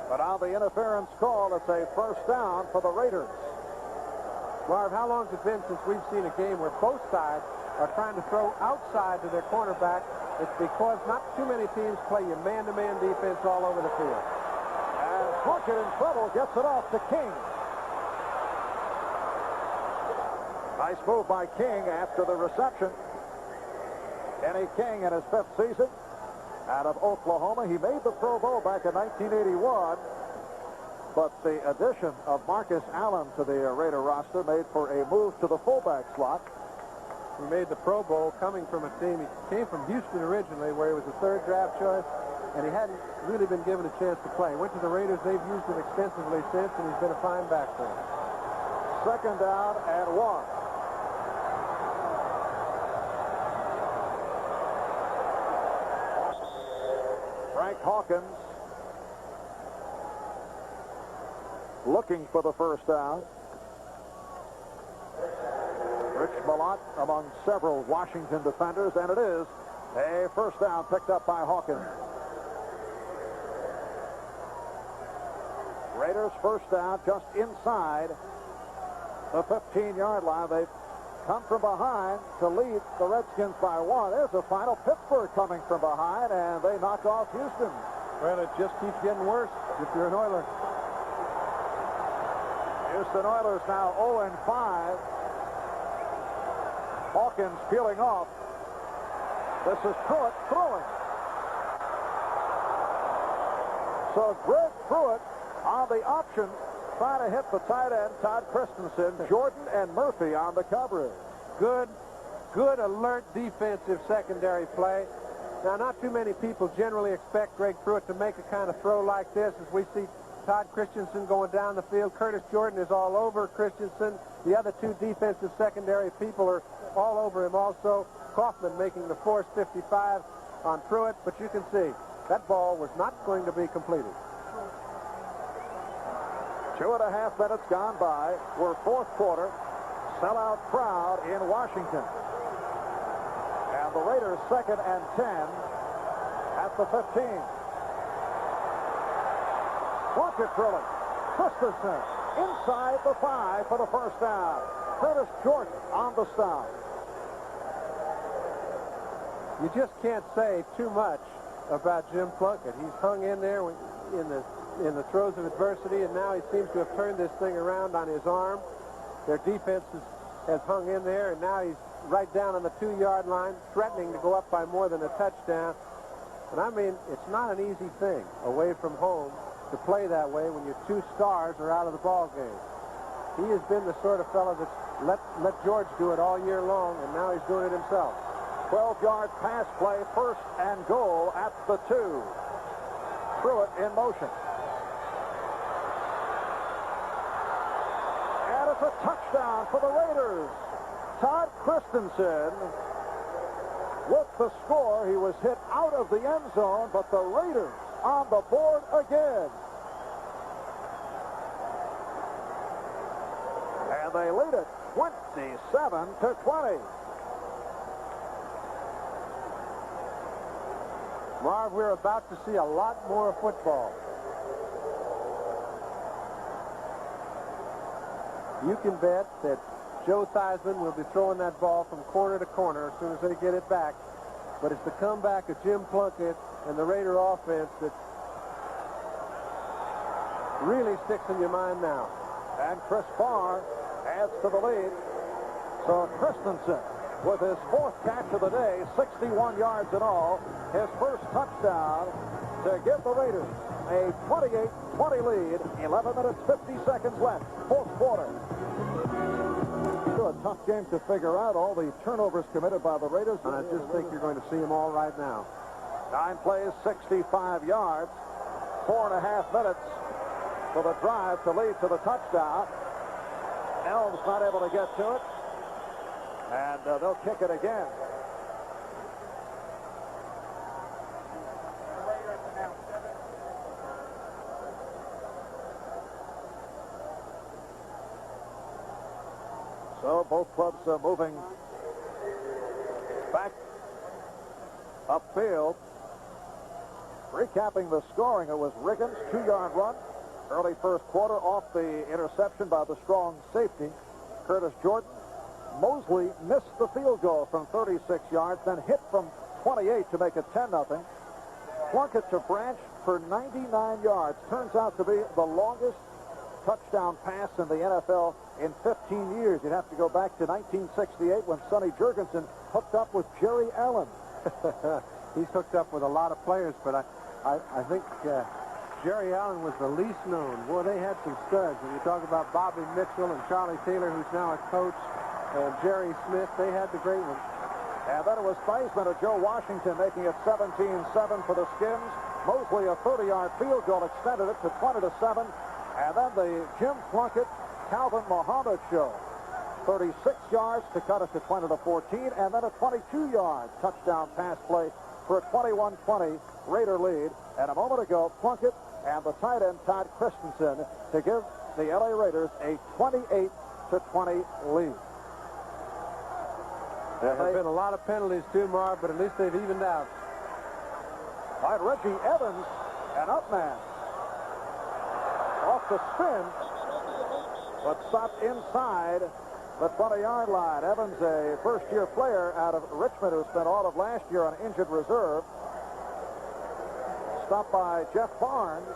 But on the interference call, it's a first down for the Raiders. Marv, how long has it been since we've seen a game where both sides are trying to throw outside to their cornerback? It's because not too many teams play your man-to-man defense all over the field. And Plunkett in trouble, gets it off to King. Nice move by King after the reception. Kenny King in his 5th season out of Oklahoma. He made the Pro Bowl back in 1981. But the addition of Marcus Allen to the Raider roster made for a move to the fullback slot. He made the Pro Bowl coming from a team. He came from Houston originally, where he was a 3rd draft choice, and he hadn't really been given a chance to play. Went to the Raiders. They've used him extensively since, and he's been a fine back for him. Second down and 1. Frank Hawkins looking for the first down. Rich Malott among several Washington defenders, and it is a first down picked up by Hawkins. Raiders first down just inside the 15-yard line. They've come from behind to lead the Redskins by 1. There's a final. Pittsburgh coming from behind, and they knock off Houston. Well, it just keeps getting worse if you're an Oiler. Houston Oilers now 0-5. Hawkins peeling off. This is Pruitt throwing. So Greg Pruitt on the option, trying to hit the tight end, Todd Christensen. Jordan and Murphy on the coverage. Good alert defensive secondary play. Now, not too many people generally expect Greg Pruitt to make a kind of throw like this, as we see Todd Christensen going down the field. Curtis Jordan is all over Christensen. The other 2 defensive secondary people are all over him also. Kaufman making the force 55 on Pruitt, but you can see that ball was not going to be completed. 2.5 minutes gone by. We're fourth quarter. Sellout crowd in Washington. And the Raiders 2nd and 10 at the 15. Plunkett drilling. Christensen inside the 5 for the first down. Curtis Jordan on the stop. You just can't say too much about Jim Plunkett. He's hung in there in the throes of adversity, and now he seems to have turned this thing around on his arm. Their defense has hung in there, and now he's right down on the 2-yard line, threatening to go up by more than a touchdown. And I mean, it's not an easy thing away from home to play that way when your two stars are out of the ball game. He has been the sort of fellow that's let George do it all year long, and now he's doing it himself. 12-yard pass play, first and goal at the 2. Pruitt in motion. And it's a touchdown for the Raiders. Todd Christensen with the score. He was hit out of the end zone, but the Raiders on the board again. And they lead it 27-20. Marv, we're about to see a lot more football. You can bet that Joe Theismann will be throwing that ball from corner to corner as soon as they get it back. But it's the comeback of Jim Plunkett and the Raider offense that really sticks in your mind now. And Chris Farr adds to the lead. So Christensen with his 4th catch of the day, 61 yards in all, his first touchdown to give the Raiders a 28-20 lead. 11 minutes, 50 seconds left, 4th quarter. A tough game to figure out. All the turnovers committed by the Raiders. And I just think you're going to see them all right now. 9 plays, 65 yards, 4.5 minutes for the drive to lead to the touchdown. Elms not able to get to it. And they'll kick it again. So both clubs are moving back upfield. Recapping the scoring, it was Riggins, 2-yard run. Early first quarter off the interception by the strong safety, Curtis Jordan. Mosley missed the field goal from 36 yards, then hit from 28 to make it 10-0. Plunkett to Branch for 99 yards. Turns out to be the longest touchdown pass in the NFL in 15 years. You'd have to go back to 1968 when Sonny Jurgensen hooked up with Jerry Allen. He's hooked up with a lot of players, but I think Jerry Allen was the least known. Boy, they had some studs. When you talk about Bobby Mitchell and Charlie Taylor, who's now a coach, and Jerry Smith, they had the great ones. And then it was Theismann of Joe Washington making it 17-7 for the Skins. Mosley, a 30-yard field goal, extended it to 20-7. And then the Jim Plunkett, Calvin Muhammad show. 36 yards to cut it to 20-14. And then a 22-yard touchdown pass play for a 21-20 Raider lead. And a moment ago, Plunkett and the tight end, Todd Christensen, to give the L.A. Raiders a 28-20 lead. There have been a lot of penalties too, Marv, but at least they've evened out. By Reggie Evans, an up man. Off the spin, but stopped inside the 20-yard line. Evans, a first-year player out of Richmond who spent all of last year on injured reserve. Stopped by Jeff Barnes.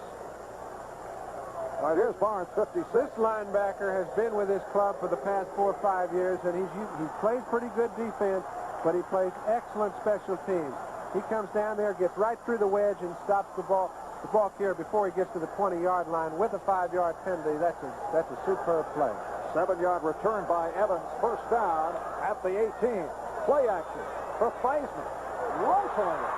All right, here's Barnes, 56. This linebacker has been with his club for the past 4 or 5 years, and he plays pretty good defense, but he plays excellent special teams. He comes down there, gets right through the wedge, and stops the ball carrier before he gets to the 20-yard line with a 5-yard penalty. That's a superb play. 7-yard return by Evans. First down at the 18. Play action for Theismann. Rifling it.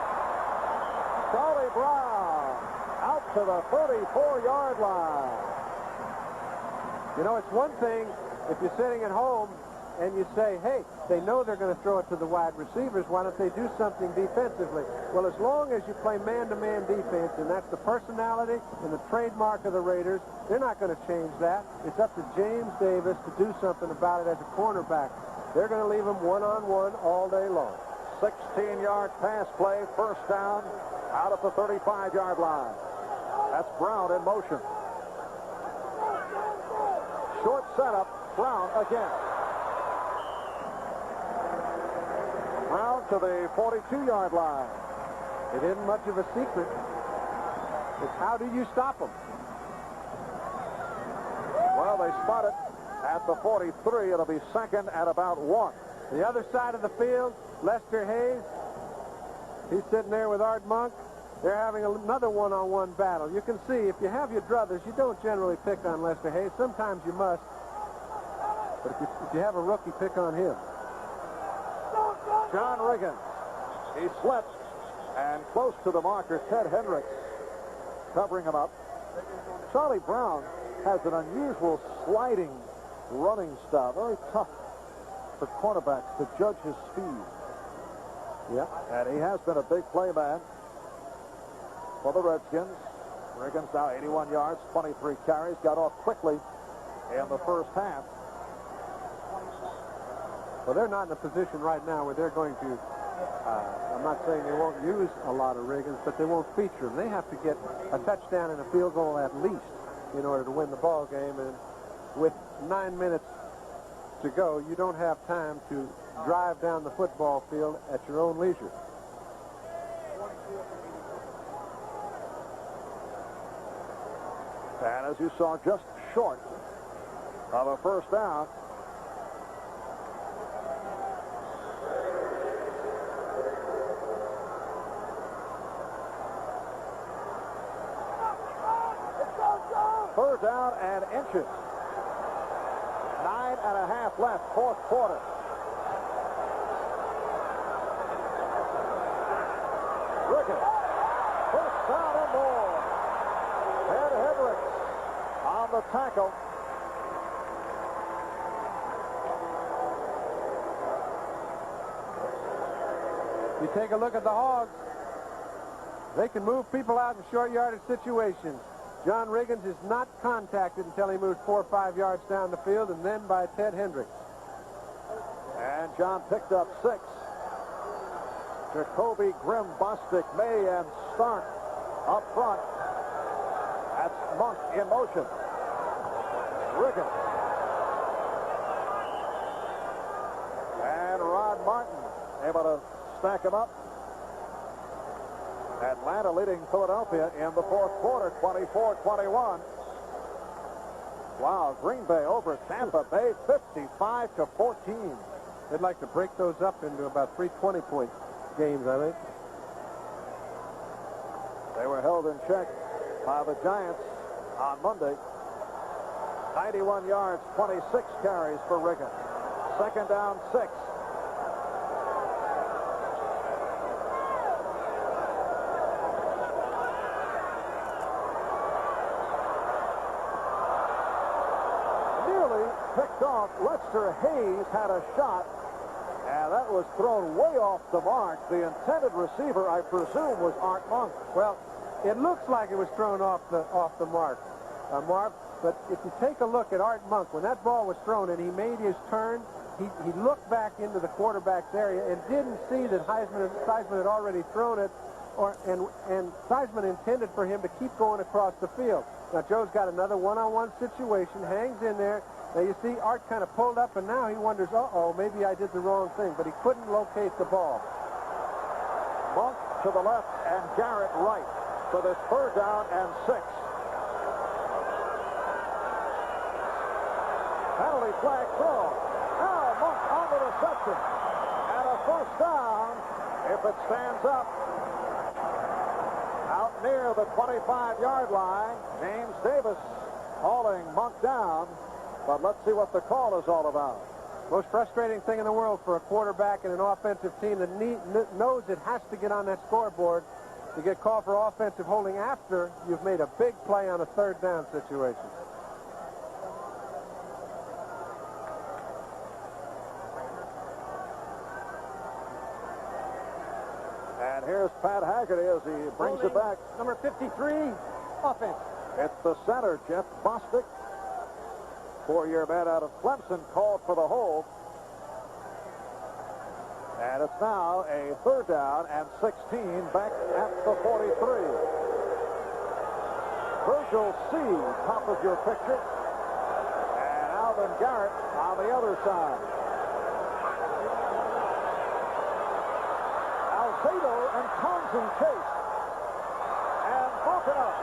Charlie Brown out to the 34-yard line. You know, it's one thing if you're sitting at home and you say, hey, they know they're going to throw it to the wide receivers. Why don't they do something defensively? Well, as long as you play man-to-man defense, and that's the personality and the trademark of the Raiders, they're not going to change that. It's up to James Davis to do something about it as a cornerback. They're going to leave him one-on-one all day long. 16-yard pass play, first down out at the 35-yard line. That's Brown in motion. Short setup, Brown again. Brown to the 42-yard line. It isn't much of a secret. It's how do you stop them? Well, they spot it at the 43. It'll be second at about 1. The other side of the field, Lester Hayes. He's sitting there with Art Monk. They're having another one-on-one battle. You can see, if you have your druthers, you don't generally pick on Lester Hayes. Sometimes you must. But if you have a rookie, pick on him. John Riggins. He slipped, and close to the marker, Ted Hendricks covering him up. Charlie Brown has an unusual sliding running style. Very tough for cornerbacks to judge his speed. Yeah. And he has been a big play man for the Redskins. Riggins now 81 yards, 23 carries, got off quickly in the first half. Well, they're not in a position right now where they're going to, I'm not saying they won't use a lot of Riggins, but they won't feature him. They have to get a touchdown and a field goal at least in order to win the ball game. And with 9 minutes to go, you don't have time to drive down the football field at your own leisure. And as you saw, just short of a first down. Third down and inches. 9.5 left, fourth quarter. Riggins. First down and more. Ted Hendricks on the tackle. You take a look at the Hogs. They can move people out in short yardage situations. John Riggins is not contacted until he moves 4 or 5 yards down the field, and then by Ted Hendricks. And John picked up 6. Jacoby, Grimm, Bostic, May, and Stark up front. That's Monk in motion. Riggins. And Rod Martin able to stack him up. Atlanta leading Philadelphia in the fourth quarter, 24-21. Wow, Green Bay over Tampa Bay, 55-14. They'd like to break those up into about 3 20-point games, I think. They were held in check by the Giants on Monday. 91 yards, 26 carries for Riggins. Second down, 6. Picked off. Lester Hayes had a shot, and that was thrown way off the mark. The intended receiver, I presume, was Art Monk. Well, it looks like it was thrown off the mark, Marv. But if you take a look at Art Monk, when that ball was thrown and he made his turn, he looked back into the quarterback's area and didn't see that Seisman had already thrown it, and Seisman intended for him to keep going across the field. Now Joe's got another one-on-one situation, hangs in there. Now, you see, Art kind of pulled up, and now he wonders, uh-oh, maybe I did the wrong thing, but he couldn't locate the ball. Monk to the left and Garrett right for this third down and 6. Penalty flag throw. Now Monk on the reception. And a first down if it stands up. Out near the 25-yard line, James Davis hauling Monk down. But let's see what the call is all about. Most frustrating thing in the world for a quarterback and an offensive team that knows it has to get on that scoreboard to get called for offensive holding after you've made a big play on a third down situation. And here's Pat Haggerty as he brings it back. Number 53, offense. It's the center, Jeff Bostic. 4-year man out of Clemson called for the hold. And it's now a third down and 16 back at the 43. Virgil C. top of your picture. And Alvin Garrett on the other side. Alzado and Townsend chase. And broken up.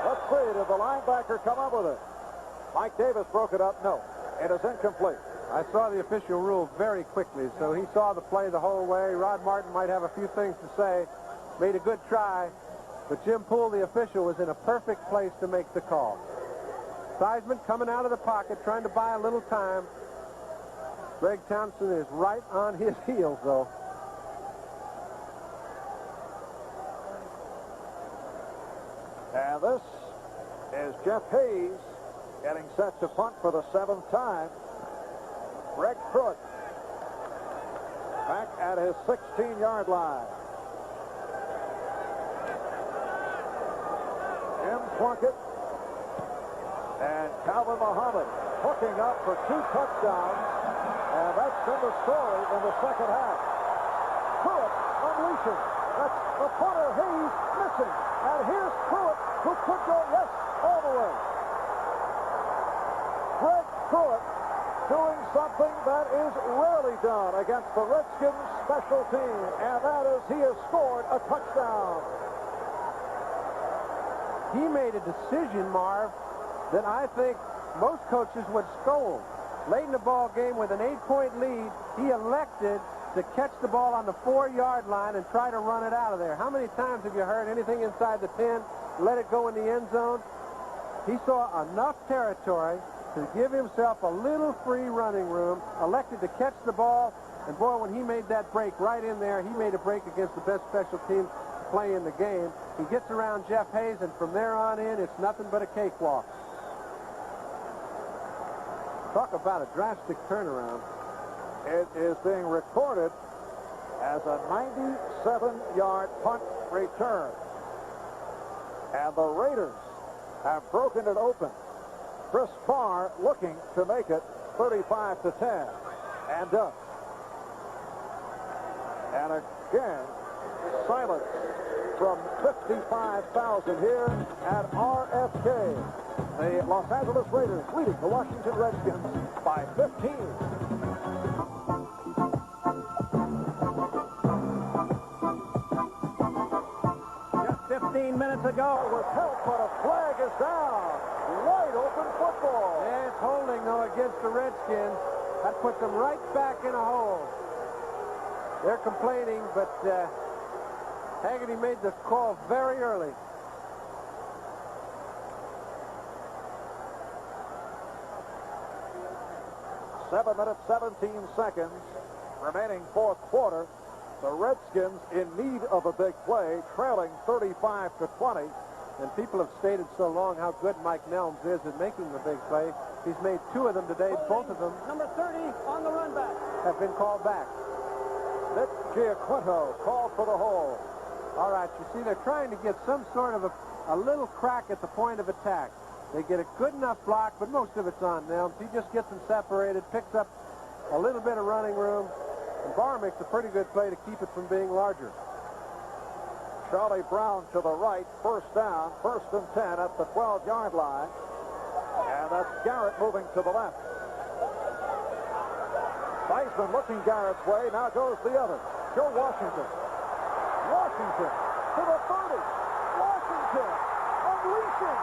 Let's see, did the linebacker come up with it? Mike Davis broke it up. No, it is incomplete. I saw the official rule very quickly, so he saw the play the whole way. Rod Martin might have a few things to say, made a good try, but Jim Poole, the official, was in a perfect place to make the call. Theismann coming out of the pocket, trying to buy a little time. Greg Thompson is right on his heels, though. And this is Jeff Hayes getting set to punt for the 7th time. Greg Pruitt back at his 16-yard line. Jim Plunkett and Calvin Muhammad hooking up for 2 touchdowns, and that's been the story in the second half. Pruitt unleashing. That's the punter, Hayes, missing. And here's Pruitt, who could go all the way. Greg Pruitt doing something that is rarely done against the Redskins special team, and that is he has scored a touchdown. He made a decision, Marv, that I think most coaches would scold. Late in the ball game with an 8-point lead, he elected to catch the ball on the 4-yard line and try to run it out of there. How many times have you heard anything inside the 10, let it go in the end zone? He saw enough territory to give himself a little free running room, elected to catch the ball, and boy, when he made that break right in there, he made a break against the best special teams play in the game. He gets around Jeff Hayes, and from there on in, it's nothing but a cakewalk. Talk about a drastic turnaround. It is being recorded as a 97-yard punt return. And the Raiders have broken it open. Chris Barr looking to make it 35-10. And does. And again, silence from 55,000 here at RFK. The Los Angeles Raiders leading the Washington Redskins by 15. Just 15 minutes ago. Was helped, but a flag is down. Wide open football. Yeah, it's holding, though, against the Redskins. That puts them right back in a hole. They're complaining, but Haggerty made the call very early. Seven minutes, 17 seconds remaining fourth quarter. The Redskins in need of a big play, trailing 35-20. And people have stated so long how good Mike Nelms is at making the big play. He's made 2 of them today. Both of them Number 30 on the run back. have been called back. Nick Giaquinto called for the hold. All right, you see, they're trying to get some sort of a little crack at the point of attack. They get a good enough block, but most of it's on Nelms. He just gets them separated, picks up a little bit of running room, and Barr makes a pretty good play to keep it from being larger. Charlie Brown to the right, first down, 1st and 10 at the 12-yard line. And that's Garrett moving to the left. Theismann looking Garrett's way, now goes the other. Joe Washington. Washington to the 30. Washington unleashing.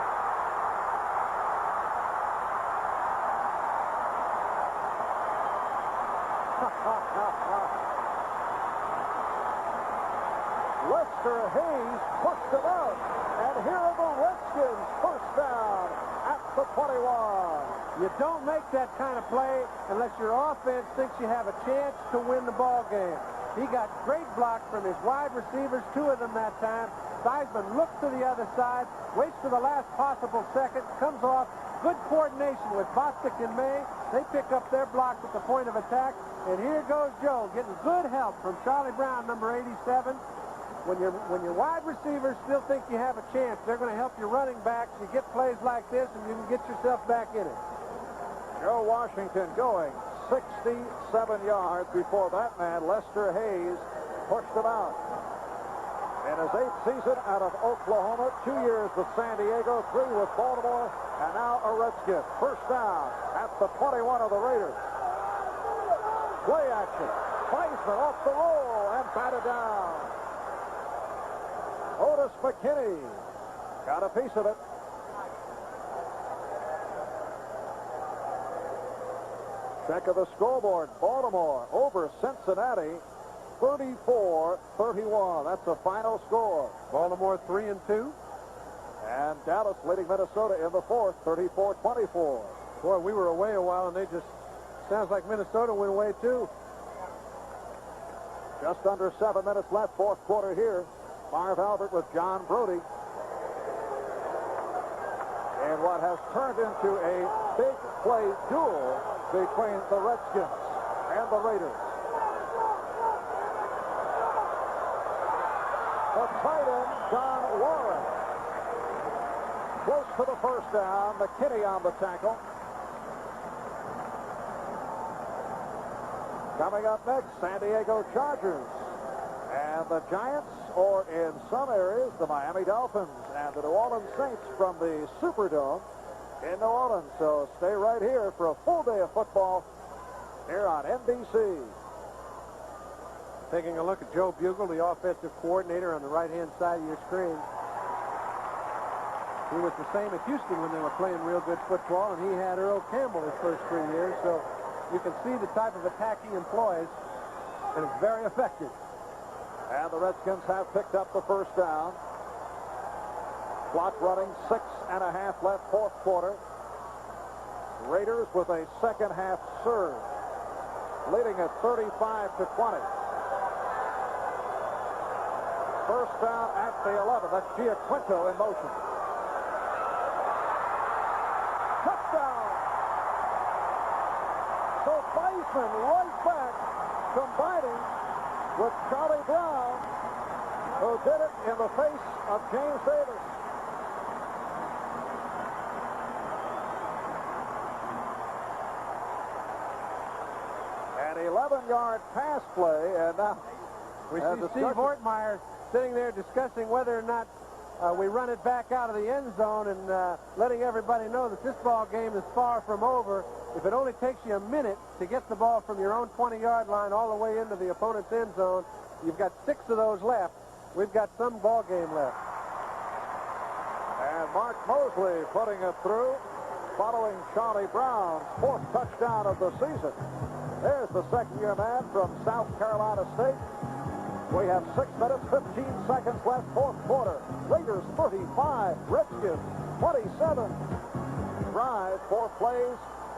Lester Hayes pushed it out, and here are the Redskins, first down at the 21. You don't make that kind of play unless your offense thinks you have a chance to win the ball game. He got great blocks from his wide receivers, 2 of them that time. Theismann looks to the other side, waits for the last possible second, comes off. Good coordination with Bostic and May. They pick up their blocks at the point of attack, and here goes Joe, getting good help from Charlie Brown, number 87. When your wide receivers still think you have a chance, they're going to help your running backs. You get plays like this, and you can get yourself back in it. Joe Washington going 67 yards before that man, Lester Hayes, pushed him out. In his 8th season out of Oklahoma, 2 years with San Diego, 3 with Baltimore, and now a Redskin. First down at the 21 of the Raiders. Play action. Theismann off the roll and batted down. Otis McKinney got a piece of it. Check of the scoreboard. Baltimore over Cincinnati 34-31. That's the final score. Baltimore 3-2. And Dallas leading Minnesota in the fourth, 34-24. Boy, we were away a while, and they just, sounds like Minnesota went away, too. Just under 7 minutes left, fourth quarter here. Marv Albert with John Brody. And what has turned into a big play duel between the Redskins and the Raiders. The tight end, John Warren. Close to the first down. McKinney on the tackle. Coming up next, San Diego Chargers. And the Giants, or in some areas, the Miami Dolphins and the New Orleans Saints from the Superdome in New Orleans. So stay right here for a full day of football here on NBC. Taking a look at Joe Bugle, the offensive coordinator, on the right-hand side of your screen. He was the same at Houston when they were playing real good football, and he had Earl Campbell his first 3 years. So you can see the type of attack he employs, and it's very effective. And the Redskins have picked up the first down. Clock running, 6.5 left, fourth quarter. Raiders with a second half surge, leading at 35-20. First down at the 11. That's Giaquinto in motion. Touchdown! So Theismann right back, combining with Charlie Brown, who did it in the face of James Davis. An 11-yard pass play, and now we see Steve Ortmeyer sitting there discussing whether or not we run it back out of the end zone, and letting everybody know that this ball game is far from over. If it only takes you a minute to get the ball from your own 20-yard line all the way into the opponent's end zone, you've got 6 of those left. We've got some ball game left. And Mark Mosley putting it through, following Charlie Brown's 4th touchdown of the season. There's the second-year man from South Carolina State. We have 6 minutes, 15 seconds left, fourth quarter. Raiders 35, Redskins 27. Drive, 4 plays,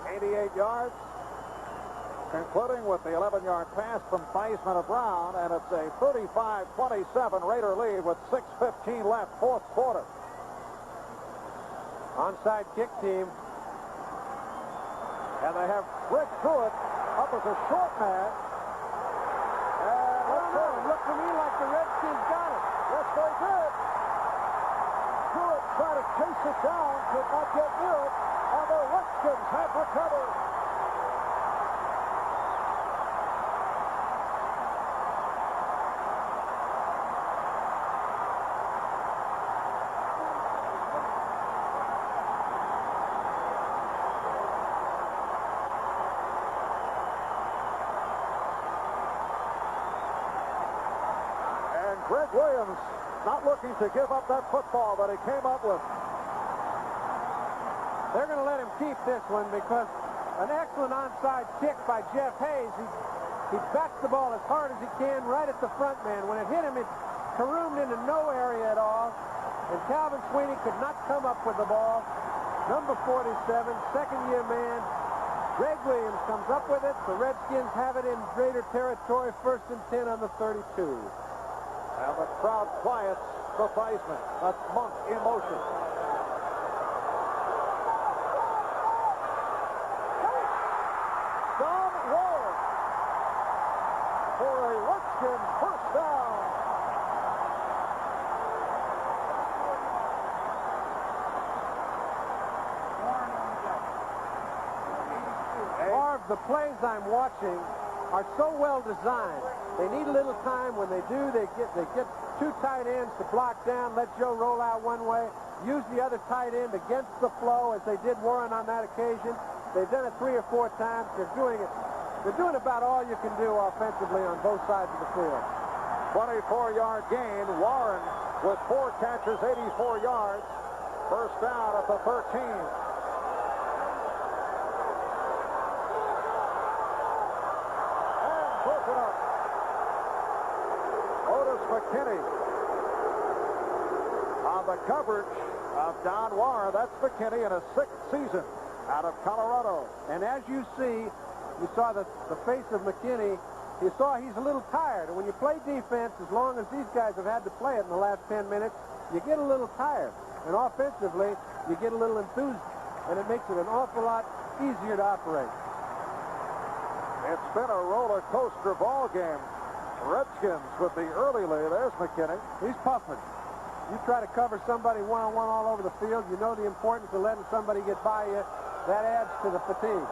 88 yards. Concluding with the 11-yard pass from Theismann to Brown, and it's a 35-27 Raider lead with 6:15 left, fourth quarter. Onside kick team. And they have Rick Pruitt up as a short man. It looked to me like the Redskins got it. Yes, they did. Pruitt tried to chase it down, could not get near it, and the Redskins have recovered. Greg Williams not looking to give up that football that he came up with. They're going to let him keep this one because an excellent onside kick by Jeff Hayes. He backs the ball as hard as he can right at the front man. When it hit him, it caroomed into no area at all. And Calvin Sweeney could not come up with the ball. Number 47, second-year man. Greg Williams comes up with it. The Redskins have it in Raider territory, 1st and 10 on the 32. And the crowd quiets for Theismann. That's Monk in motion. John Warren for a Redskin first down. Marv, the plays I'm watching are so well designed. They need a little time. When they do, they get 2 tight ends to block down, let Joe roll out one way, use the other tight end against the flow, as they did Warren on that occasion. They've done it 3 or 4 times. They're doing about all you can do offensively on both sides of the field. 24-yard gain. Warren with 4 catches, 84 yards. First down at the 13. Broken up. Notice McKinney on the coverage of Don Warren. That's McKinney in his 6th season out of Colorado. And as you see, you saw the face of McKinney. You saw he's a little tired. And when you play defense, as long as these guys have had to play it in the last 10 minutes, you get a little tired. And offensively, you get a little enthused, and it makes it an awful lot easier to operate. It's been a roller coaster ball game. Redskins with the early lead. There's McKinney. He's puffing. You try to cover somebody one-on-one all over the field, you know the importance of letting somebody get by you. That adds to the fatigue.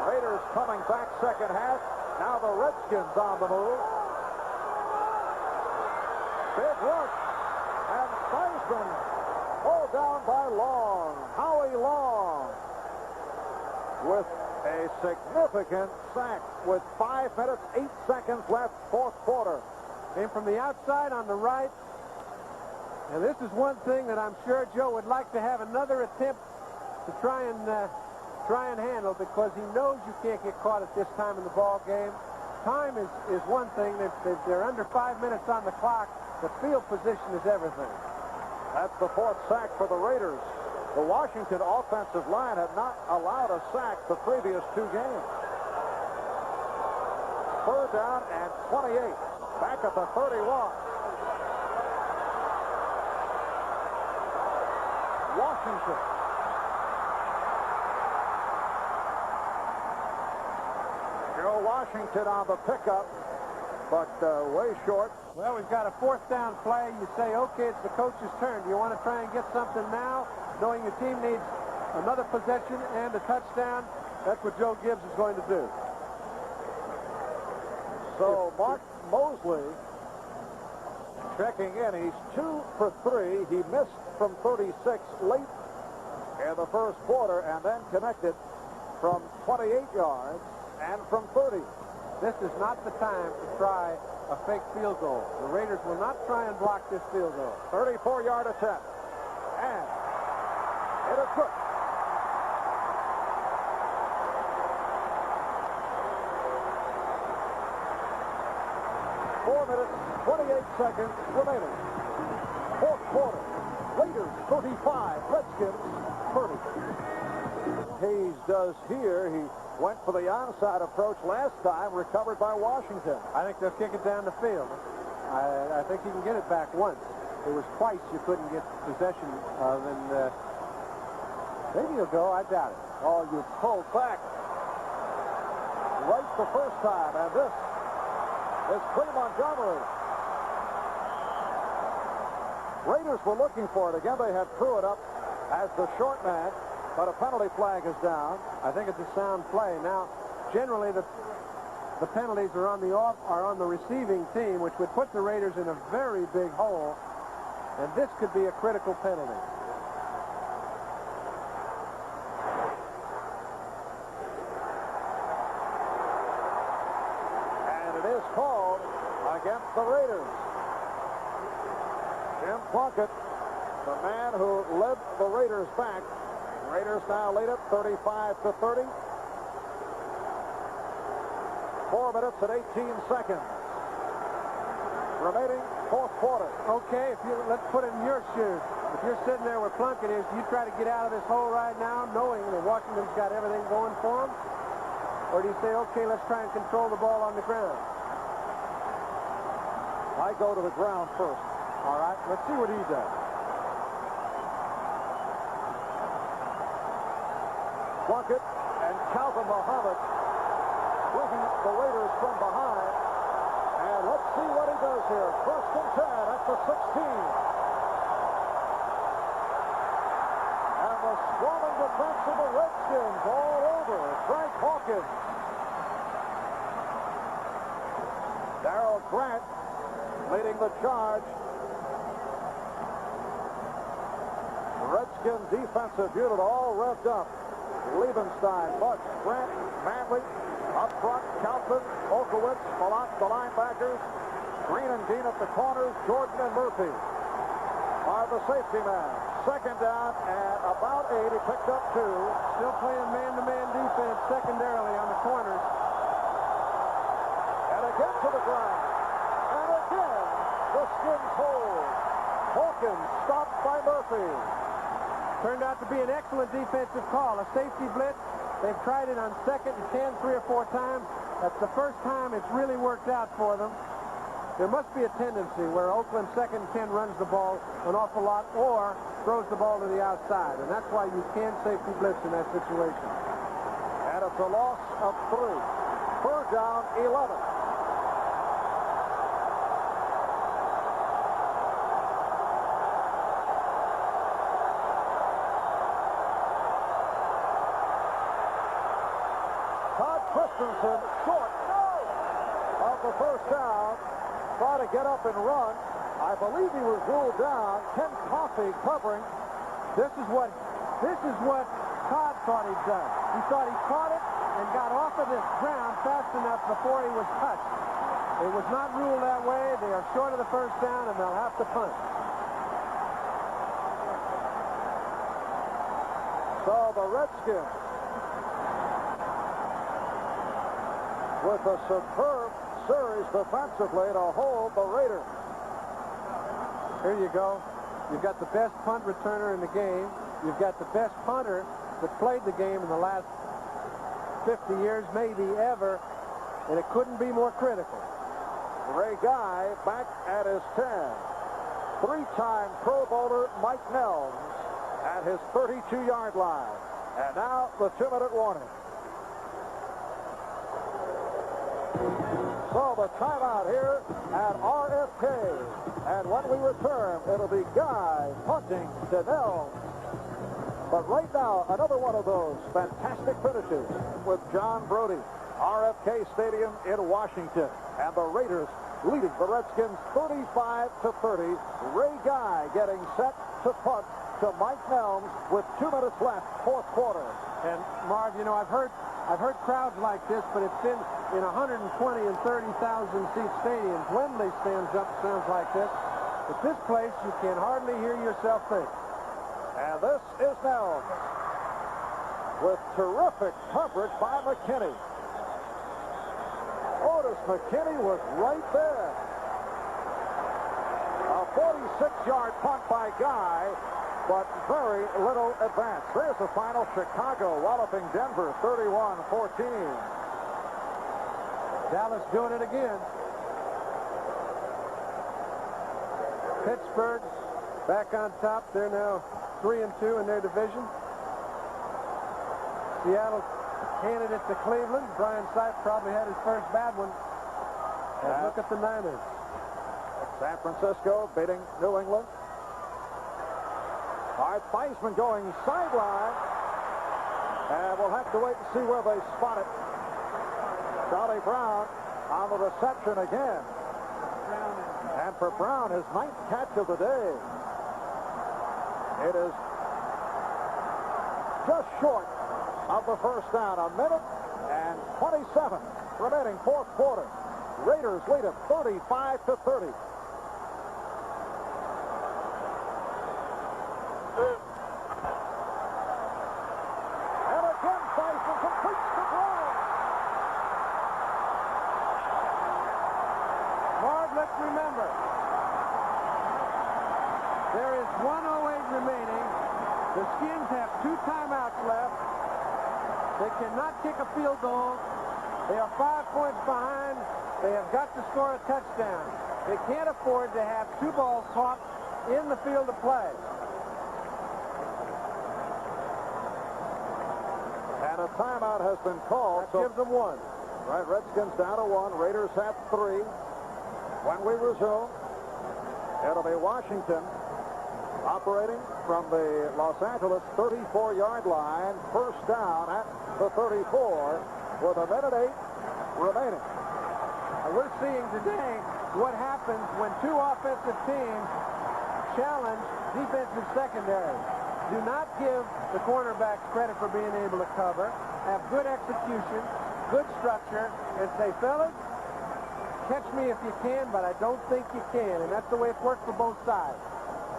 Raiders coming back second half. Now the Redskins on the move. Big rush. And Theismann pulled down by Long. Howie Long with a significant sack with 5 minutes, 8 seconds left, 4th quarter. Came from the outside on the right. And this is one thing that I'm sure Joe would like to have another attempt to try and handle, because he knows you can't get caught at this time in the ball game. Time is one thing. They're under 5 minutes on the clock. The field position is everything. That's the 4th sack for the Raiders. The Washington offensive line had not allowed a sack the previous 2 games. 3rd down and 28. Back at the 31. Washington. Joe Washington on the pickup, but way short. Well, we've got a 4th down play. You say, okay, it's the coach's turn. Do you want to try and get something now, knowing your team needs another possession and a touchdown? That's what Joe Gibbs is going to do. So Mark Mosley checking in. He's 2 for 3. He missed from 36 late in the 1st quarter, and then connected from 28 yards and from 30. This is not the time to try a fake field goal. The Raiders will not try and block this field goal. 34-yard attempt. And it is good. Four minutes, 28 seconds remaining. 4th quarter. Raiders 35, Redskins 30. Hayes does here. He went for the onside approach last time, recovered by Washington. I think they'll kick it down the field. I think you can get it back once. It was twice you couldn't get possession of, and maybe he'll go. I doubt it. Oh, you pulled back right the first time, and this is Clea Montgomery. Raiders were looking for it. Again, they had Pruitt up as the short man, but a penalty flag is down. I think it's a sound play. Now, generally, the penalties are on the receiving team, which would put the Raiders in a very big hole, and this could be a critical penalty. And it is called against the Raiders. Jim Plunkett, the man who led the Raiders back. Raiders now lead it 35-30. 4 minutes and 18 seconds remaining, 4th quarter. Okay, let's put it in your shoes. If you're sitting there where Plunkett is, do you try to get out of this hole right now, knowing that Washington's got everything going for them? Or do you say, okay, let's try and control the ball on the ground? I go to the ground first. All right, let's see what he does. Plunkett and Calvin Muhammad bringing the Raiders from behind. And let's see what he does here. 1st and 10 at the 16. And the swarming defense of the Redskins all over Frank Hawkins. Darrell Grant leading the charge. The Redskins defensive unit all revved up. Liebenstein, Buck, Grant, Manley, up front, Calvin, Olkowitz, Malott, the linebackers, Green and Dean at the corners, Jordan and Murphy are the safety men. 2nd down and about 8. He picked up 2. Still playing man-to-man defense secondarily on the corners. And again to the ground. And again, the Redskins hold. Hawkins stopped by Murphy. Turned out to be an excellent defensive call. A safety blitz. They've tried it on 2nd and 10 3 or 4 times. That's the first time it's really worked out for them. There must be a tendency where Oakland 2nd and 10 runs the ball an awful lot or throws the ball to the outside. And that's why you can safety blitz in that situation. And it's a loss of 3. 3rd down, 11. Christensen short of the first down. Try to get up and run. I believe he was ruled down. Ken Coffey covering. This is what Todd thought he'd done. He thought he caught it and got off of the ground fast enough before he was touched. It was not ruled that way. They are short of the first down, and they'll have to punt. So the Redskins, with a superb series defensively to hold the Raiders. Here you go. You've got the best punt returner in the game. You've got the best punter that played the game in the last 50 years, maybe ever, and it couldn't be more critical. Ray Guy back at his 10. 3-time Pro Bowler Mike Nelms at his 32-yard line. And now the 2-minute warning. So the timeout here at RFK. And when we return, it'll be Guy punting to Nelms. But right now, another one of those fantastic finishes with John Brody. RFK Stadium in Washington. And the Raiders leading the Redskins 35-30. Ray Guy getting set to punt to Mike Nelms with 2 minutes left, 4th quarter. And Marv, you know, I've heard crowds like this, but it's been in 120 and 30,000 seat stadiums. Wembley sounds like this. At this place, you can hardly hear yourself think. And this is Nelms with terrific coverage by McKinney. Otis McKinney was right there. A 46-yard punt by Guy, but very little advance. There's the final. Chicago walloping Denver 31-14. Dallas doing it again. Pittsburgh back on top. They're now 3-2 in their division. Seattle handed it to Cleveland. Brian Sipe probably had his first bad one. And look at the Niners. San Francisco beating New England. Art Theismann going sideline. And we'll have to wait and see where they spot it. Charlie Brown on the reception again. And for Brown, his 9th catch of the day. It is just short of the first down. 1 minute and 27 remaining, 4th quarter. Raiders lead it 35-30. And again, Theismann completes the Brown. Marv, let's remember, there is 1:08 remaining. The Skins have 2 timeouts left. They cannot kick a field goal. They are 5 points behind. They have got to score a touchdown. They can't afford to have 2 balls caught in the field of play. And a timeout has been called. That gives them 1. Right, Redskins down to 1. Raiders have 3. When we resume, it'll be Washington operating from the Los Angeles 34-yard line. First down at the 34 with 1 minute 8 remaining. We're seeing today what happens when 2 offensive teams challenge defensive secondary. Do not give the cornerbacks credit for being able to cover. Have good execution, good structure, and say, fellas, catch me if you can, but I don't think you can. And that's the way it works for both sides.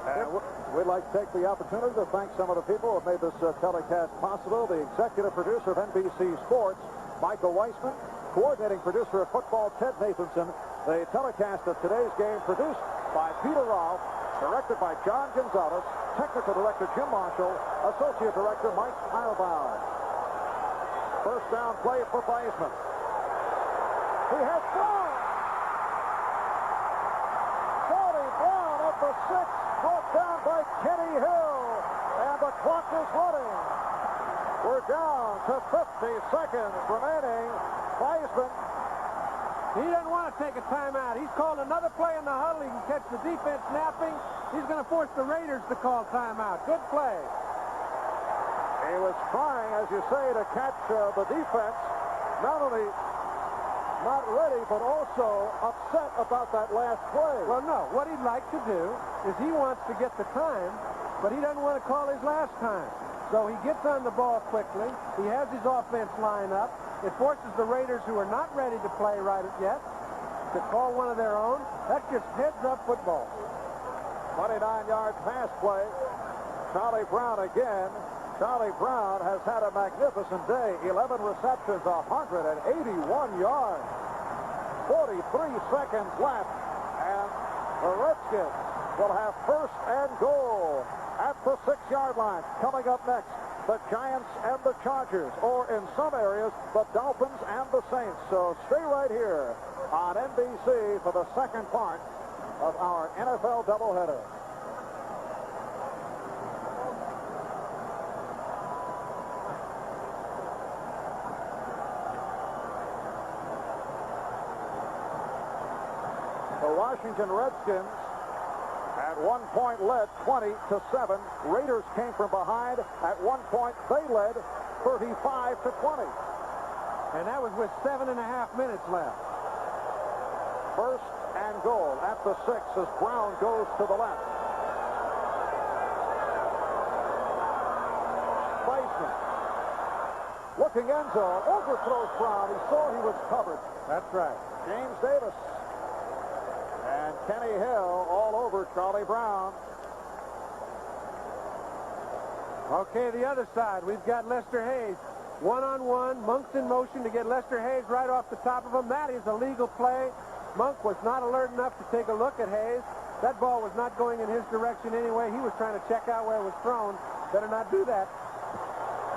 And we'd like to take the opportunity to thank some of the people who have made this telecast possible. The executive producer of NBC Sports, Michael Weissman. Coordinating producer of football, Ted Nathanson. The telecast of today's game produced by Peter Rolfe, directed by John Gonzalez, technical director Jim Marshall, associate director Mike Heilbaum. First down play for Theismann. He has Brown. Charlie Brown at the 6, brought down by Kenny Hill, and the clock is running. We're down to 50 seconds remaining. Theismann. He doesn't want to take a timeout. He's called another play in the huddle. He can catch the defense napping. He's going to force the Raiders to call timeout. Good play. He was trying, as you say, to catch the defense. Not only not ready, but also upset about that last play. Well, no. What he'd like to do is he wants to get the time, but he doesn't want to call his last time. So he gets on the ball quickly. He has his offense line up. It forces the Raiders, who are not ready to play right yet, to call one of their own. That's just heads-up football. 29-yard pass play. Charlie Brown again. Charlie Brown has had a magnificent day. 11 receptions, 181 yards. 43 seconds left. And the Redskins will have first and goal at the 6-yard line. Coming up next, the Giants and the Chargers, or in some areas, the Dolphins and the Saints. So stay right here on NBC for the second part of our NFL doubleheader. The Washington Redskins at one point led 20-7. Raiders came from behind. At one point, they led 35-20. And that was with 7.5 minutes left. First and goal at the 6 as Brown goes to the left. Theismann. Looking end zone. Overthrows Brown. He saw he was covered. That's right. James Davis. And Kenny Hill all over Charlie Brown. Okay, the other side, we've got Lester Hayes. One-on-one, Monk's in motion to get Lester Hayes right off the top of him. That is a legal play. Monk was not alert enough to take a look at Hayes. That ball was not going in his direction anyway. He was trying to check out where it was thrown. Better not do that.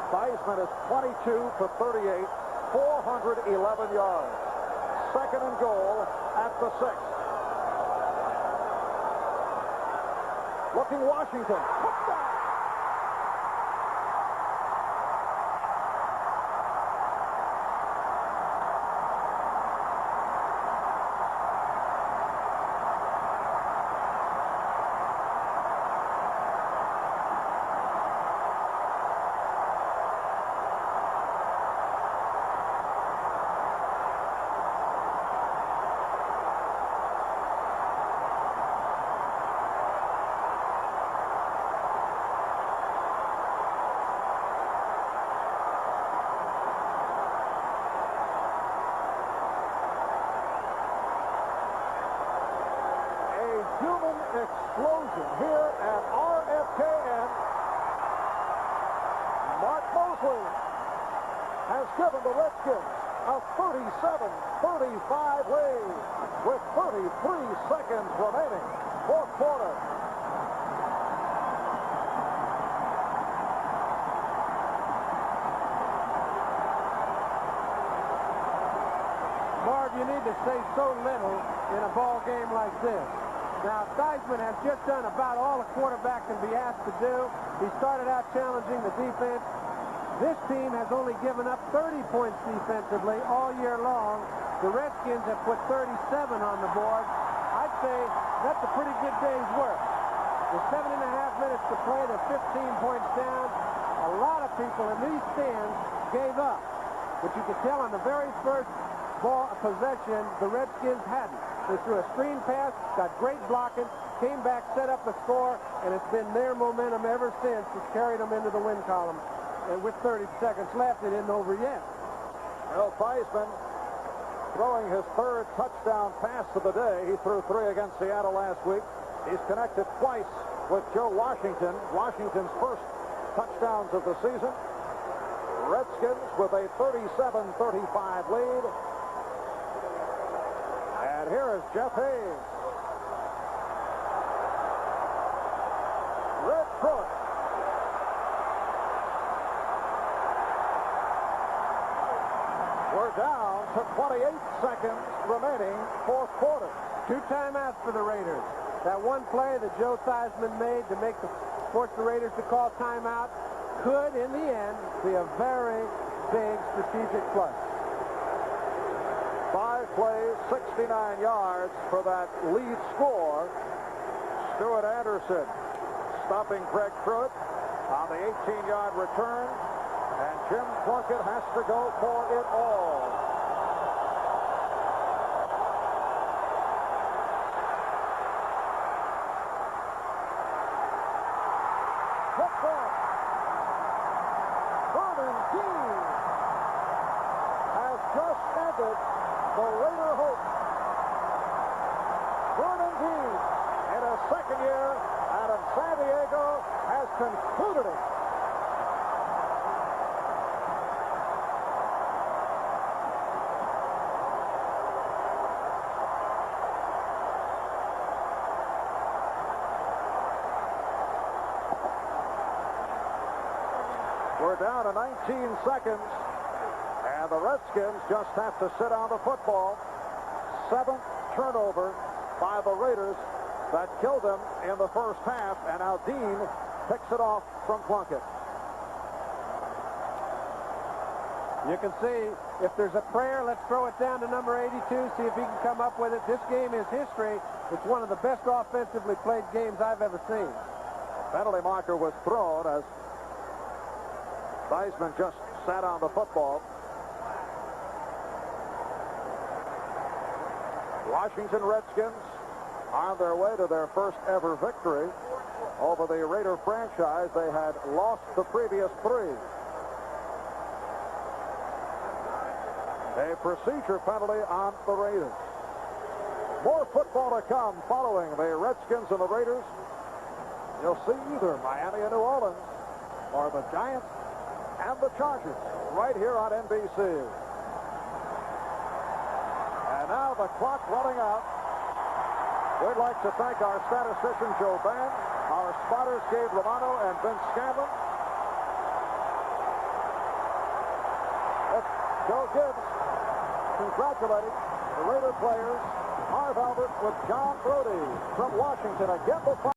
Theismann is 22 for 38, 411 yards. Second and goal at the 6. Looking Washington. Touchdown! Explosion here at RFKN. Mark Mosley has given the Redskins a 37-35 lead with 33 seconds remaining. Fourth quarter. Marv, you need to say so little in a ball game like this. Now, Theismann has just done about all a quarterback can be asked to do. He started out challenging the defense. This team has only given up 30 points defensively all year long. The Redskins have put 37 on the board. I'd say that's a pretty good day's work. With 7.5 minutes to play, they're 15 points down. A lot of people in these stands gave up. But you could tell on the very first ball possession, the Redskins hadn't. They threw a screen pass, got great blocking, came back, set up a score, and it's been their momentum ever since. It's carried them into the win column. And with 30 seconds left, it isn't over yet. Well, Theismann throwing his third touchdown pass of the day. He threw 3 against Seattle last week. He's connected twice with Joe Washington. Washington's first touchdowns of the season. Redskins with a 37-35 lead. And here is Jeff Hayes. Pruitt. We're down to 28 seconds remaining, fourth quarter. 2 timeouts for the Raiders. That one play that Joe Theismann made to force the Raiders to call timeout could, in the end, be a very big strategic plus. 5 plays, 69 yards for that lead score. Stuart Anderson stopping Greg Pruitt on the 18-yard return, and Jim Plunkett has to go for it all. Football. Vernon Dean has just ended the Raider hope. Vernon Dean, in his second year out of San Diego, has concluded it. We're down to 19 seconds, and the Redskins just have to sit on the football. 7th turnover by the Raiders that killed them in the first half, and now Dean picks it off from Plunkett. You can see, if there's a prayer, let's throw it down to number 82, see if he can come up with it. This game is history. It's one of the best offensively played games I've ever seen. Penalty marker was thrown as Theismann just sat on the football. Washington Redskins on their way to their first ever victory over the Raider franchise. They had lost the previous 3. A procedure penalty on the Raiders. More football to come following the Redskins and the Raiders. You'll see either Miami and New Orleans or the Giants and the Chargers right here on NBC. And now the clock running out. We'd like to thank our statistician Joe Bann, our spotters Gabe Romano and Vince Scanlon. That's Joe Gibbs congratulating the Raider players. Marv Albert with John Brody from Washington. Again, the